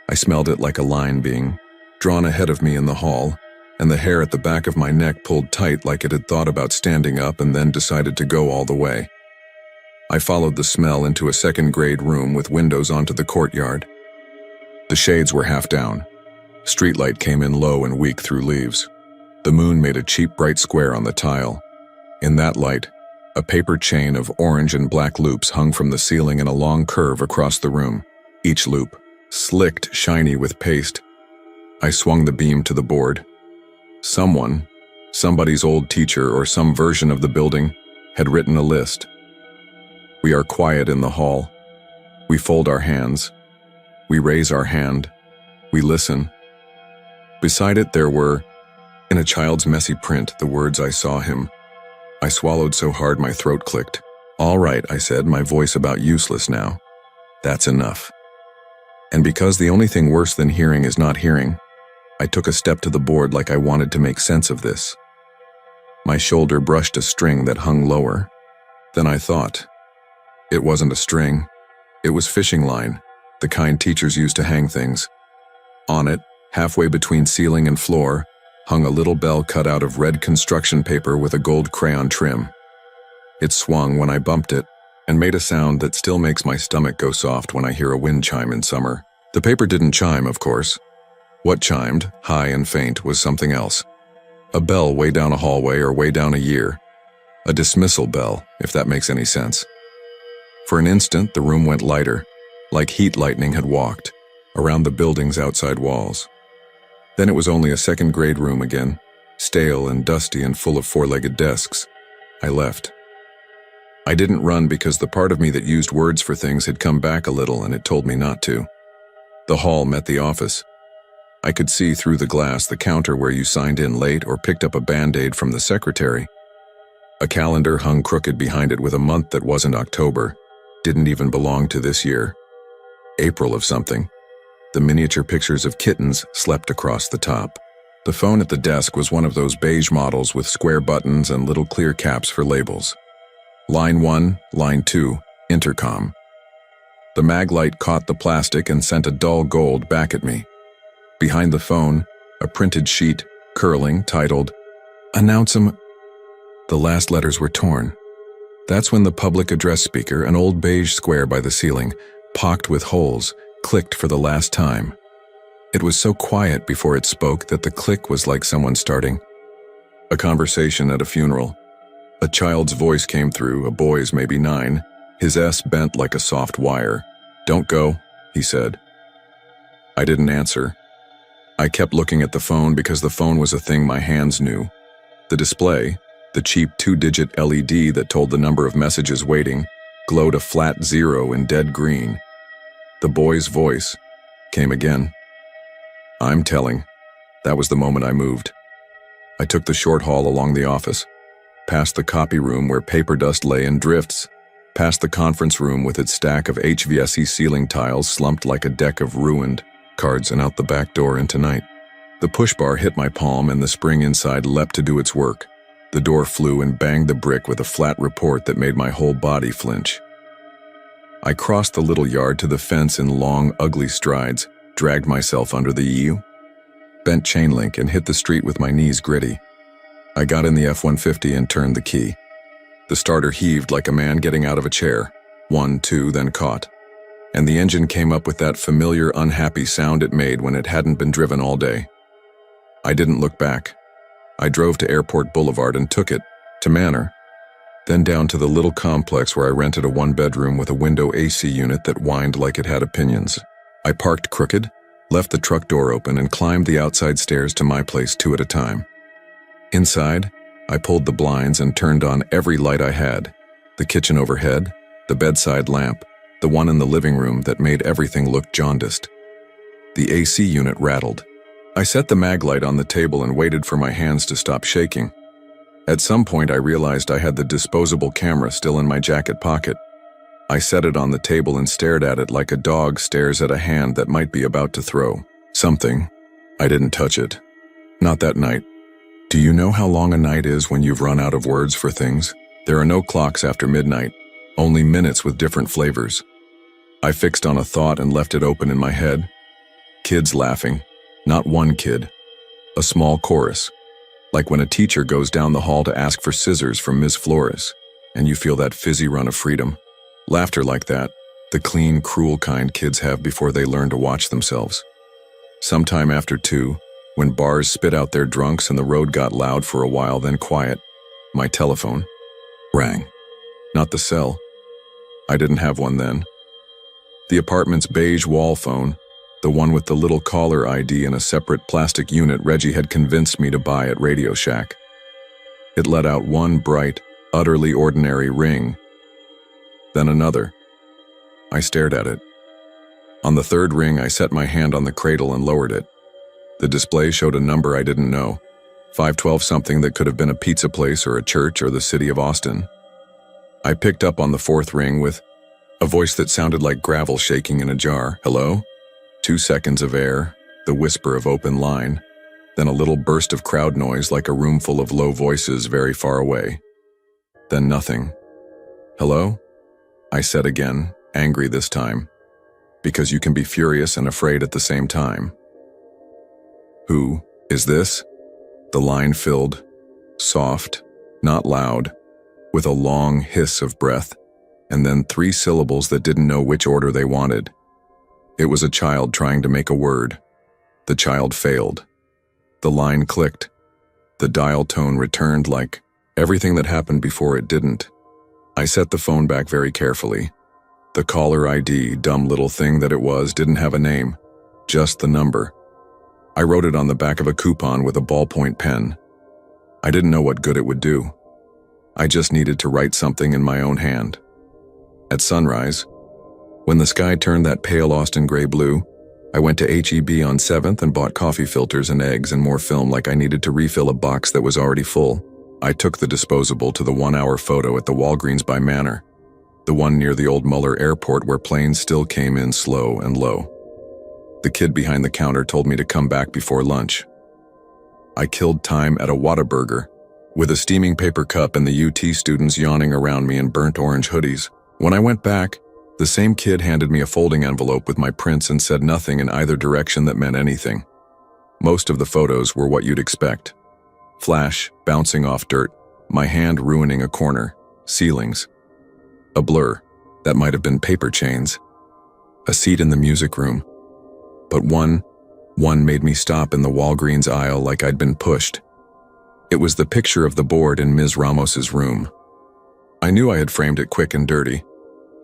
I smelled it like a line being drawn ahead of me in the hall, and the hair at the back of my neck pulled tight like it had thought about standing up and then decided to go all the way. I followed the smell into a second-grade room with windows onto the courtyard. The shades were half down. Streetlight came in low and weak through leaves. The moon made a cheap bright square on the tile. In that light, a paper chain of orange and black loops hung from the ceiling in a long curve across the room, each loop slicked shiny with paste. I swung the beam to the board. Somebody's old teacher or some version of the building, had written a list. We are quiet in the hall. We fold our hands. We raise our hand. We listen. Beside it there were, in a child's messy print, the words "I saw him." I swallowed so hard my throat clicked. "All right," I said, my voice about useless now. "That's enough." And because the only thing worse than hearing is not hearing, I took a step to the board like I wanted to make sense of this. My shoulder brushed a string that hung lower. Then I thought. It wasn't a string. It was fishing line, the kind teachers used to hang things. On it, halfway between ceiling and floor, hung a little bell cut out of red construction paper with a gold crayon trim. It swung when I bumped it, and made a sound that still makes my stomach go soft when I hear a wind chime in summer. The paper didn't chime, of course. What chimed, high and faint, was something else. A bell way down a hallway or way down a year. A dismissal bell, if that makes any sense. For an instant, the room went lighter, like heat lightning had walked, around the building's outside walls. Then it was only a second-grade room again, stale and dusty and full of four-legged desks. I left. I didn't run because the part of me that used words for things had come back a little and it told me not to. The hall met the office. I could see through the glass the counter where you signed in late or picked up a Band-Aid from the secretary. A calendar hung crooked behind it with a month that wasn't October, didn't even belong to this year. April of something. The miniature pictures of kittens slept across the top. The phone at the desk was one of those beige models with square buttons and little clear caps for labels. Line 1, line 2, intercom. The mag light caught the plastic and sent a dull gold back at me. Behind the phone, a printed sheet, curling, titled, "Announce 'em." The last letters were torn. That's when the public address speaker, an old beige square by the ceiling, pocked with holes, clicked for the last time. It was so quiet before it spoke that the click was like someone starting a conversation at a funeral. A child's voice came through, a boy's maybe 9, his S bent like a soft wire. "Don't go," he said. I didn't answer. I kept looking at the phone because the phone was a thing my hands knew. The display, the cheap 2-digit LED that told the number of messages waiting, glowed a flat 0 in dead green. The boy's voice came again. "I'm telling." That was the moment I moved. I took the short hall along the office, past the copy room where paper dust lay in drifts, past the conference room with its stack of HVAC ceiling tiles slumped like a deck of ruined cards, and out the back door into night. The push bar hit my palm and the spring inside leapt to do its work. The door flew and banged the brick with a flat report that made my whole body flinch. I crossed the little yard to the fence in long, ugly strides, dragged myself under the eaves, bent chain link and hit the street with my knees gritty. I got in the F-150 and turned the key. The starter heaved like a man getting out of a chair. 1, 2, then caught. And the engine came up with that familiar, unhappy sound it made when it hadn't been driven all day. I didn't look back. I drove to Airport Boulevard and took it, to Manor, then down to the little complex where I rented a 1-bedroom with a window AC unit that whined like it had opinions. I parked crooked, left the truck door open and climbed the outside stairs to my place 2 at a time. Inside, I pulled the blinds and turned on every light I had, the kitchen overhead, the bedside lamp, the one in the living room that made everything look jaundiced. The AC unit rattled. I set the mag light on the table and waited for my hands to stop shaking. At some point I realized I had the disposable camera still in my jacket pocket. I set it on the table and stared at it like a dog stares at a hand that might be about to throw something. I didn't touch it. Not that night. Do you know how long a night is when you've run out of words for things? There are no clocks after midnight, only minutes with different flavors. I fixed on a thought and left it open in my head. Kids laughing. Not one kid. A small chorus. Like when a teacher goes down the hall to ask for scissors from Ms. Flores, and you feel that fizzy run of freedom. Laughter like that, the clean, cruel kind kids have before they learn to watch themselves. Sometime after 2, when bars spit out their drunks and the road got loud for a while, then quiet, my telephone rang. Not the cell. I didn't have one then. The apartment's beige wall phone, the one with the little caller ID and a separate plastic unit Reggie had convinced me to buy at Radio Shack. It let out one bright, utterly ordinary ring, then another. I stared at it. On the third ring, I set my hand on the cradle and lowered it. The display showed a number I didn't know, 512 something that could have been a pizza place or a church or the city of Austin. I picked up on the fourth ring with a voice that sounded like gravel shaking in a jar. Hello? 2 seconds of air, the whisper of open line, then a little burst of crowd noise like a room full of low voices very far away. Then nothing. Hello? I said again, angry this time, because you can be furious and afraid at the same time. Who is this? The line filled, soft, not loud, with a long hiss of breath, and then 3 syllables that didn't know which order they wanted. It was a child trying to make a word. The child failed. The line clicked. The dial tone returned like everything that happened before it didn't. I set the phone back very carefully. The caller ID, dumb little thing that it was, didn't have a name, just the number. I wrote it on the back of a coupon with a ballpoint pen. I didn't know what good it would do. I just needed to write something in my own hand. At sunrise, when the sky turned that pale Austin gray blue, I went to H-E-B on 7th and bought coffee filters and eggs and more film like I needed to refill a box that was already full. I took the disposable to the 1-hour photo at the Walgreens by Manor, the one near the old Muller Airport where planes still came in slow and low. The kid behind the counter told me to come back before lunch. I killed time at a Whataburger, with a steaming paper cup and the UT students yawning around me in burnt orange hoodies. When I went back, the same kid handed me a folding envelope with my prints and said nothing in either direction that meant anything. Most of the photos were what you'd expect. Flash, bouncing off dirt, my hand ruining a corner, ceilings. A blur, that might have been paper chains. A seat in the music room. But one made me stop in the Walgreens aisle like I'd been pushed. It was the picture of the board in Ms. Ramos's room. I knew I had framed it quick and dirty,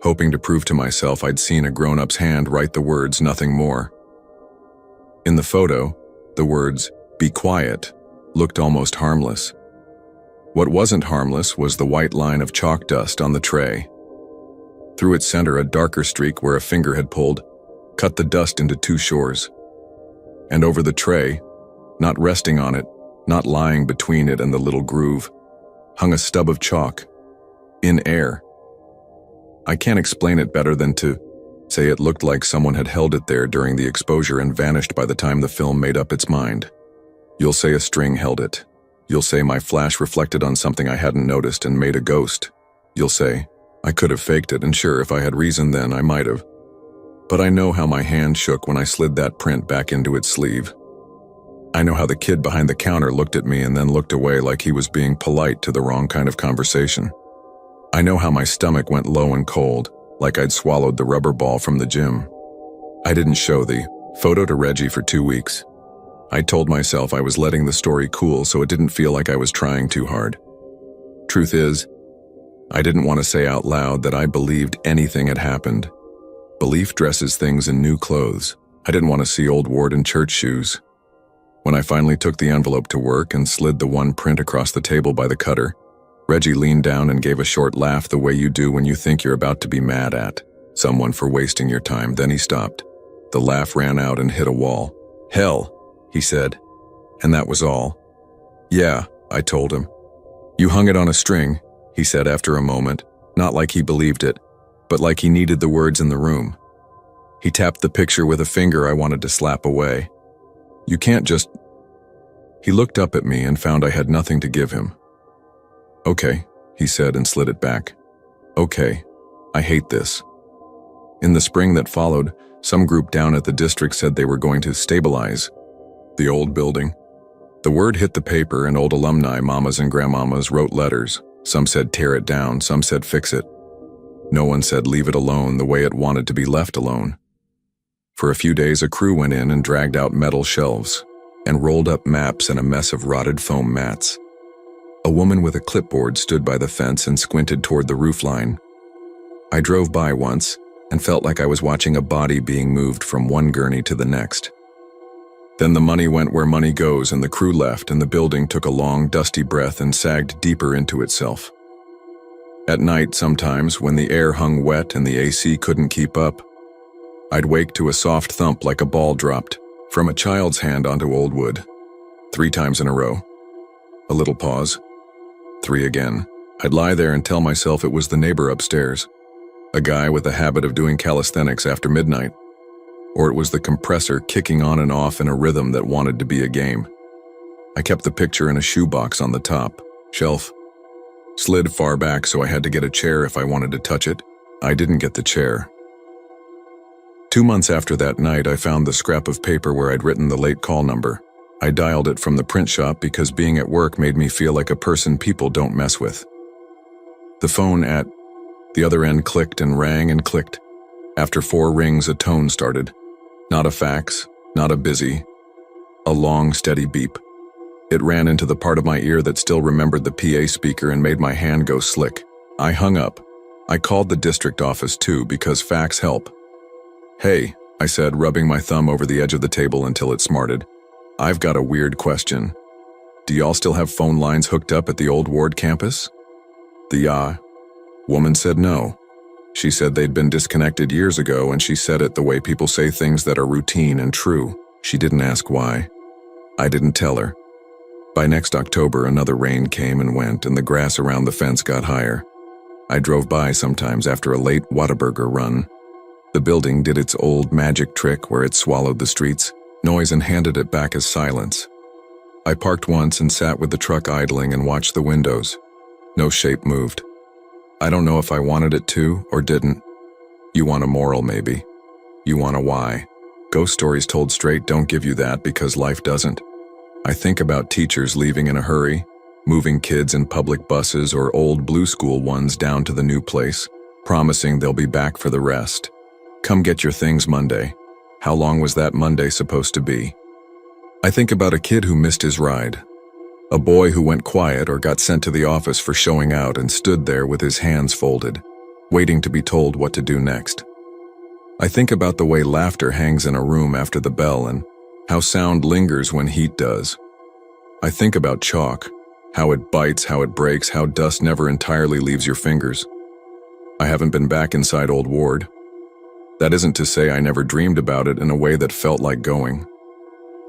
hoping to prove to myself I'd seen a grown-up's hand write the words nothing more. In the photo, the words, "Be quiet," looked almost harmless. What wasn't harmless was the white line of chalk dust on the tray. Through its center, a darker streak where a finger had pulled, cut the dust into 2 shores. And over the tray, not resting on it, not lying between it and the little groove, hung a stub of chalk, in air. I can't explain it better than to say it looked like someone had held it there during the exposure and vanished by the time the film made up its mind. You'll say a string held it. You'll say my flash reflected on something I hadn't noticed and made a ghost. You'll say, I could have faked it, and sure, if I had reason then, I might have. But I know how my hand shook when I slid that print back into its sleeve. I know how the kid behind the counter looked at me and then looked away like he was being polite to the wrong kind of conversation. I know how my stomach went low and cold, like I'd swallowed the rubber ball from the gym. I didn't show the photo to Reggie for 2 weeks. I told myself I was letting the story cool so it didn't feel like I was trying too hard. Truth is, I didn't want to say out loud that I believed anything had happened. Belief dresses things in new clothes. I didn't want to see old Ward in church shoes. When I finally took the envelope to work and slid the one print across the table by the cutter, Reggie leaned down and gave a short laugh the way you do when you think you're about to be mad at someone for wasting your time. Then he stopped. The laugh ran out and hit a wall. Hell, he said. And that was all. Yeah, I told him. You hung it on a string, he said after a moment, not like he believed it, but like he needed the words in the room. He tapped the picture with a finger I wanted to slap away. You can't just... He looked up at me and found I had nothing to give him. Okay, he said and slid it back. Okay, I hate this. In the spring that followed, some group down at the district said they were going to stabilize the old building. The word hit the paper and old alumni mamas and grandmamas wrote letters. Some said tear it down, some said fix it. No one said leave it alone the way it wanted to be left alone. For a few days, a crew went in and dragged out metal shelves and rolled up maps and a mess of rotted foam mats. A woman with a clipboard stood by the fence and squinted toward the roofline. I drove by once and felt like I was watching a body being moved from one gurney to the next. Then the money went where money goes and the crew left and the building took a long, dusty breath and sagged deeper into itself. At night, sometimes, when the air hung wet and the AC couldn't keep up, I'd wake to a soft thump like a ball dropped from a child's hand onto old wood. 3 times in a row. A little pause. 3 again. I'd lie there and tell myself it was the neighbor upstairs, a guy with a habit of doing calisthenics after midnight, or it was the compressor kicking on and off in a rhythm that wanted to be a game. I kept the picture in a shoebox on the top shelf, slid far back so I had to get a chair if I wanted to touch it. I didn't get the chair. 2 months after that night, I found the scrap of paper where I'd written the late call number. I dialed it from the print shop because being at work made me feel like a person people don't mess with. The phone at the other end clicked and rang and clicked. After 4 rings, a tone started. Not a fax, not a busy, a long, steady beep. It ran into the part of my ear that still remembered the PA speaker and made my hand go slick. I hung up. I called the district office too because fax help. "Hey," I said, rubbing my thumb over the edge of the table until it smarted. "I've got a weird question. Do y'all still have phone lines hooked up at the old ward campus?" The woman said no. She said they'd been disconnected years ago, and she said it the way people say things that are routine and true. She didn't ask why. I didn't tell her. By next October, another rain came and went, and the grass around the fence got higher. I drove by sometimes after a late Whataburger run. The building did its old magic trick where it swallowed the street's noise and handed it back as silence. I parked once and sat with the truck idling and watched the windows. No shape moved. I don't know if I wanted it to or didn't. You want a moral, maybe. You want a why. Ghost stories told straight don't give you that because life doesn't. I think about teachers leaving in a hurry, moving kids in public buses or old blue school ones down to the new place, promising they'll be back for the rest. Come get your things Monday. How long was that Monday supposed to be? I think about a kid who missed his ride. A boy who went quiet or got sent to the office for showing out and stood there with his hands folded, waiting to be told what to do next. I think about the way laughter hangs in a room after the bell and how sound lingers when heat does. I think about chalk, how it bites, how it breaks, how dust never entirely leaves your fingers. I haven't been back inside Old Ward. That isn't to say I never dreamed about it in a way that felt like going.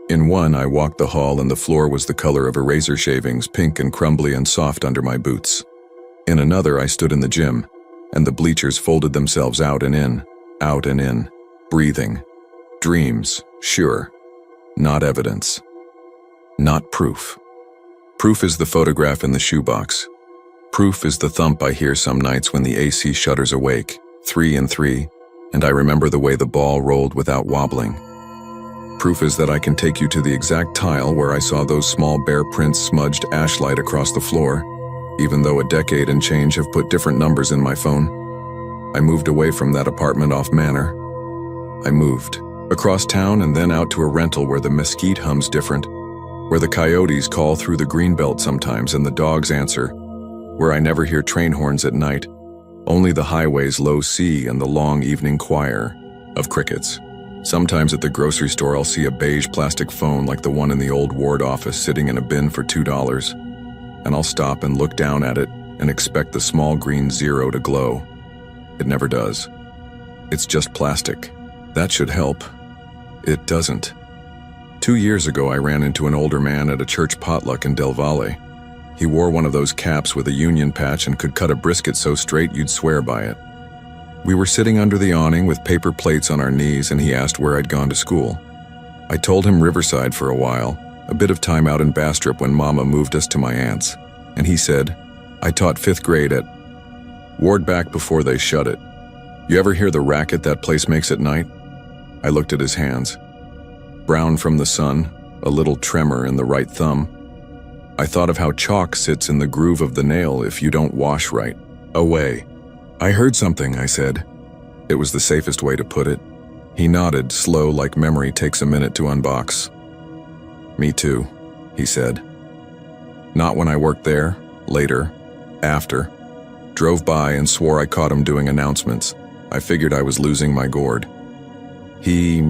In one, I walked the hall and the floor was the color of eraser shavings, pink and crumbly and soft under my boots. In another, I stood in the gym, and the bleachers folded themselves out and in, breathing. Dreams, sure. Not evidence. Not proof. Proof is the photograph in the shoebox. Proof is the thump I hear some nights when the AC shudders awake, 3 and 3, and I remember the way the ball rolled without wobbling. Proof is that I can take you to the exact tile where I saw those small bare prints smudged ashlight across the floor, even though a decade and change have put different numbers in my phone. I moved away from that apartment off Manor. I moved across town and then out to a rental where the mesquite hums different, where the coyotes call through the greenbelt sometimes and the dogs answer, where I never hear train horns at night, only the highway's low C and the long evening choir of crickets. Sometimes at the grocery store I'll see a beige plastic phone like the one in the old ward office sitting in a bin for $2, and I'll stop and look down at it and expect the small green 0 to glow. It never does. It's just plastic. That should help. It doesn't. 2 years ago I ran into an older man at a church potluck in Del Valle. He wore one of those caps with a union patch and could cut a brisket so straight you'd swear by it. We were sitting under the awning with paper plates on our knees and he asked where I'd gone to school. I told him Riverside for a while, a bit of time out in Bastrop when Mama moved us to my aunt's, and he said, I taught 5th grade at Ward back before they shut it. You ever hear the racket that place makes at night? I looked at his hands. Brown from the sun, a little tremor in the right thumb. I thought of how chalk sits in the groove of the nail if you don't wash right. Away. I heard something, I said. It was the safest way to put it. He nodded, slow like memory takes a minute to unbox. Me too, he said. Not when I worked there, later, after. Drove by and swore I caught him doing announcements. I figured I was losing my gourd. He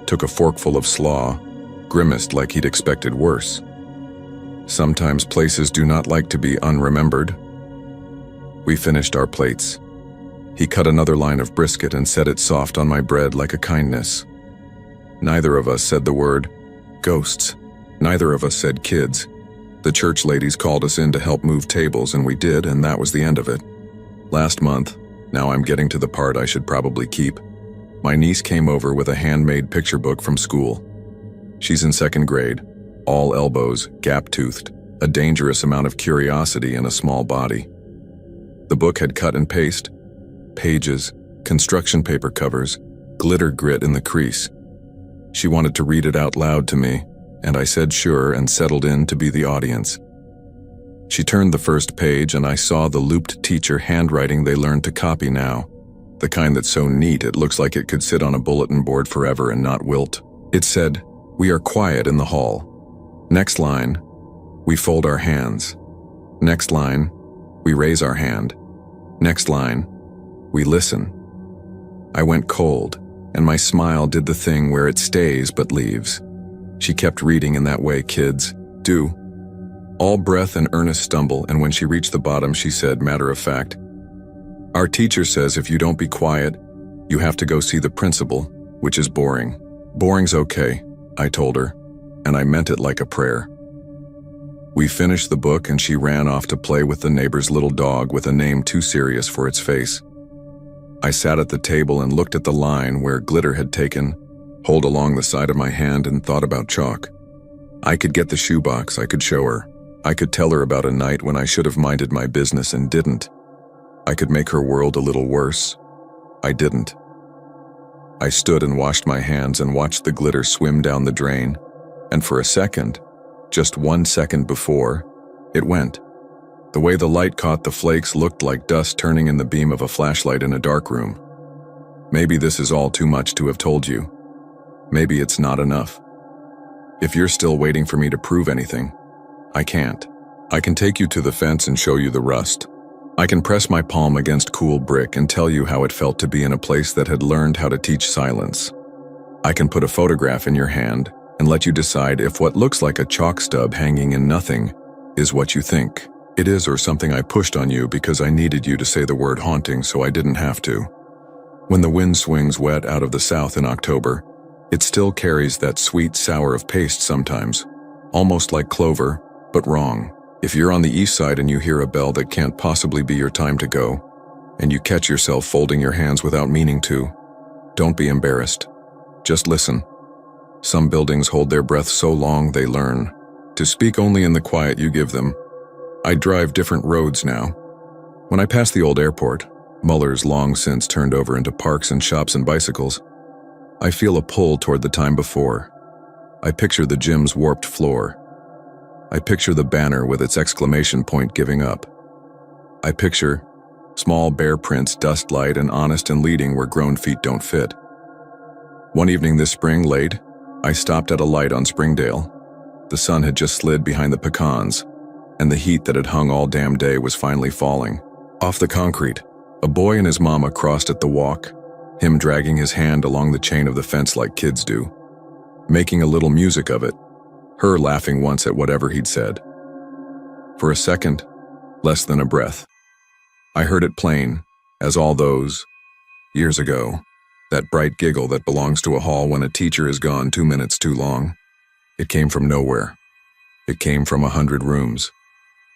took a forkful of slaw, grimaced like he'd expected worse. Sometimes places do not like to be unremembered. We finished our plates. He cut another line of brisket and set it soft on my bread like a kindness. Neither of us said the word ghosts. Neither of us said kids. The church ladies called us in to help move tables, and we did, and that was the end of it. Last month, now I'm getting to the part I should probably keep, my niece came over with a handmade picture book from school. She's in second grade, all elbows, gap-toothed, a dangerous amount of curiosity in a small body. The book had cut and paste, pages, construction paper covers, glitter grit in the crease. She wanted to read it out loud to me, and I said sure and settled in to be the audience. She turned the first page and I saw the looped teacher handwriting they learned to copy now, the kind that's so neat it looks like it could sit on a bulletin board forever and not wilt. It said, "We are quiet in the hall." Next line, "We fold our hands." Next line, "We raise our hand." Next line, "We listen." I went cold, and my smile did the thing where it stays but leaves. She kept reading in that way kids do. All breath and earnest stumble, and when she reached the bottom, she said, matter of fact, "Our teacher says if you don't be quiet, you have to go see the principal, which is boring." "Boring's okay," I told her, and I meant it like a prayer. We finished the book and she ran off to play with the neighbor's little dog with a name too serious for its face. I sat at the table and looked at the line where glitter had taken hold along the side of my hand and thought about chalk. I could get the shoebox, I could show her. I could tell her about a night when I should have minded my business and didn't. I could make her world a little worse. I didn't. I stood and washed my hands and watched the glitter swim down the drain, and for a second, just 1 second before, it went. The way the light caught the flakes looked like dust turning in the beam of a flashlight in a dark room. Maybe this is all too much to have told you. Maybe it's not enough. If you're still waiting for me to prove anything, I can't. I can take you to the fence and show you the rust. I can press my palm against cool brick and tell you how it felt to be in a place that had learned how to teach silence. I can put a photograph in your hand and let you decide if what looks like a chalk stub hanging in nothing is what you think it is, or something I pushed on you because I needed you to say the word haunting so I didn't have to. When the wind swings wet out of the south in October, it still carries that sweet sour of paste sometimes, almost like clover, but wrong. If you're on the east side and you hear a bell that can't possibly be your time to go, and you catch yourself folding your hands without meaning to, don't be embarrassed. Just listen. Some buildings hold their breath so long they learn to speak only in the quiet you give them. I drive different roads now. When I pass the old airport, Muller's long since turned over into parks and shops and bicycles, I feel a pull toward the time before. I picture the gym's warped floor. I picture the banner with its exclamation point giving up. I picture small bear prints, dust light, and honest and leading where grown feet don't fit. One evening this spring late, I stopped at a light on Springdale. The sun had just slid behind the pecans, and the heat that had hung all damn day was finally falling. Off the concrete, a boy and his mama crossed at the walk, him dragging his hand along the chain of the fence like kids do, making a little music of it, her laughing once at whatever he'd said. For a second, less than a breath, I heard it plain, as all those years ago, that bright giggle that belongs to a hall when a teacher is gone 2 minutes too long. It came from nowhere. It came from 100 rooms.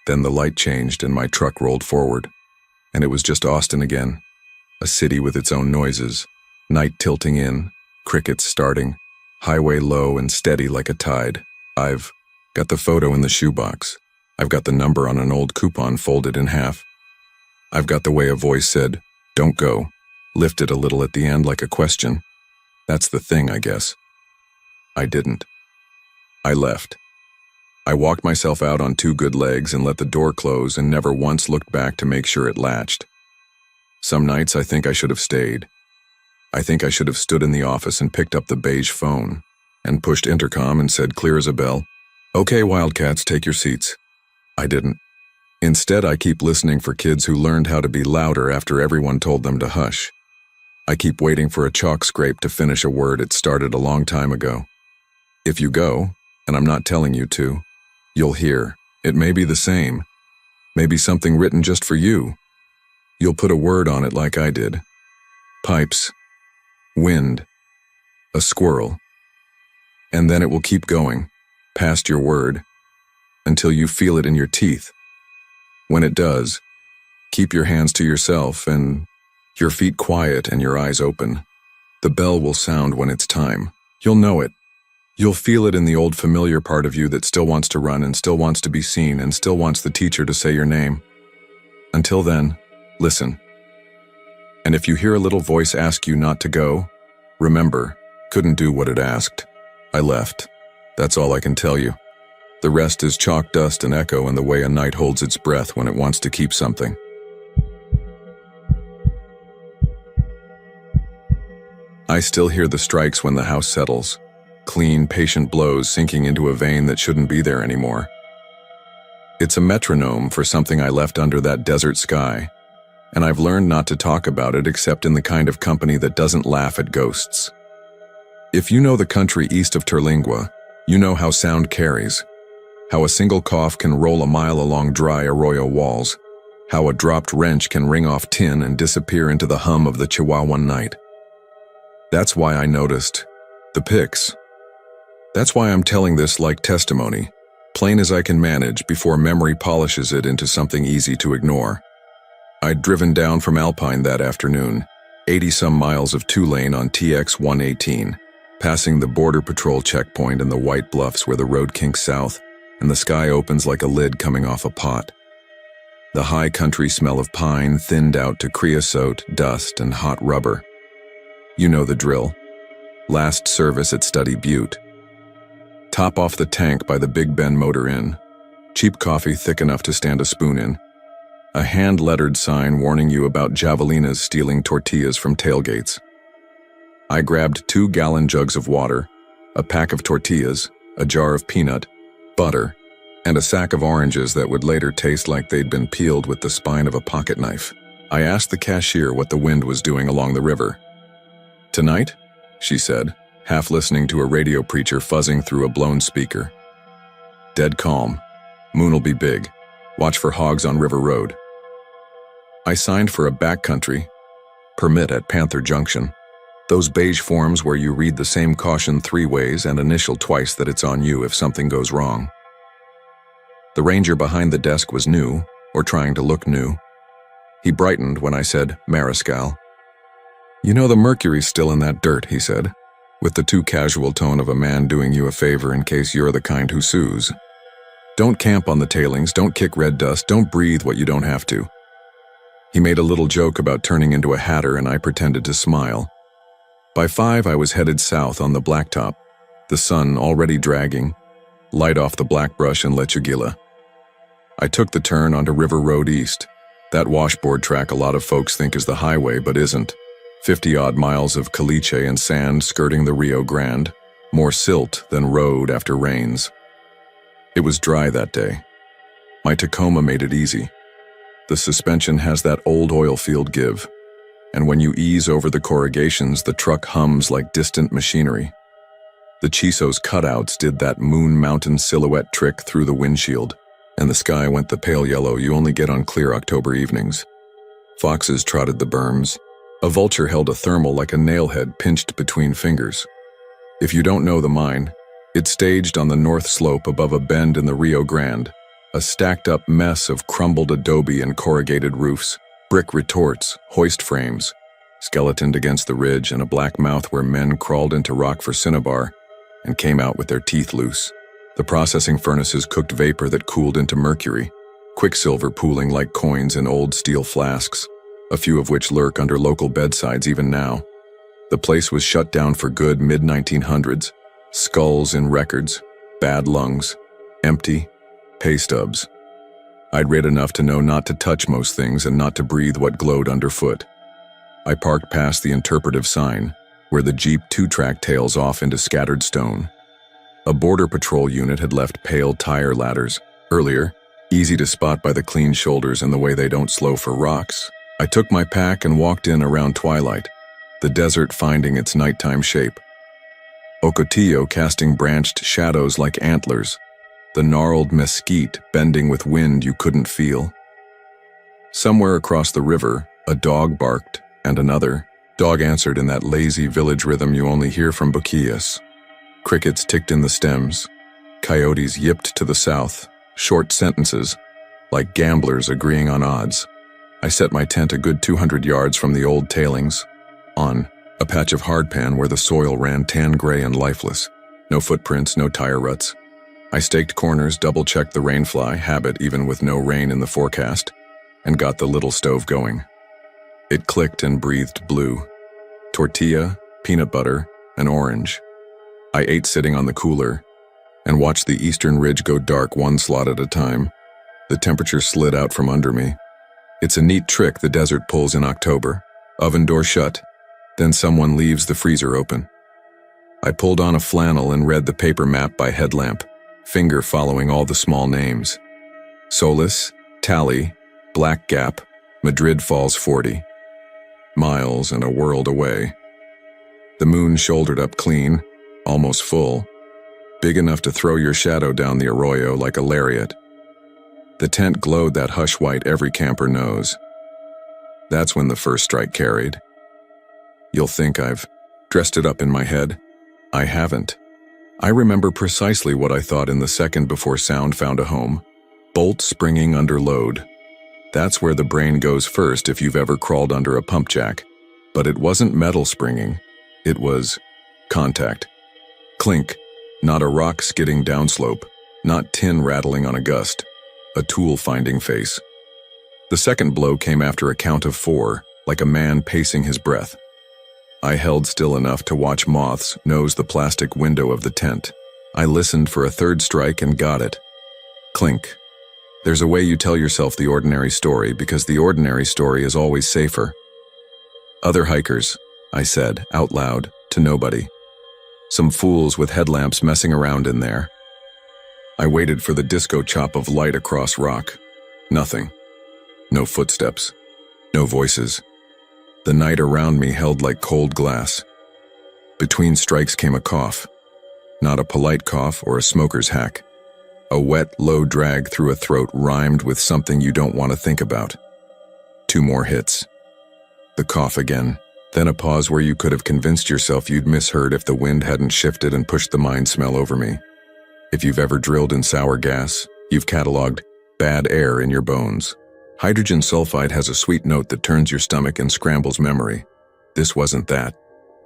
Then the light changed and my truck rolled forward, and it was just Austin again, a city with its own noises, night tilting in, crickets starting, highway low and steady like a tide. I've got the photo in the shoebox. I've got the number on an old coupon folded in half. I've got the way a voice said, "Don't go," lifted a little at the end like a question. That's the thing, I guess. I didn't. I left. I walked myself out on 2 good legs and let the door close and never once looked back to make sure it latched. Some nights I think I should have stayed. I think I should have stood in the office and picked up the beige phone and pushed intercom and said clear as a bell, "Okay, Wildcats, take your seats." I didn't. Instead, I keep listening for kids who learned how to be louder after everyone told them to hush. I keep waiting for a chalk scrape to finish a word it started a long time ago. If you go, and I'm not telling you to, you'll hear. It may be the same. Maybe something written just for you. You'll put a word on it like I did. Pipes, wind, a squirrel. And then it will keep going, past your word, until you feel it in your teeth. When it does, keep your hands to yourself and your feet quiet and your eyes open. The bell will sound when it's time. You'll know it. You'll feel it in the old familiar part of you that still wants to run and still wants to be seen and still wants the teacher to say your name. Until then, listen. And if you hear a little voice ask you not to go, remember, couldn't do what it asked. I left. That's all I can tell you. The rest is chalk dust and echo in the way a night holds its breath when it wants to keep something. I still hear the strikes when the house settles. Clean, patient blows sinking into a vein that shouldn't be there anymore. It's a metronome for something I left under that desert sky, and I've learned not to talk about it except in the kind of company that doesn't laugh at ghosts. If you know the country east of Terlingua, you know how sound carries, how a single cough can roll a mile along dry arroyo walls, how a dropped wrench can ring off tin and disappear into the hum of the Chihuahuan night. That's why I noticed the pics. That's why I'm telling this like testimony, plain as I can manage before memory polishes it into something easy to ignore. I'd driven down from Alpine that afternoon, 80-some miles of two-lane on TX 118, passing the Border Patrol checkpoint and the white bluffs where the road kinks south and the sky opens like a lid coming off a pot. The high country smell of pine thinned out to creosote, dust, and hot rubber. You know the drill. Last service at Study Butte. Top off the tank by the Big Ben Motor Inn. Cheap coffee thick enough to stand a spoon in. A hand-lettered sign warning you about javelinas stealing tortillas from tailgates. I grabbed 2-gallon jugs of water, a pack of tortillas, a jar of peanut, butter, and a sack of oranges that would later taste like they'd been peeled with the spine of a pocket knife. I asked the cashier what the wind was doing along the river. "Tonight?" she said, half listening to a radio preacher fuzzing through a blown speaker. "Dead calm. Moon'll be big. Watch for hogs on River Road." I signed for a backcountry permit at Panther Junction. Those beige forms where you read the same caution 3 ways and initial twice that it's on you if something goes wrong. The ranger behind the desk was new, or trying to look new. He brightened when I said, "Mariscal." "You know the mercury's still in that dirt," he said, with the too casual tone of a man doing you a favor in case you're the kind who sues. "Don't camp on the tailings, don't kick red dust, don't breathe what you don't have to." He made a little joke about turning into a hatter and I pretended to smile. By 5 I was headed south on the blacktop, the sun already dragging, light off the Blackbrush and Lechuguilla. I took the turn onto River Road East, that washboard track a lot of folks think is the highway but isn't. 50-odd miles of caliche and sand skirting the Rio Grande, more silt than road after rains. It was dry that day. My Tacoma made it easy. The suspension has that old oil field give, and when you ease over the corrugations, the truck hums like distant machinery. The Chiso's cutouts did that moon mountain silhouette trick through the windshield, and the sky went the pale yellow you only get on clear October evenings. Foxes trotted the berms. A vulture held a thermal like a nailhead pinched between fingers. If you don't know the mine, it's staged on the north slope above a bend in the Rio Grande, a stacked-up mess of crumbled adobe and corrugated roofs, brick retorts, hoist frames, skeletoned against the ridge and a black mouth where men crawled into rock for cinnabar and came out with their teeth loose. The processing furnaces cooked vapor that cooled into mercury, quicksilver pooling like coins in old steel flasks, a few of which lurk under local bedsides even now. The place was shut down for good mid-1900s, skulls in records, bad lungs, empty, pay stubs. I'd read enough to know not to touch most things and not to breathe what glowed underfoot. I parked past the interpretive sign, where the Jeep 2-track tails off into scattered stone. A border patrol unit had left pale tire ladders, earlier, easy to spot by the clean shoulders and the way they don't slow for rocks. I took my pack and walked in around twilight, the desert finding its nighttime shape. Ocotillo casting branched shadows like antlers, the gnarled mesquite bending with wind you couldn't feel. Somewhere across the river, A dog barked, and another. Dog answered in that lazy village rhythm you only hear from Bukias. Crickets ticked in the stems. Coyotes yipped to the south, short sentences, like gamblers agreeing on odds. I set my tent a good 200 yards from the old tailings, on a patch of hardpan where the soil ran tan-gray and lifeless. No footprints, no tire ruts. I staked corners, double-checked the rainfly, habit even with no rain in the forecast, and got the little stove going. It clicked and breathed blue. Tortilla, peanut butter, and orange. I ate sitting on the cooler and watched the eastern ridge go dark one slot at a time. The temperature slid out from under me. It's a neat trick the desert pulls in October. Oven door shut, then someone leaves the freezer open. I pulled on a flannel and read the paper map by headlamp, finger following all the small names. Solis, Tally, Black Gap, Madrid Falls 40. Miles and a world away. The moon shouldered up clean, almost full, big enough to throw your shadow down the arroyo like a lariat. The tent glowed that hush white every camper knows. That's when the first strike carried. You'll think I've dressed it up in my head. I haven't. I remember precisely what I thought in the second before sound found a home. Bolt springing under load. That's where the brain goes first if you've ever crawled under a pump jack. But it wasn't metal springing. It was contact. Clink, not a rock skidding downslope, not tin rattling on a gust. A tool finding face. The second blow came after a count of 4, like a man pacing his breath. I held still enough to watch moths nose the plastic window of the tent. I listened for a third strike and got it. Clink. There's a way you tell yourself the ordinary story because the ordinary story is always safer. Other hikers, I said, out loud, to nobody. Some fools with headlamps messing around in there. I waited for the disco chop of light across rock. Nothing. No footsteps. No voices. The night around me held like cold glass. Between strikes came a cough. Not a polite cough or a smoker's hack. A wet, low drag through a throat rhymed with something you don't want to think about. 2 more hits. The cough again. Then a pause where you could have convinced yourself you'd misheard if the wind hadn't shifted and pushed the mine smell over me. If you've ever drilled in sour gas, you've cataloged bad air in your bones. Hydrogen sulfide has a sweet note that turns your stomach and scrambles memory. This wasn't that.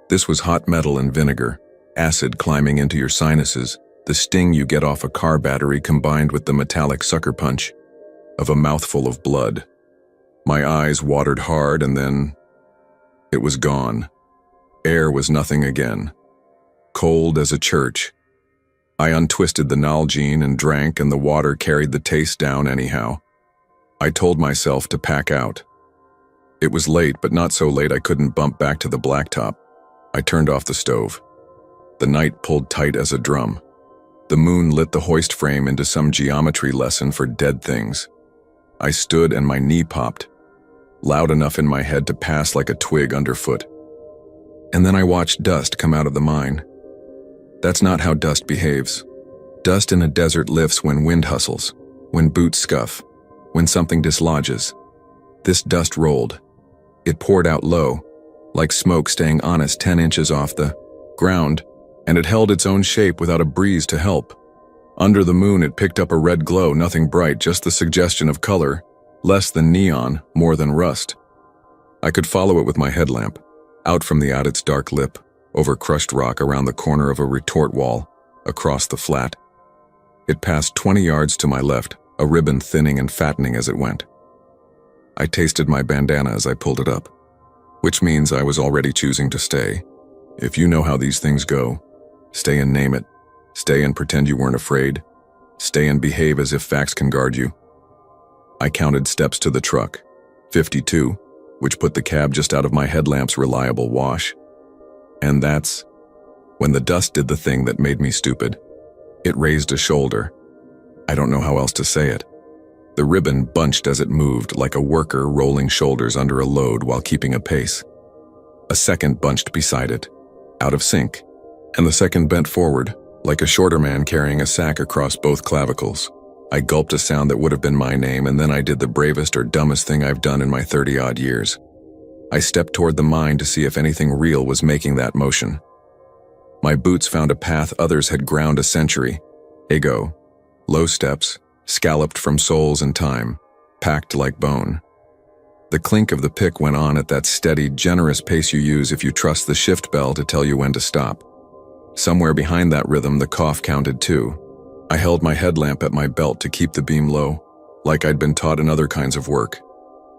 This was hot metal and vinegar, acid climbing into your sinuses, the sting you get off a car battery combined with the metallic sucker punch of a mouthful of blood. My eyes watered hard and then it was gone. Air was nothing again. Cold as a church. I untwisted the Nalgene and drank, and the water carried the taste down anyhow. I told myself to pack out. It was late, but not so late I couldn't bump back to the blacktop. I turned off the stove. The night pulled tight as a drum. The moon lit the hoist frame into some geometry lesson for dead things. I stood and my knee popped, loud enough in my head to pass like a twig underfoot. And then I watched dust come out of the mine. That's not how dust behaves. Dust in a desert lifts when wind hustles, when boots scuff, when something dislodges. This dust rolled. It poured out low, like smoke staying honest 10 inches off the ground, and it held its own shape without a breeze to help. Under the moon it picked up a red glow, nothing bright, just the suggestion of color, less than neon, more than rust. I could follow it with my headlamp, out from out its dark lip, over crushed rock around the corner of a retort wall, across the flat. It passed 20 yards to my left, a ribbon thinning and fattening as it went. I tasted my bandana as I pulled it up, which means I was already choosing to stay. If you know how these things go, stay and name it. Stay and pretend you weren't afraid. Stay and behave as if facts can guard you. I counted steps to the truck, 52, which put the cab just out of my headlamp's reliable wash. And that's when the dust did the thing that made me stupid. It raised a shoulder. I don't know how else to say it. The ribbon bunched as it moved, like a worker rolling shoulders under a load while keeping a pace. A second bunched beside it, out of sync, and the second bent forward, like a shorter man carrying a sack across both clavicles. I gulped a sound that would have been my name, and then I did the bravest or dumbest thing I've done in my 30-odd years. I stepped toward the mine to see if anything real was making that motion. My boots found a path others had ground a century. Ego. Low steps, scalloped from souls and time, packed like bone. The clink of the pick went on at that steady, generous pace you use if you trust the shift bell to tell you when to stop. Somewhere behind that rhythm, the cough counted too. I held my headlamp at my belt to keep the beam low, like I'd been taught in other kinds of work,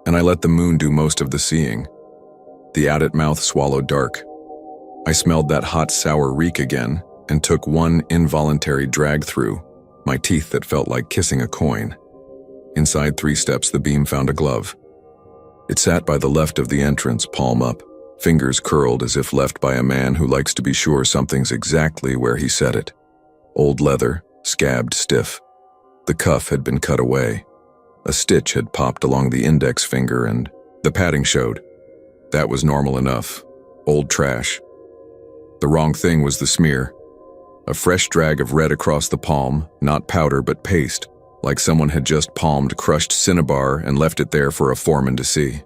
and I let the moon do most of the seeing. The adit mouth swallowed dark. I smelled that hot, sour reek again and took one involuntary drag through, my teeth that felt like kissing a coin. Inside 3 steps, the beam found a glove. It sat by the left of the entrance, palm up, fingers curled as if left by a man who likes to be sure something's exactly where he said it. Old leather, scabbed stiff. The cuff had been cut away. A stitch had popped along the index finger and the padding showed. That was normal enough. Old trash. The wrong thing was the smear. A fresh drag of red across the palm, not powder but paste, like someone had just palmed crushed cinnabar and left it there for a foreman to see.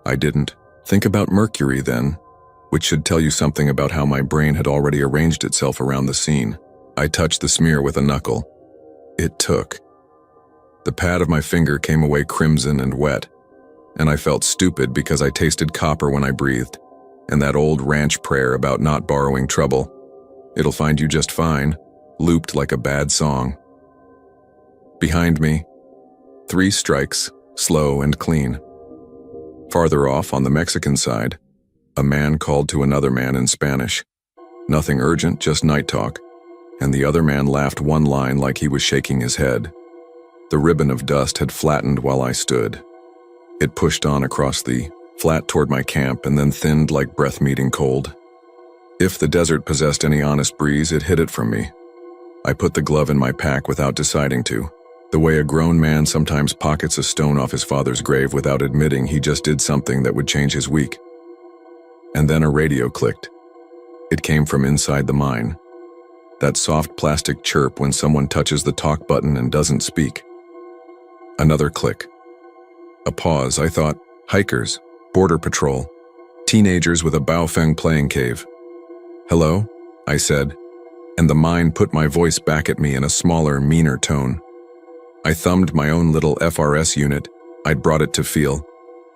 I didn't think about mercury then, which should tell you something about how my brain had already arranged itself around the scene. I touched the smear with a knuckle. It took. The pad of my finger came away crimson and wet, and I felt stupid because I tasted copper when I breathed, and that old ranch prayer about not borrowing trouble. It'll find you just fine, looped like a bad song. Behind me, 3 strikes, slow and clean. Farther off, on the Mexican side, a man called to another man in Spanish. Nothing urgent, just night talk, and the other man laughed one line like he was shaking his head. The ribbon of dust had flattened while I stood. It pushed on across the flat toward my camp and then thinned like breath-meeting cold. If the desert possessed any honest breeze, it hid it from me. I put the glove in my pack without deciding to, the way a grown man sometimes pockets a stone off his father's grave without admitting he just did something that would change his week. And then a radio clicked. It came from inside the mine. That soft plastic chirp when someone touches the talk button and doesn't speak. Another click. A pause. I thought, hikers, border patrol, teenagers with a Baofeng playing cave. Hello? I said, and the mine put my voice back at me in a smaller, meaner tone. I thumbed my own little FRS unit. I'd brought it to feel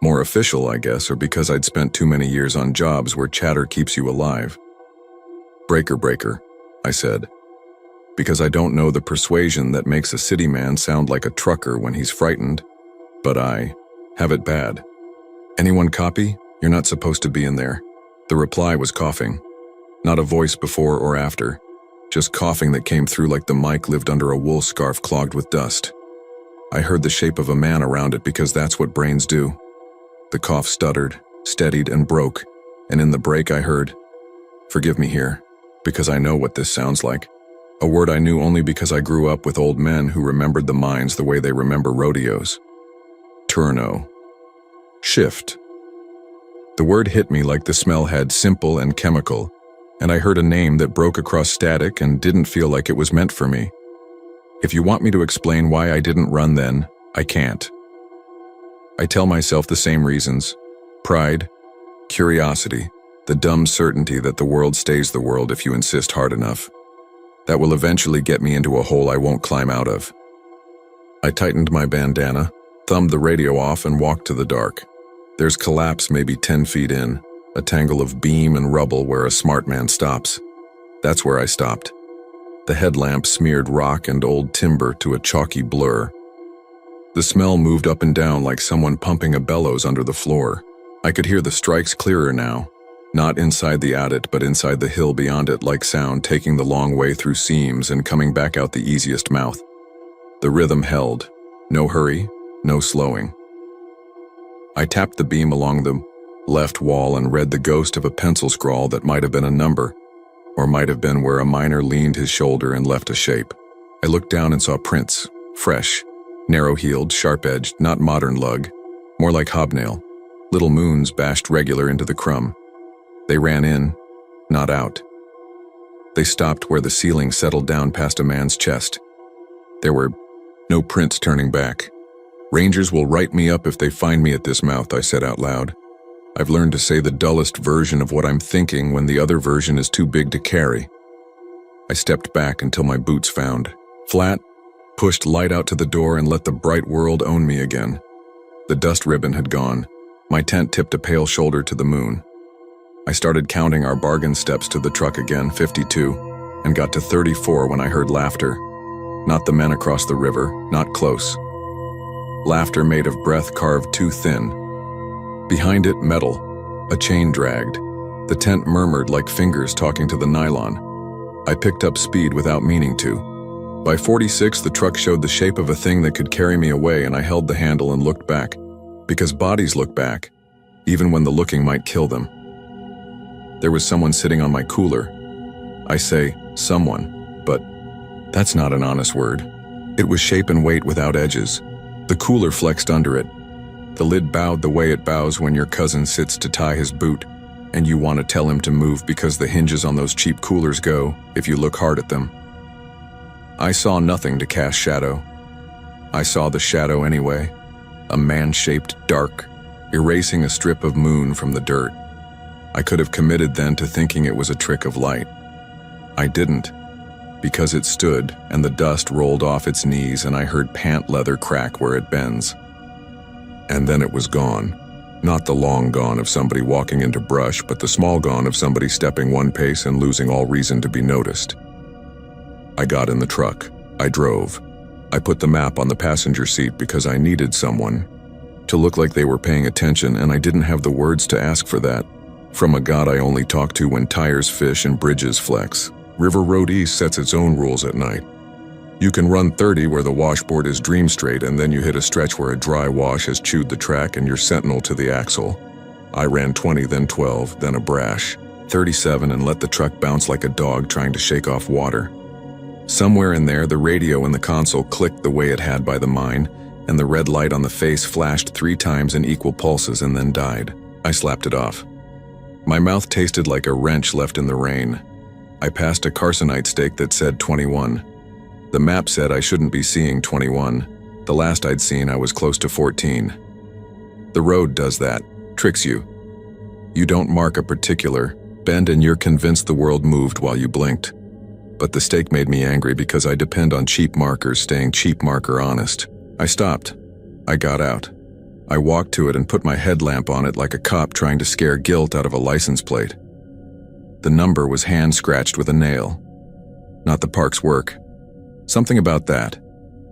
more official, I guess, or because I'd spent too many years on jobs where chatter keeps you alive. Breaker, I said, because I don't know the persuasion that makes a city man sound like a trucker when he's frightened, but I have it bad. Anyone copy? You're not supposed to be in there. The reply was coughing. Not a voice before or after, just coughing that came through like the mic lived under a wool scarf clogged with dust. I heard the shape of a man around it because that's what brains do. The cough stuttered, steadied, and broke, and in the break I heard, "Forgive me here, because I know what this sounds like." A word I knew only because I grew up with old men who remembered the mines the way they remember rodeos. Turno. Shift. The word hit me like the smell had simple and chemical, and I heard a name that broke across static and didn't feel like it was meant for me. If you want me to explain why I didn't run then, I can't. I tell myself the same reasons. Pride, curiosity, the dumb certainty that the world stays the world if you insist hard enough. That will eventually get me into a hole I won't climb out of. I tightened my bandana, thumbed the radio off, and walked to the dark. There's collapse maybe 10 feet in, a tangle of beam and rubble where a smart man stops. That's where I stopped. The headlamp smeared rock and old timber to a chalky blur. The smell moved up and down like someone pumping a bellows under the floor. I could hear the strikes clearer now, not inside the adit but inside the hill beyond it, like sound taking the long way through seams and coming back out the easiest mouth. The rhythm held. No hurry, no slowing. I tapped the beam along the left wall and read the ghost of a pencil scrawl that might have been a number, or might have been where a miner leaned his shoulder and left a shape. I looked down and saw prints, fresh, narrow-heeled, sharp-edged, not modern lug, more like hobnail. Little moons bashed regular into the crumb. They ran in, not out. They stopped where the ceiling settled down past a man's chest. There were no prints turning back. Rangers will write me up if they find me at this mouth, I said out loud. I've learned to say the dullest version of what I'm thinking when the other version is too big to carry. I stepped back until my boots found flat, pushed light out to the door and let the bright world own me again. The dust ribbon had gone. My tent tipped a pale shoulder to the moon. I started counting our bargain steps to the truck again, 52, and got to 34 when I heard laughter. Not the men across the river, not close. Laughter made of breath carved too thin. Behind it, metal. A chain dragged. The tent murmured like fingers talking to the nylon. I picked up speed without meaning to. By 46, the truck showed the shape of a thing that could carry me away, and I held the handle and looked back. Because bodies look back, even when the looking might kill them. There was someone sitting on my cooler. I say, someone, but that's not an honest word. It was shape and weight without edges. The cooler flexed under it. The lid bowed the way it bows when your cousin sits to tie his boot, and you want to tell him to move because the hinges on those cheap coolers go if you look hard at them. I saw nothing to cast shadow. I saw the shadow anyway, a man-shaped dark, erasing a strip of moon from the dirt. I could have committed then to thinking it was a trick of light. I didn't, because it stood and the dust rolled off its knees and I heard pant leather crack where it bends. And then it was gone. Not the long gone of somebody walking into brush, but the small gone of somebody stepping one pace and losing all reason to be noticed. I got in the truck. I drove. I put the map on the passenger seat because I needed someone to look like they were paying attention, and I didn't have the words to ask for that from a god I only talk to when tires fish and bridges flex. River Road East sets its own rules at night. You can run 30 where the washboard is dream straight, and then you hit a stretch where a dry wash has chewed the track and you're sentinel to the axle. I ran 20, then 12, then a brash 37 and let the truck bounce like a dog trying to shake off water. Somewhere in there, the radio in the console clicked the way it had by the mine, and the red light on the face flashed 3 times in equal pulses and then died. I slapped it off. My mouth tasted like a wrench left in the rain. I passed a Carsonite stake that said 21. The map said I shouldn't be seeing 21. The last I'd seen, I was close to 14. The road does that, tricks you. You don't mark a particular bend and you're convinced the world moved while you blinked. But the stake made me angry because I depend on cheap markers staying cheap marker honest. I stopped. I got out. I walked to it and put my headlamp on it like a cop trying to scare guilt out of a license plate. The number was hand-scratched with a nail. Not the park's work. Something about that.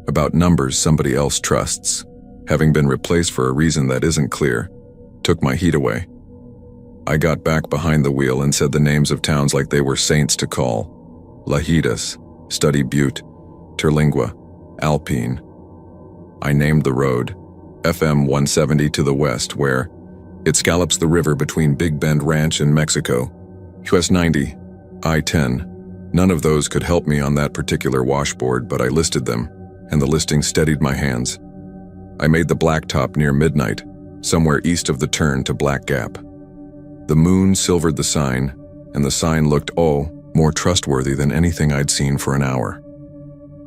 About numbers somebody else trusts, having been replaced for a reason that isn't clear, took my heat away. I got back behind the wheel and said the names of towns like they were saints to call. Lajitas, Study Butte, Terlingua, Alpine. I named the road, FM 170 to the west, where it scallops the river between Big Bend Ranch and Mexico. US 90, I-10. None of those could help me on that particular washboard, but I listed them, and the listing steadied my hands. I made the blacktop near midnight, somewhere east of the turn to Black Gap. The moon silvered the sign, and the sign looked, more trustworthy than anything I'd seen for an hour.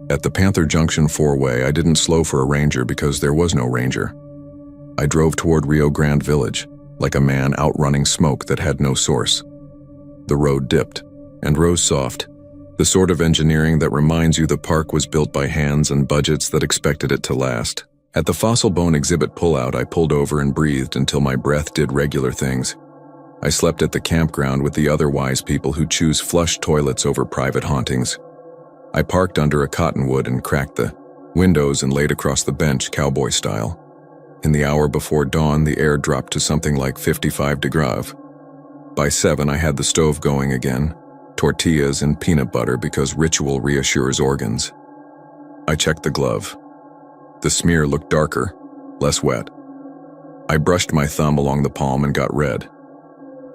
At the Panther Junction four-way, I didn't slow for a ranger because there was no ranger. I drove toward Rio Grande Village, like a man outrunning smoke that had no source. The road dipped and rose soft, the sort of engineering that reminds you the park was built by hands and budgets that expected it to last. At the fossil bone exhibit pullout, I pulled over and breathed until my breath did regular things. I slept at the campground with the other wise people who choose flush toilets over private hauntings. I parked under a cottonwood and cracked the windows and laid across the bench cowboy style. In the hour before dawn, the air dropped to something like 55 degrees. By 7, I had the stove going again, tortillas and peanut butter because ritual reassures organs. I checked the glove. The smear looked darker, less wet. I brushed my thumb along the palm and got red.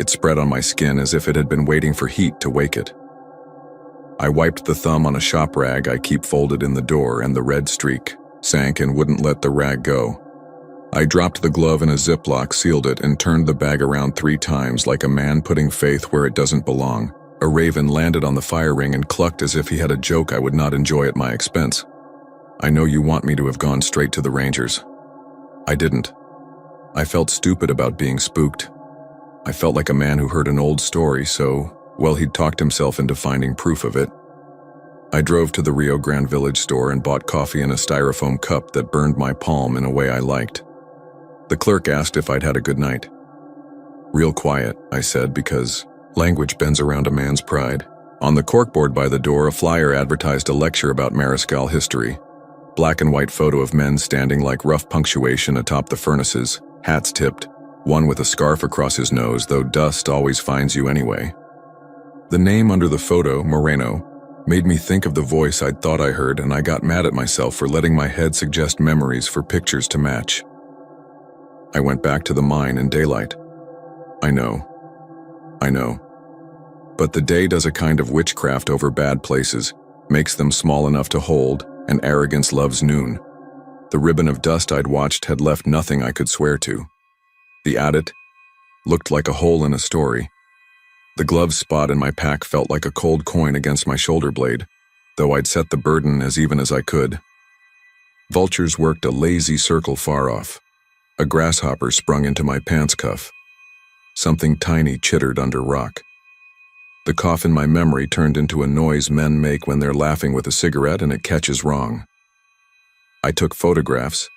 It spread on my skin as if it had been waiting for heat to wake it. I wiped the thumb on a shop rag I keep folded in the door, and the red streak sank and wouldn't let the rag go. I dropped the glove in a Ziploc, sealed it, and turned the bag around 3 times like a man putting faith where it doesn't belong. A raven landed on the fire ring and clucked as if he had a joke I would not enjoy at my expense. I know you want me to have gone straight to the Rangers. I didn't. I felt stupid about being spooked. I felt like a man who heard an old story, so, well, he'd talked himself into finding proof of it. I drove to the Rio Grande Village store and bought coffee in a styrofoam cup that burned my palm in a way I liked. The clerk asked if I'd had a good night. Real quiet, I said, because language bends around a man's pride. On the corkboard by the door, a flyer advertised a lecture about Mariscal history. Black and white photo of men standing like rough punctuation atop the furnaces, hats tipped, one with a scarf across his nose, though dust always finds you anyway. The name under the photo, Moreno, made me think of the voice I'd thought I heard, and I got mad at myself for letting my head suggest memories for pictures to match. I went back to the mine in daylight. I know. But the day does a kind of witchcraft over bad places, makes them small enough to hold, and arrogance loves noon. The ribbon of dust I'd watched had left nothing I could swear to. The adit looked like a hole in a story. The glove spot in my pack felt like a cold coin against my shoulder blade, though I'd set the burden as even as I could. Vultures worked a lazy circle far off. A grasshopper sprung into my pants cuff. Something tiny chittered under rock. The cough in my memory turned into a noise men make when they're laughing with a cigarette and it catches wrong. I took photographs.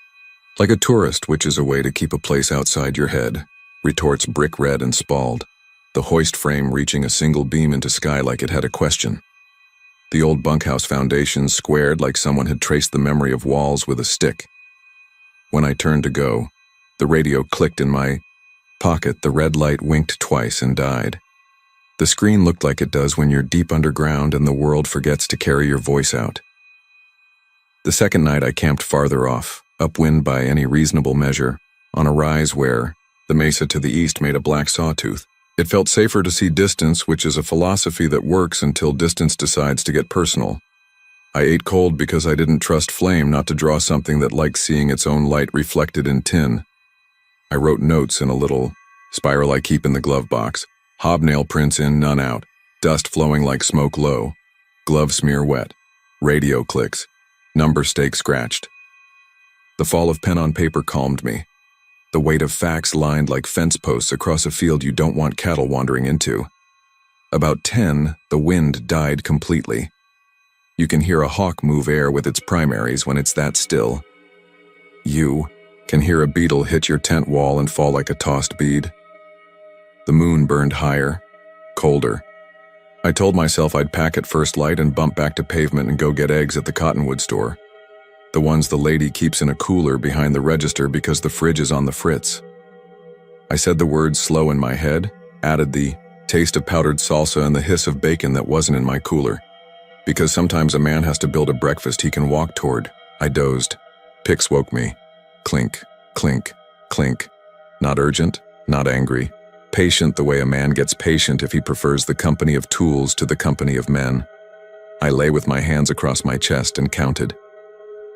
Like a tourist, which is a way to keep a place outside your head, retorts brick red and spalled, the hoist frame reaching a single beam into sky like it had a question. The old bunkhouse foundations squared like someone had traced the memory of walls with a stick. When I turned to go, the radio clicked in my pocket, the red light winked twice and died. The screen looked like it does when you're deep underground and the world forgets to carry your voice out. The second night I camped farther off, upwind by any reasonable measure, on a rise where the mesa to the east made a black sawtooth. It felt safer to see distance, which is a philosophy that works until distance decides to get personal. I ate cold because I didn't trust flame not to draw something that liked seeing its own light reflected in tin. I wrote notes in a little spiral I keep in the glove box. Hobnail prints in, none out. Dust flowing like smoke low. Glove smear wet. Radio clicks. Number stake scratched. The fall of pen on paper calmed me. The weight of facts lined like fence posts across a field you don't want cattle wandering into. About 10, the wind died completely. You can hear a hawk move air with its primaries when it's that still. You can hear a beetle hit your tent wall and fall like a tossed bead. The moon burned higher, colder. I told myself I'd pack at first light and bump back to pavement and go get eggs at the cottonwood store. The ones the lady keeps in a cooler behind the register because the fridge is on the fritz. I said the words slow in my head, added the taste of powdered salsa and the hiss of bacon that wasn't in my cooler. Because sometimes a man has to build a breakfast he can walk toward. I dozed. Picks woke me. Clink, clink, clink. Not urgent, not angry. Patient the way a man gets patient if he prefers the company of tools to the company of men. I lay with my hands across my chest and counted.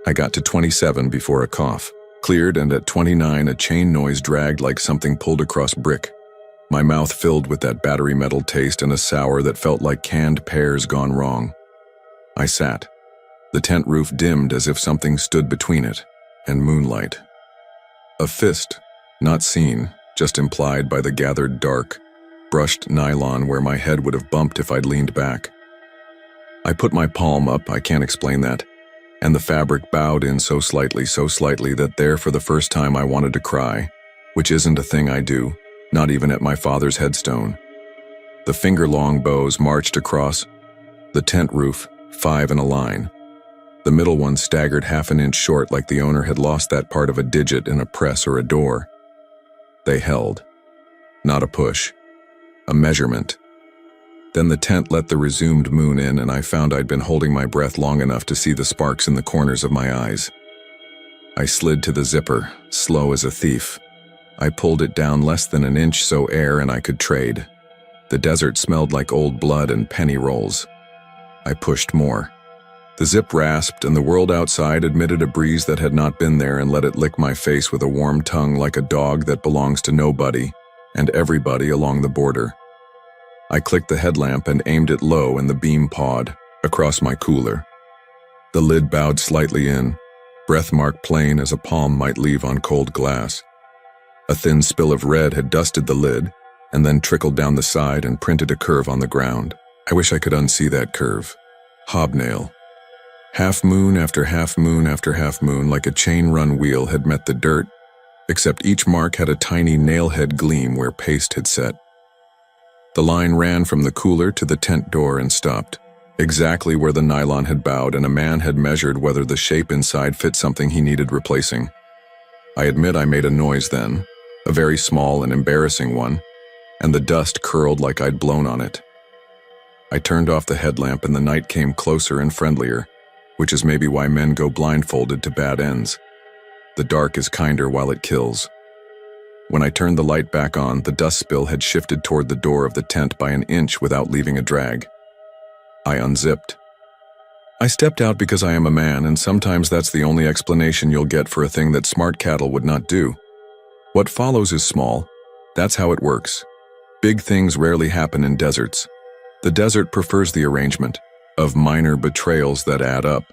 I got to 27 before a cough, cleared, and at 29 a chain noise dragged like something pulled across brick. My mouth filled with that battery metal taste and a sour that felt like canned pears gone wrong. I sat. The tent roof dimmed as if something stood between it and moonlight. A fist, not seen, just implied by the gathered dark, brushed nylon where my head would have bumped if I'd leaned back. I put my palm up, I can't explain that, and the fabric bowed in so slightly that there for the first time I wanted to cry, which isn't a thing I do, not even at my father's headstone. The finger-long bows marched across the tent roof, 5 in a line. The middle one staggered half an inch short like the owner had lost that part of a digit in a press or a door. They held. Not a push. A measurement. Then the tent let the resumed moon in and I found I'd been holding my breath long enough to see the sparks in the corners of my eyes. I slid to the zipper, slow as a thief. I pulled it down less than an inch so air and I could trade. The desert smelled like old blood and penny rolls. I pushed more. The zip rasped and the world outside admitted a breeze that had not been there and let it lick my face with a warm tongue like a dog that belongs to nobody and everybody along the border. I clicked the headlamp and aimed it low in the beam pod, across my cooler. The lid bowed slightly in, breathmark plain as a palm might leave on cold glass. A thin spill of red had dusted the lid, and then trickled down the side and printed a curve on the ground. I wish I could unsee that curve. Hobnail. Half moon after half moon after half moon, like a chain-run wheel, had met the dirt, except each mark had a tiny nail-head gleam where paste had set. The line ran from the cooler to the tent door and stopped, exactly where the nylon had bowed, and a man had measured whether the shape inside fit something he needed replacing. I admit I made a noise then, a very small and embarrassing one, and the dust curled like I'd blown on it. I turned off the headlamp and the night came closer and friendlier, which is maybe why men go blindfolded to bad ends. The dark is kinder while it kills. When I turned the light back on, the dust spill had shifted toward the door of the tent by an inch without leaving a drag. I unzipped. I stepped out because I am a man, and sometimes that's the only explanation you'll get for a thing that smart cattle would not do. What follows is small. That's how it works. Big things rarely happen in deserts. The desert prefers the arrangement of minor betrayals that add up.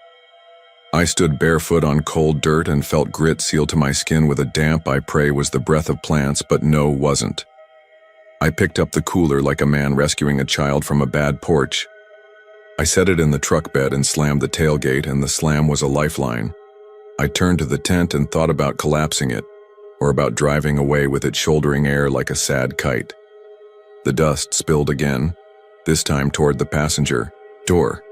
I stood barefoot on cold dirt and felt grit seal to my skin with a damp I pray was the breath of plants, but no, wasn't. I picked up the cooler like a man rescuing a child from a bad porch. I set it in the truck bed and slammed the tailgate, and the slam was a lifeline. I turned to the tent and thought about collapsing it, or about driving away with it shouldering air like a sad kite. The dust spilled again, this time toward the passenger door,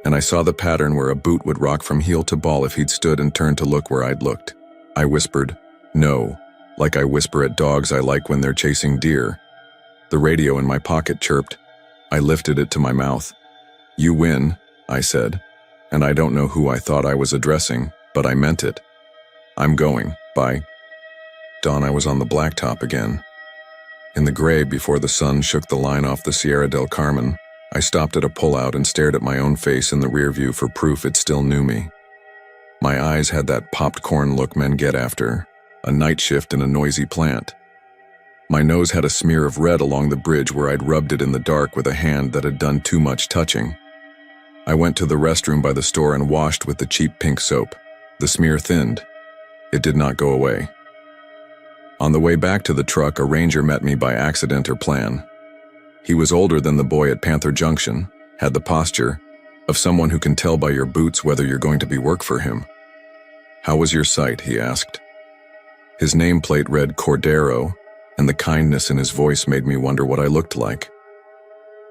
and I saw the pattern where a boot would rock from heel to ball if he'd stood and turned to look where I'd looked. I whispered, "No," like I whisper at dogs I like when they're chasing deer. The radio in my pocket chirped. I lifted it to my mouth. "You win," I said, and I don't know who I thought I was addressing, but I meant it. "I'm going, bye." Dawn, I was on the blacktop again. In the gray before the sun shook the line off the Sierra del Carmen, I stopped at a pullout and stared at my own face in the rear view for proof it still knew me. My eyes had that popped corn look men get after, a night shift in a noisy plant. My nose had a smear of red along the bridge where I'd rubbed it in the dark with a hand that had done too much touching. I went to the restroom by the store and washed with the cheap pink soap. The smear thinned. It did not go away. On the way back to the truck, a ranger met me by accident or plan. He was older than the boy at Panther Junction, had the posture of someone who can tell by your boots whether you're going to be work for him. "How was your sight?" he asked. His nameplate read Cordero, and the kindness in his voice made me wonder what I looked like.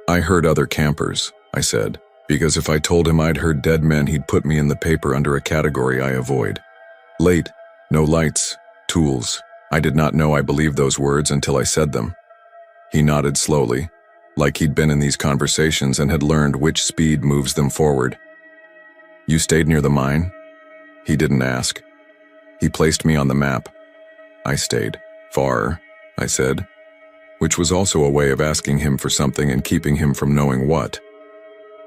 "I heard other campers," I said, because if I told him I'd heard dead men, he'd put me in the paper under a category I avoid. "Late, no lights, tools." I did not know I believed those words until I said them. He nodded slowly, like he'd been in these conversations and had learned which speed moves them forward. "You stayed near the mine?" He didn't ask. He placed me on the map. I stayed. "Far," I said, which was also a way of asking him for something and keeping him from knowing what.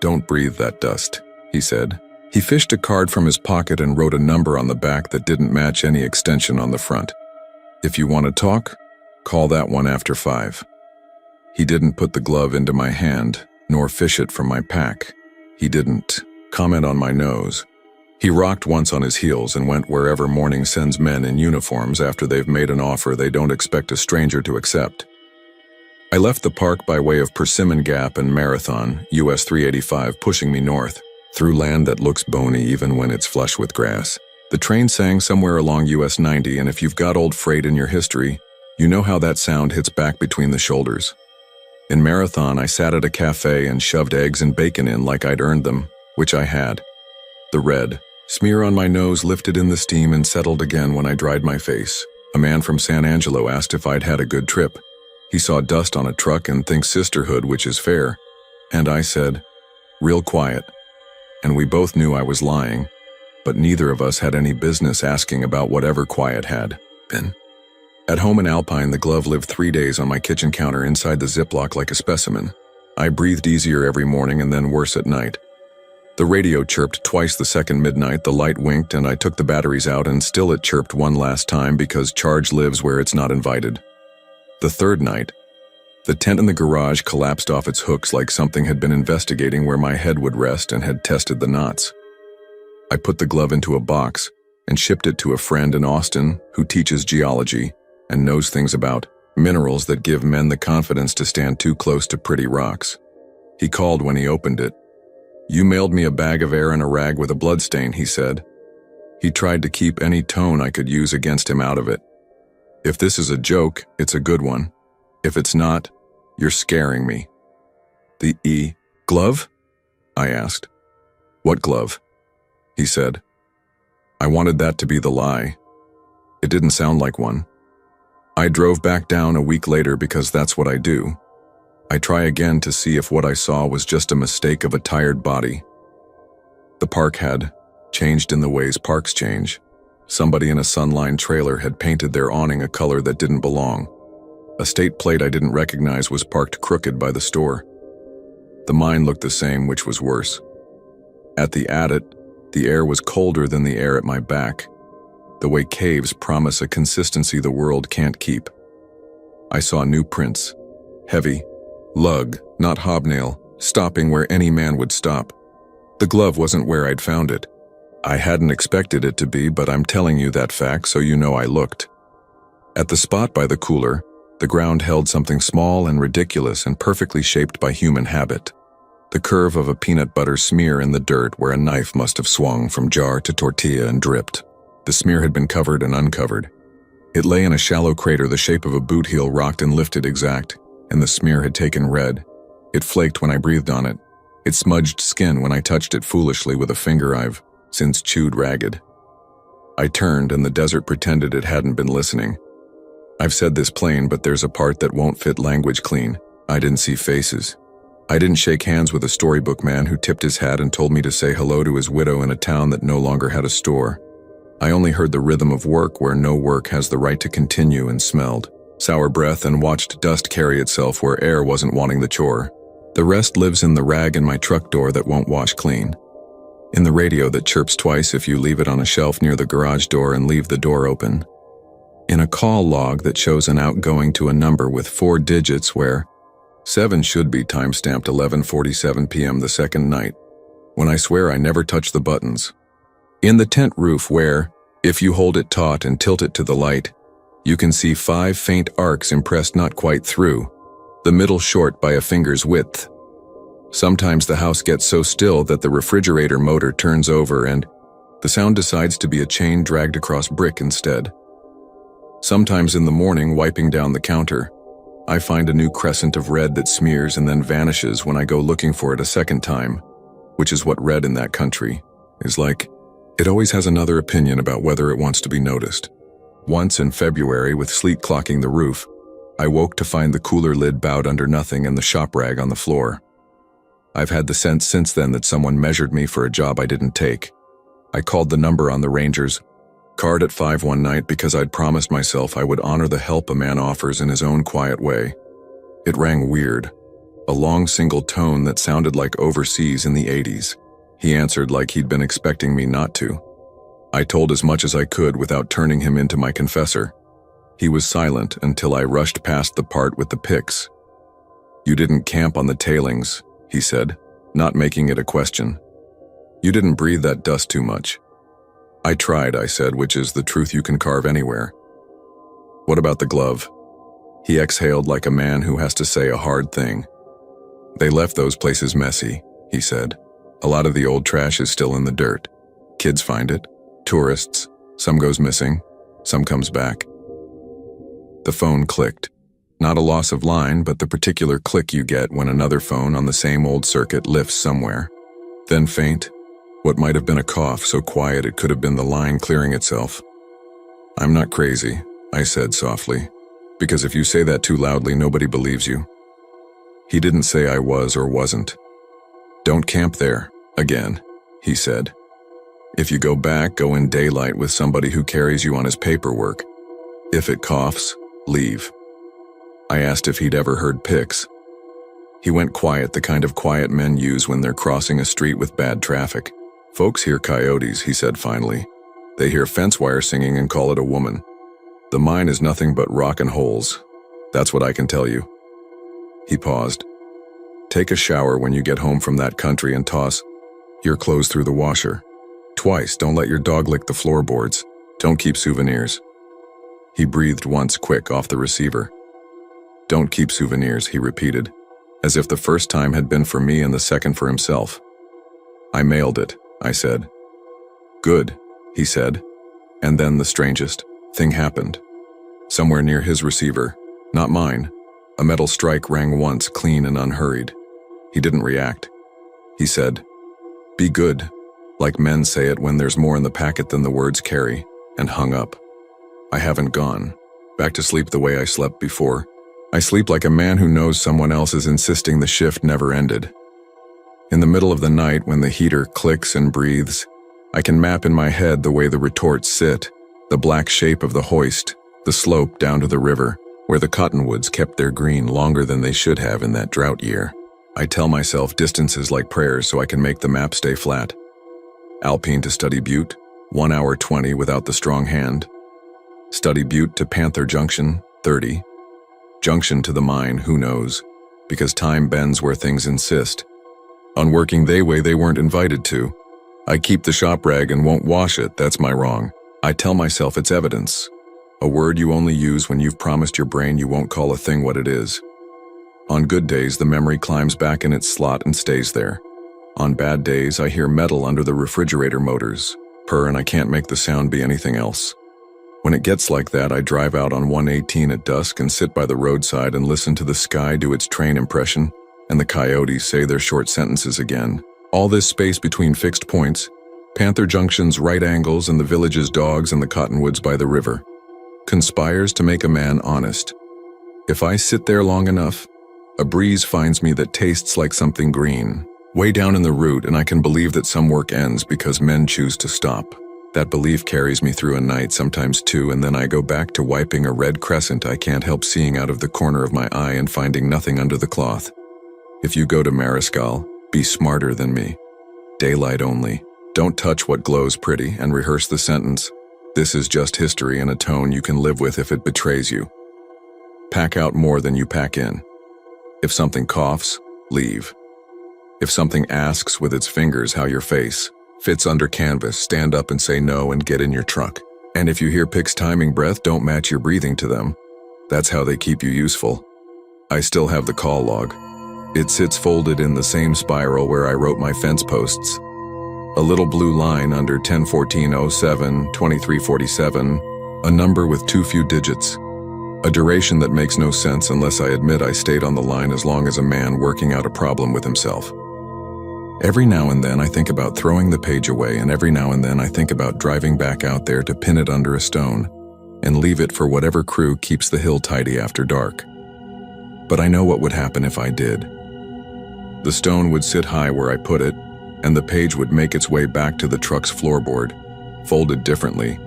"Don't breathe that dust," he said. He fished a card from his pocket and wrote a number on the back that didn't match any extension on the front. "If you want to talk, call that one after 5. He didn't put the glove into my hand, nor fish it from my pack. He didn't comment on my nose. He rocked once on his heels and went wherever morning sends men in uniforms after they've made an offer they don't expect a stranger to accept. I left the park by way of Persimmon Gap and Marathon, US 385, pushing me north, through land that looks bony even when it's flush with grass. The train sang somewhere along US 90, and if you've got old freight in your history, you know how that sound hits back between the shoulders. In Marathon, I sat at a cafe and shoved eggs and bacon in like I'd earned them, which I had. The red smear on my nose lifted in the steam and settled again when I dried my face. A man from San Angelo asked if I'd had a good trip. He saw dust on a truck and thinks sisterhood, which is fair. And I said, "Real quiet." And we both knew I was lying, but neither of us had any business asking about whatever quiet had been. At home in Alpine, the glove lived 3 days on my kitchen counter inside the Ziploc like a specimen. I breathed easier every morning and then worse at night. The radio chirped twice the second midnight, the light winked, and I took the batteries out, and still it chirped one last time because charge lives where it's not invited. The third night, the tent in the garage collapsed off its hooks like something had been investigating where my head would rest and had tested the knots. I put the glove into a box and shipped it to a friend in Austin who teaches geology and knows things about Minerals that give men the confidence to stand too close to pretty rocks. He called when he opened it. "You mailed me a bag of air and a rag with a bloodstain," he said. He tried to keep any tone I could use against him out of it. "If this is a joke, it's a good one. If it's not, you're scaring me." "The glove?" I asked. "What glove?" he said. I wanted that to be the lie. It didn't sound like one. I drove back down a week later because that's what I do. I try again to see if what I saw was just a mistake of a tired body. The park had changed in the ways parks change. Somebody in a Sunline trailer had painted their awning a color that didn't belong. A state plate I didn't recognize was parked crooked by the store. The mine looked the same, which was worse. At the adit, the air was colder than the air at my back, the way caves promise a consistency the world can't keep. I saw new prints, heavy, lug, not hobnail, stopping where any man would stop. The glove wasn't where I'd found it. I hadn't expected it to be, but I'm telling you that fact so you know I looked. At the spot by the cooler, the ground held something small and ridiculous and perfectly shaped by human habit. The curve of a peanut butter smear in the dirt where a knife must have swung from jar to tortilla and dripped. The smear had been covered and uncovered. It lay in a shallow crater the shape of a boot heel rocked and lifted exact, and the smear had taken red. It flaked when I breathed on it. It smudged skin when I touched it foolishly with a finger I've since chewed ragged. I turned and the desert pretended it hadn't been listening. I've said this plain, but there's a part that won't fit language clean. I didn't see faces. I didn't shake hands with a storybook man who tipped his hat and told me to say hello to his widow in a town that no longer had a store. I only heard the rhythm of work where no work has the right to continue and smelled sour breath and watched dust carry itself where air wasn't wanting the chore. The rest lives in the rag in my truck door that won't wash clean. In the radio that chirps twice if you leave it on a shelf near the garage door and leave the door open. In a call log that shows an outgoing to a number with 4 digits where 7 should be time-stamped 11:47 p.m. the second night, when I swear I never touched the buttons. In the tent roof where, if you hold it taut and tilt it to the light, you can see 5 faint arcs impressed not quite through, the middle short by a finger's width. Sometimes the house gets so still that the refrigerator motor turns over and the sound decides to be a chain dragged across brick instead. Sometimes in the morning, wiping down the counter, I find a new crescent of red that smears and then vanishes when I go looking for it a second time, which is what red in that country is like. It always has another opinion about whether it wants to be noticed. Once in February, with sleet clocking the roof, I woke to find the cooler lid bowed under nothing and the shop rag on the floor. I've had the sense since then that someone measured me for a job I didn't take. I called the number on the Ranger's card at 5 one night because I'd promised myself I would honor the help a man offers in his own quiet way. It rang weird, a long single tone that sounded like overseas in the 80s. He answered like he'd been expecting me not to. I told as much as I could without turning him into my confessor. He was silent until I rushed past the part with the pics. "You didn't camp on the tailings," he said, not making it a question. "You didn't breathe that dust too much." "I tried," I said, which is the truth you can carve anywhere. "What about the glove?" He exhaled like a man who has to say a hard thing. "They left those places messy," he said. "A lot of the old trash is still in the dirt. Kids find it, tourists, some goes missing, some comes back." The phone clicked. Not a loss of line, but the particular click you get when another phone on the same old circuit lifts somewhere. Then faint, what might have been a cough so quiet it could have been the line clearing itself. "I'm not crazy," I said softly, "because if you say that too loudly, nobody believes you." He didn't say I was or wasn't. "Don't camp there, again," he said. "If you go back, go in daylight with somebody who carries you on his paperwork. If it coughs, leave." I asked if he'd ever heard pics. He went quiet, the kind of quiet men use when they're crossing a street with bad traffic. "Folks hear coyotes," he said finally. "They hear fence wire singing and call it a woman. The mine is nothing but rock and holes. That's what I can tell you." He paused. "Take a shower when you get home from that country and toss your clothes through the washer. Twice, don't let your dog lick the floorboards. Don't keep souvenirs." He breathed once quick off the receiver. Don't keep souvenirs, he repeated, as if the first time had been for me and the second for himself. I mailed it, I said. Good, he said. And then the strangest thing happened. Somewhere near his receiver, not mine, a metal strike rang once, clean and unhurried. He didn't react. He said, "Be good," like men say it when there's more in the packet than the words carry, and hung up. I haven't gone back to sleep the way I slept before. I sleep like a man who knows someone else is insisting the shift never ended. In the middle of the night, when the heater clicks and breathes, I can map in my head the way the retorts sit, the black shape of the hoist, the slope down to the river, where the cottonwoods kept their green longer than they should have in that drought year. I tell myself distances like prayers so I can make the map stay flat. Alpine to Study Butte, 1 hour 20 without the strong hand. Study Butte to Panther Junction, 30. Junction to the mine, who knows, because time bends where things insist. On working they way they weren't invited to. I keep the shop rag and won't wash it, that's my wrong. I tell myself it's evidence. A word you only use when you've promised your brain you won't call a thing what it is. On good days, the memory climbs back in its slot and stays there. On bad days, I hear metal under the refrigerator motors, purr, and I can't make the sound be anything else. When it gets like that, I drive out on 118 at dusk and sit by the roadside and listen to the sky do its train impression, and the coyotes say their short sentences again. All this space between fixed points, Panther Junction's right angles and the village's dogs and the cottonwoods by the river, conspires to make a man honest. If I sit there long enough, a breeze finds me that tastes like something green, way down in the root, and I can believe that some work ends because men choose to stop. That belief carries me through a night, sometimes two, and then I go back to wiping a red crescent I can't help seeing out of the corner of my eye and finding nothing under the cloth. If you go to Mariscal, be smarter than me. Daylight only. Don't touch what glows pretty, and rehearse the sentence. This is just history, and a tone you can live with if it betrays you. Pack out more than you pack in. If something coughs, leave. If something asks with its fingers how your face fits under canvas, stand up and say no and get in your truck. And if you hear pigs timing breath, don't match your breathing to them. That's how they keep you useful. I still have the call log. It sits folded in the same spiral where I wrote my fence posts. A little blue line under 10-14-07-2347, a number with too few digits. A duration that makes no sense unless I admit I stayed on the line as long as a man working out a problem with himself. Every now and then I think about throwing the page away, and every now and then I think about driving back out there to pin it under a stone and leave it for whatever crew keeps the hill tidy after dark. But I know what would happen if I did. The stone would sit high where I put it, and the page would make its way back to the truck's floorboard, folded differently,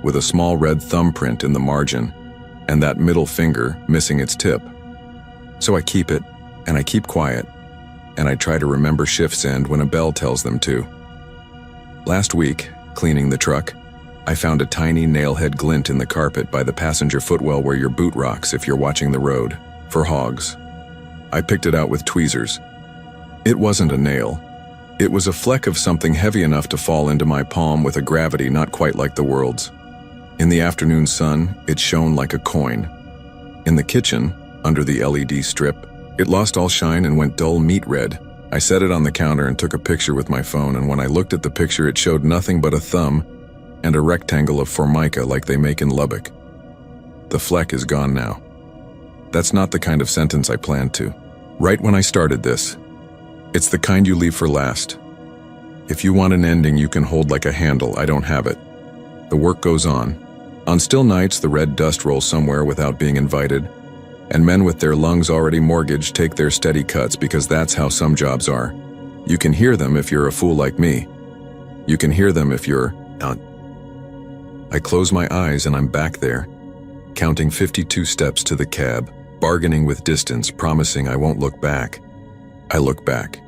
with a small red thumbprint in the margin, and that middle finger missing its tip. So I keep it, and I keep quiet, and I try to remember shift's end when a bell tells them to. Last week, cleaning the truck, I found a tiny nailhead glint in the carpet by the passenger footwell where your boot rocks if you're watching the road, for hogs. I picked it out with tweezers. It wasn't a nail. It was a fleck of something heavy enough to fall into my palm with a gravity not quite like the world's. In the afternoon sun, it shone like a coin. In the kitchen, under the LED strip, it lost all shine and went dull meat red. I set it on the counter and took a picture with my phone, and when I looked at the picture, it showed nothing but a thumb and a rectangle of formica like they make in Lubbock. The fleck is gone now. That's not the kind of sentence I planned to write when I started this. It's the kind you leave for last. If you want an ending you can hold like a handle, I don't have it. The work goes on. On still nights, the red dust rolls somewhere without being invited, and men with their lungs already mortgaged take their steady cuts because that's how some jobs are. You can hear them if you're a fool like me. You can hear them if you're not. I close my eyes and I'm back there, counting 52 steps to the cab, bargaining with distance, promising I won't look back. I look back.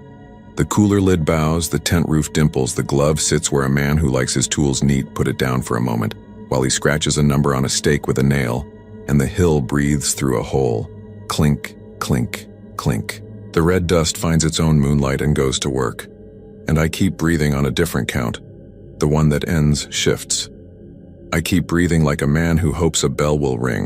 The cooler lid bows, the tent roof dimples, the glove sits where a man who likes his tools neat put it down for a moment, while he scratches a number on a stake with a nail, and the hill breathes through a hole. Clink, clink, clink. The red dust finds its own moonlight and goes to work. And I keep breathing on a different count. The one that ends shifts. I keep breathing like a man who hopes a bell will ring.